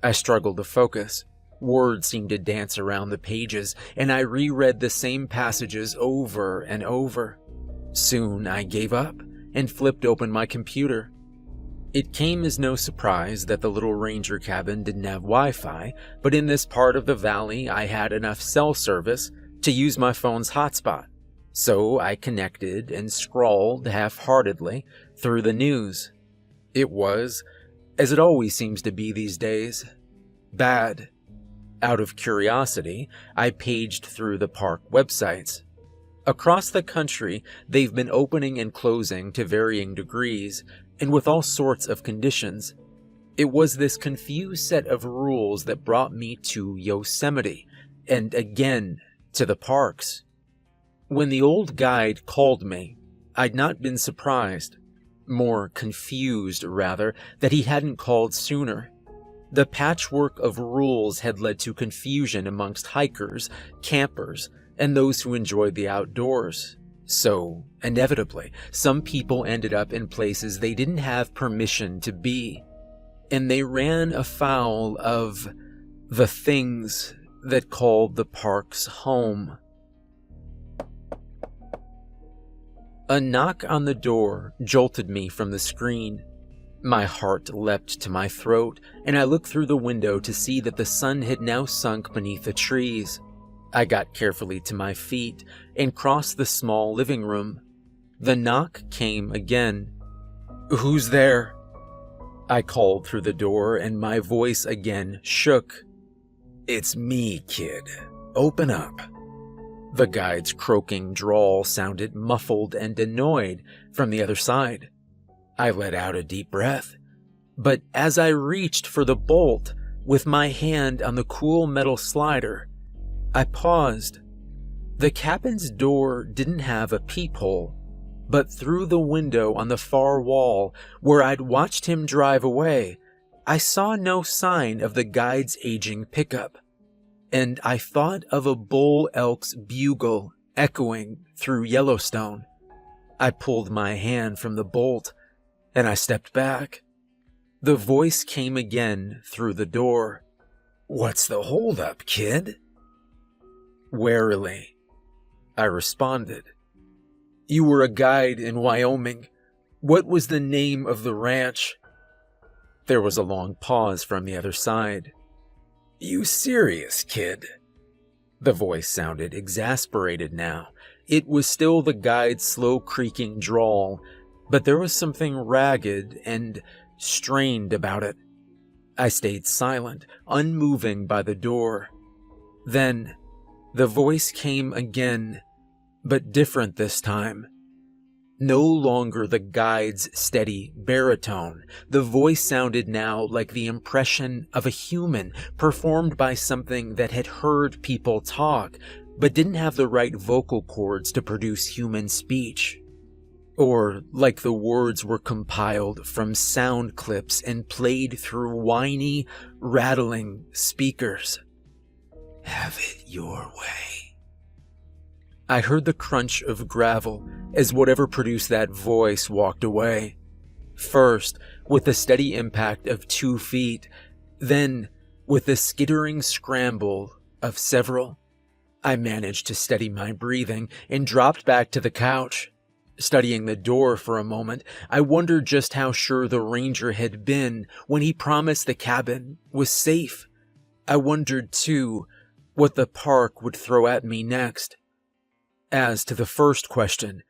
I struggled to focus. Words seemed to dance around the pages, and I reread the same passages over and over. Soon I gave up and flipped open my computer. It came as no surprise that the little ranger cabin didn't have Wi-Fi, but in this part of the valley I had enough cell service to use my phone's hotspot. So I connected and scrawled half-heartedly through the news. It was, as it always seems to be these days, bad. Out of curiosity, I paged through the park websites. Across the country, they've been opening and closing to varying degrees, and with all sorts of conditions. It was this confused set of rules that brought me to Yosemite, and again to the parks. When the old guide called me, I'd not been surprised, more confused rather, that he hadn't called sooner. The patchwork of rules had led to confusion amongst hikers, campers, and those who enjoyed the outdoors. So, inevitably, some people ended up in places they didn't have permission to be, and they ran afoul of the things that called the parks home. A knock on the door jolted me from the screen. My heart leapt to my throat, and I looked through the window to see that the sun had now sunk beneath the trees. I got carefully to my feet and crossed the small living room. The knock came again. "Who's there?" I called through the door, and my voice again shook. "It's me, kid. Open up." The guide's croaking drawl sounded muffled and annoyed from the other side. I let out a deep breath, but as I reached for the bolt with my hand on the cool metal slider, I paused. The cabin's door didn't have a peephole, but through the window on the far wall where I'd watched him drive away, I saw no sign of the guide's aging pickup. And I thought of a bull elk's bugle echoing through Yellowstone. I pulled my hand from the bolt, and I stepped back. The voice came again through the door. "What's the holdup, kid?" Warily, I responded. "You were a guide in Wyoming. What was the name of the ranch?" There was a long pause from the other side. "You serious, kid?" The voice sounded exasperated now. It was still the guide's slow creaking drawl, but there was something ragged and strained about it. I stayed silent, unmoving by the door. Then, the voice came again, but different this time. No longer the guide's steady baritone. The voice sounded now like the impression of a human, performed by something that had heard people talk, but didn't have the right vocal cords to produce human speech. Or like the words were compiled from sound clips and played through whiny, rattling speakers. "Have it your way." I heard the crunch of gravel as whatever produced that voice walked away. First, with the steady impact of 2 feet, then with the skittering scramble of several. I managed to steady my breathing and dropped back to the couch. Studying the door for a moment, I wondered just how sure the ranger had been when he promised the cabin was safe. I wondered, too, what the park would throw at me next. As to the first question,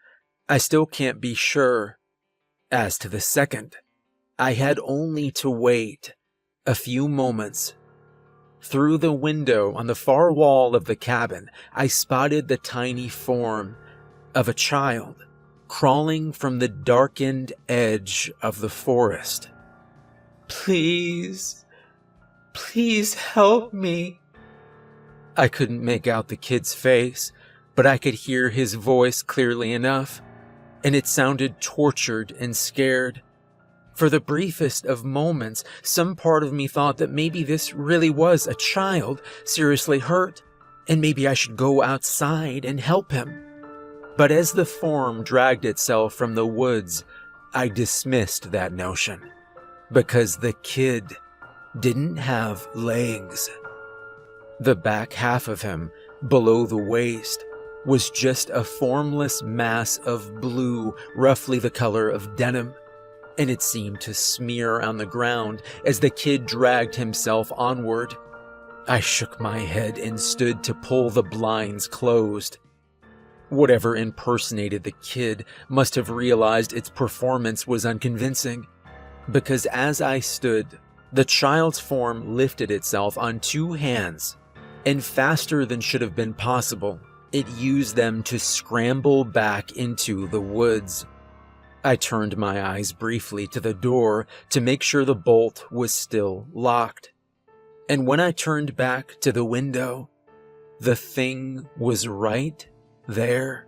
I still can't be sure. As to the second, I had only to wait a few moments. Through the window on the far wall of the cabin, I spotted the tiny form of a child crawling from the darkened edge of the forest. "Please, please help me." I couldn't make out the kid's face, but I could hear his voice clearly enough, and it sounded tortured and scared. For the briefest of moments, some part of me thought that maybe this really was a child seriously hurt, and maybe I should go outside and help him. But as the form dragged itself from the woods, I dismissed that notion, because the kid didn't have legs. The back half of him, below the waist, was just a formless mass of blue, roughly the color of denim, and it seemed to smear on the ground as the kid dragged himself onward. I shook my head and stood to pull the blinds closed. Whatever impersonated the kid must have realized its performance was unconvincing, because as I stood, the child's form lifted itself on 2 hands, and faster than should have been possible, it used them to scramble back into the woods. I turned my eyes briefly to the door to make sure the bolt was still locked. And when I turned back to the window, the thing was right there.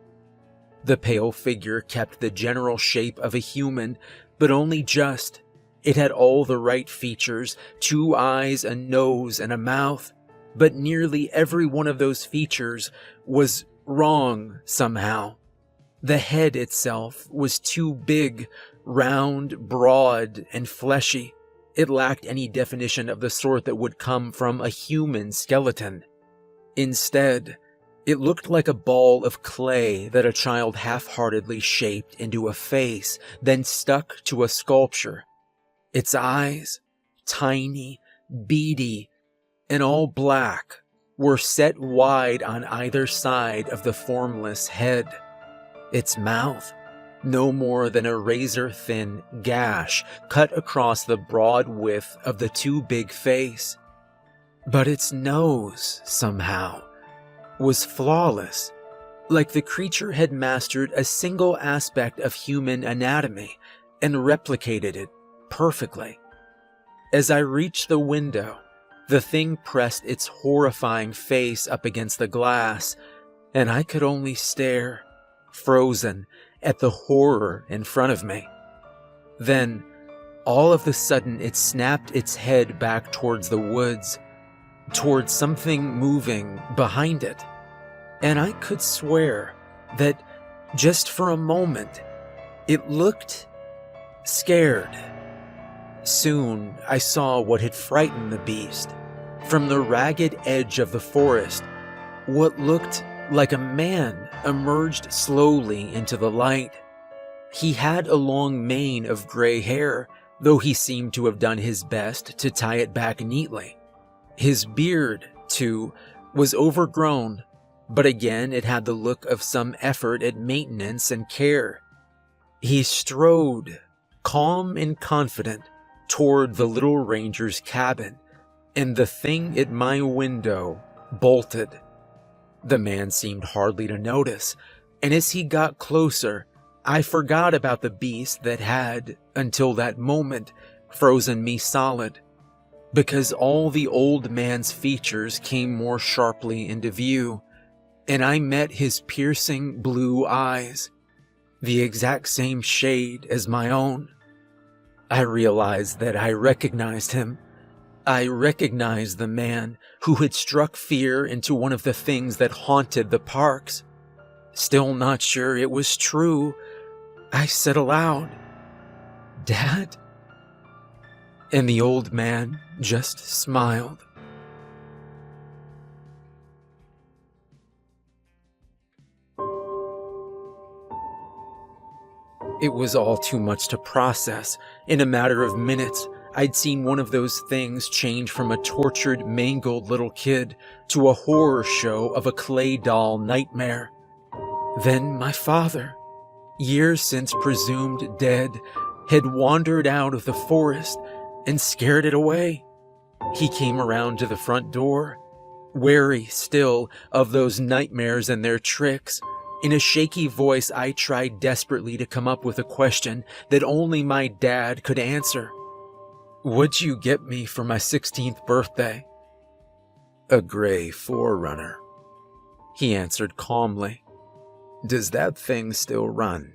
The pale figure kept the general shape of a human, but only just. It had all the right features, 2 eyes, a nose, and a mouth, but nearly every one of those features was wrong somehow. The head itself was too big, round, broad, and fleshy. It lacked any definition of the sort that would come from a human skeleton. Instead, it looked like a ball of clay that a child half-heartedly shaped into a face, then stuck to a sculpture. Its eyes, tiny, beady, and all black, were set wide on either side of the formless head. Its mouth, no more than a razor-thin gash cut across the broad width of the too big face. But its nose, somehow, was flawless, like the creature had mastered a single aspect of human anatomy and replicated it perfectly. As I reached the window, the thing pressed its horrifying face up against the glass, and I could only stare, frozen, at the horror in front of me. Then, all of a sudden, it snapped its head back towards the woods, towards something moving behind it. And I could swear that, just for a moment, it looked scared. Soon, I saw what had frightened the beast. From the ragged edge of the forest, what looked like a man emerged slowly into the light. He had a long mane of gray hair, though he seemed to have done his best to tie it back neatly. His beard, too, was overgrown, but again it had the look of some effort at maintenance and care. He strode, calm and confident, toward the little ranger's cabin, and the thing at my window bolted. The man seemed hardly to notice, and as he got closer, I forgot about the beast that had, until that moment, frozen me solid, because all the old man's features came more sharply into view, and I met his piercing blue eyes, the exact same shade as my own. I realized that I recognized him. I recognized the man who had struck fear into one of the things that haunted the parks. Still not sure it was true, I said aloud, "Dad?" And the old man just smiled. It was all too much to process. In a matter of minutes, I'd seen one of those things change from a tortured, mangled little kid to a horror show of a clay doll nightmare. Then my father, years since presumed dead, had wandered out of the forest and scared it away. He came around to the front door, wary still of those nightmares and their tricks. In a shaky voice, I tried desperately to come up with a question that only my dad could answer. "What'd you get me for my 16th birthday?" "A gray Forerunner," he answered calmly. "Does that thing still run?"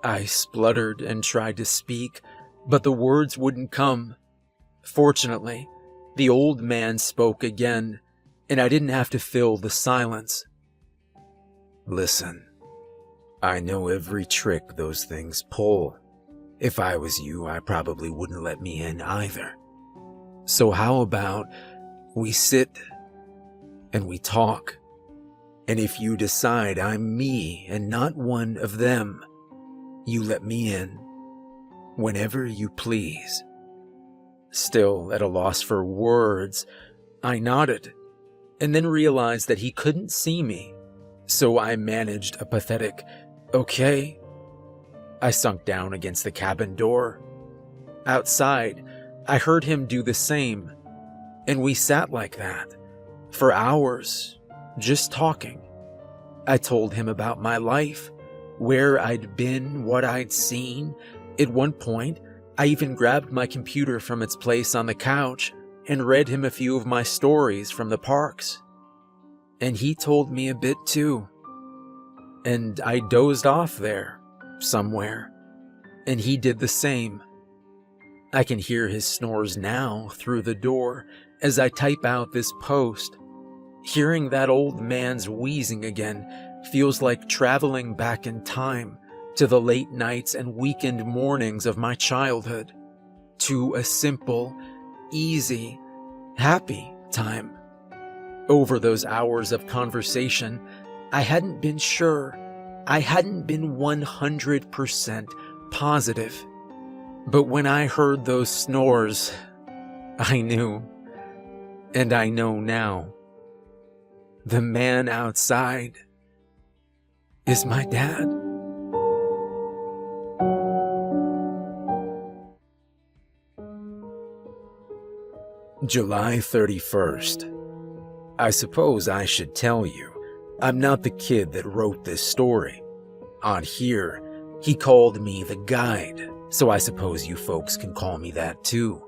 I spluttered and tried to speak, but the words wouldn't come. Fortunately, the old man spoke again, and I didn't have to fill the silence. "Listen, I know every trick those things pull. If I was you, I probably wouldn't let me in either. So how about we sit and we talk? And if you decide I'm me and not one of them, you let me in whenever you please." Still at a loss for words, I nodded, and then realized that he couldn't see me, so I managed a pathetic, "Okay." I sunk down against the cabin door. Outside, I heard him do the same, and we sat like that for hours, just talking. I told him about my life, where I'd been, what I'd seen. At one point, I even grabbed my computer from its place on the couch and read him a few of my stories from the parks. And he told me a bit too. And I dozed off there, somewhere, and he did the same. I can hear his snores now through the door as I type out this post. Hearing that old man's wheezing again feels like traveling back in time to the late nights and weekend mornings of my childhood, to a simple, easy, happy time. Over those hours of conversation, I hadn't been sure. I hadn't been 100% positive. But when I heard those snores, I knew. And I know now. The man outside is my dad. July 31st. I suppose I should tell you, I'm not the kid that wrote this story. On here, he called me the guide, so I suppose you folks can call me that too.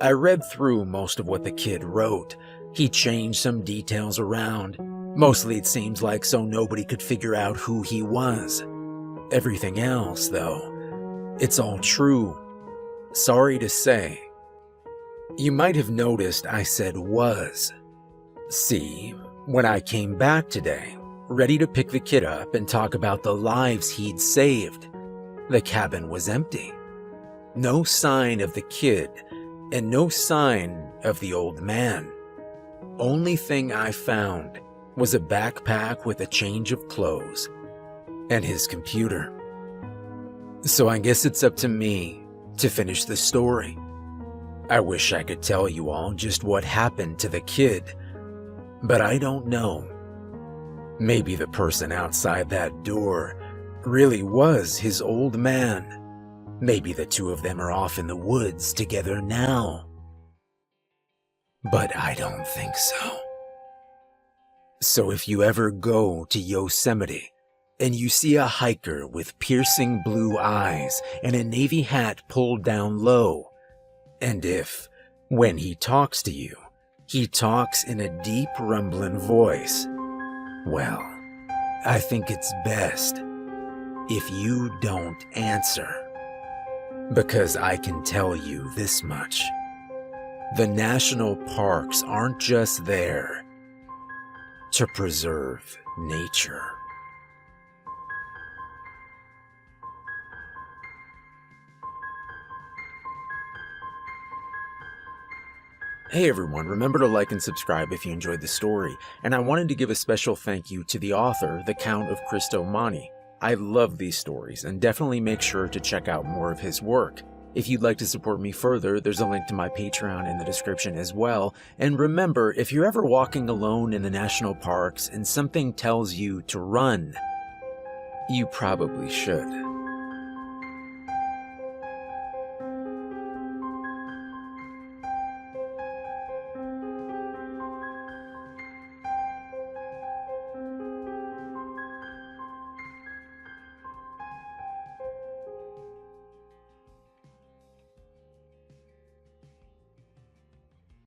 I read through most of what the kid wrote. He changed some details around. Mostly it seems like so nobody could figure out who he was. Everything else, though, it's all true. Sorry to say. You might have noticed I said was. See, when I came back today, ready to pick the kid up and talk about the lives he'd saved, the cabin was empty. No sign of the kid, and no sign of the old man. Only thing I found was a backpack with a change of clothes and his computer. So I guess it's up to me to finish the story. I wish I could tell you all just what happened to the kid, but I don't know. Maybe the person outside that door really was his old man. Maybe the two of them are off in the woods together now. But I don't think so. So if you ever go to Yosemite and you see a hiker with piercing blue eyes and a navy hat pulled down low, and if, when he talks to you, he talks in a deep rumbling voice, well, I think it's best if you don't answer. Because I can tell you this much. The national parks aren't just there to preserve nature. Hey everyone, remember to like and subscribe if you enjoyed the story, and I wanted to give a special thank you to the author, the Count of Cristomani. I love these stories, and definitely make sure to check out more of his work. If you'd like to support me further, there's a link to my Patreon in the description as well, and remember, if you're ever walking alone in the national parks and something tells you to run, you probably should.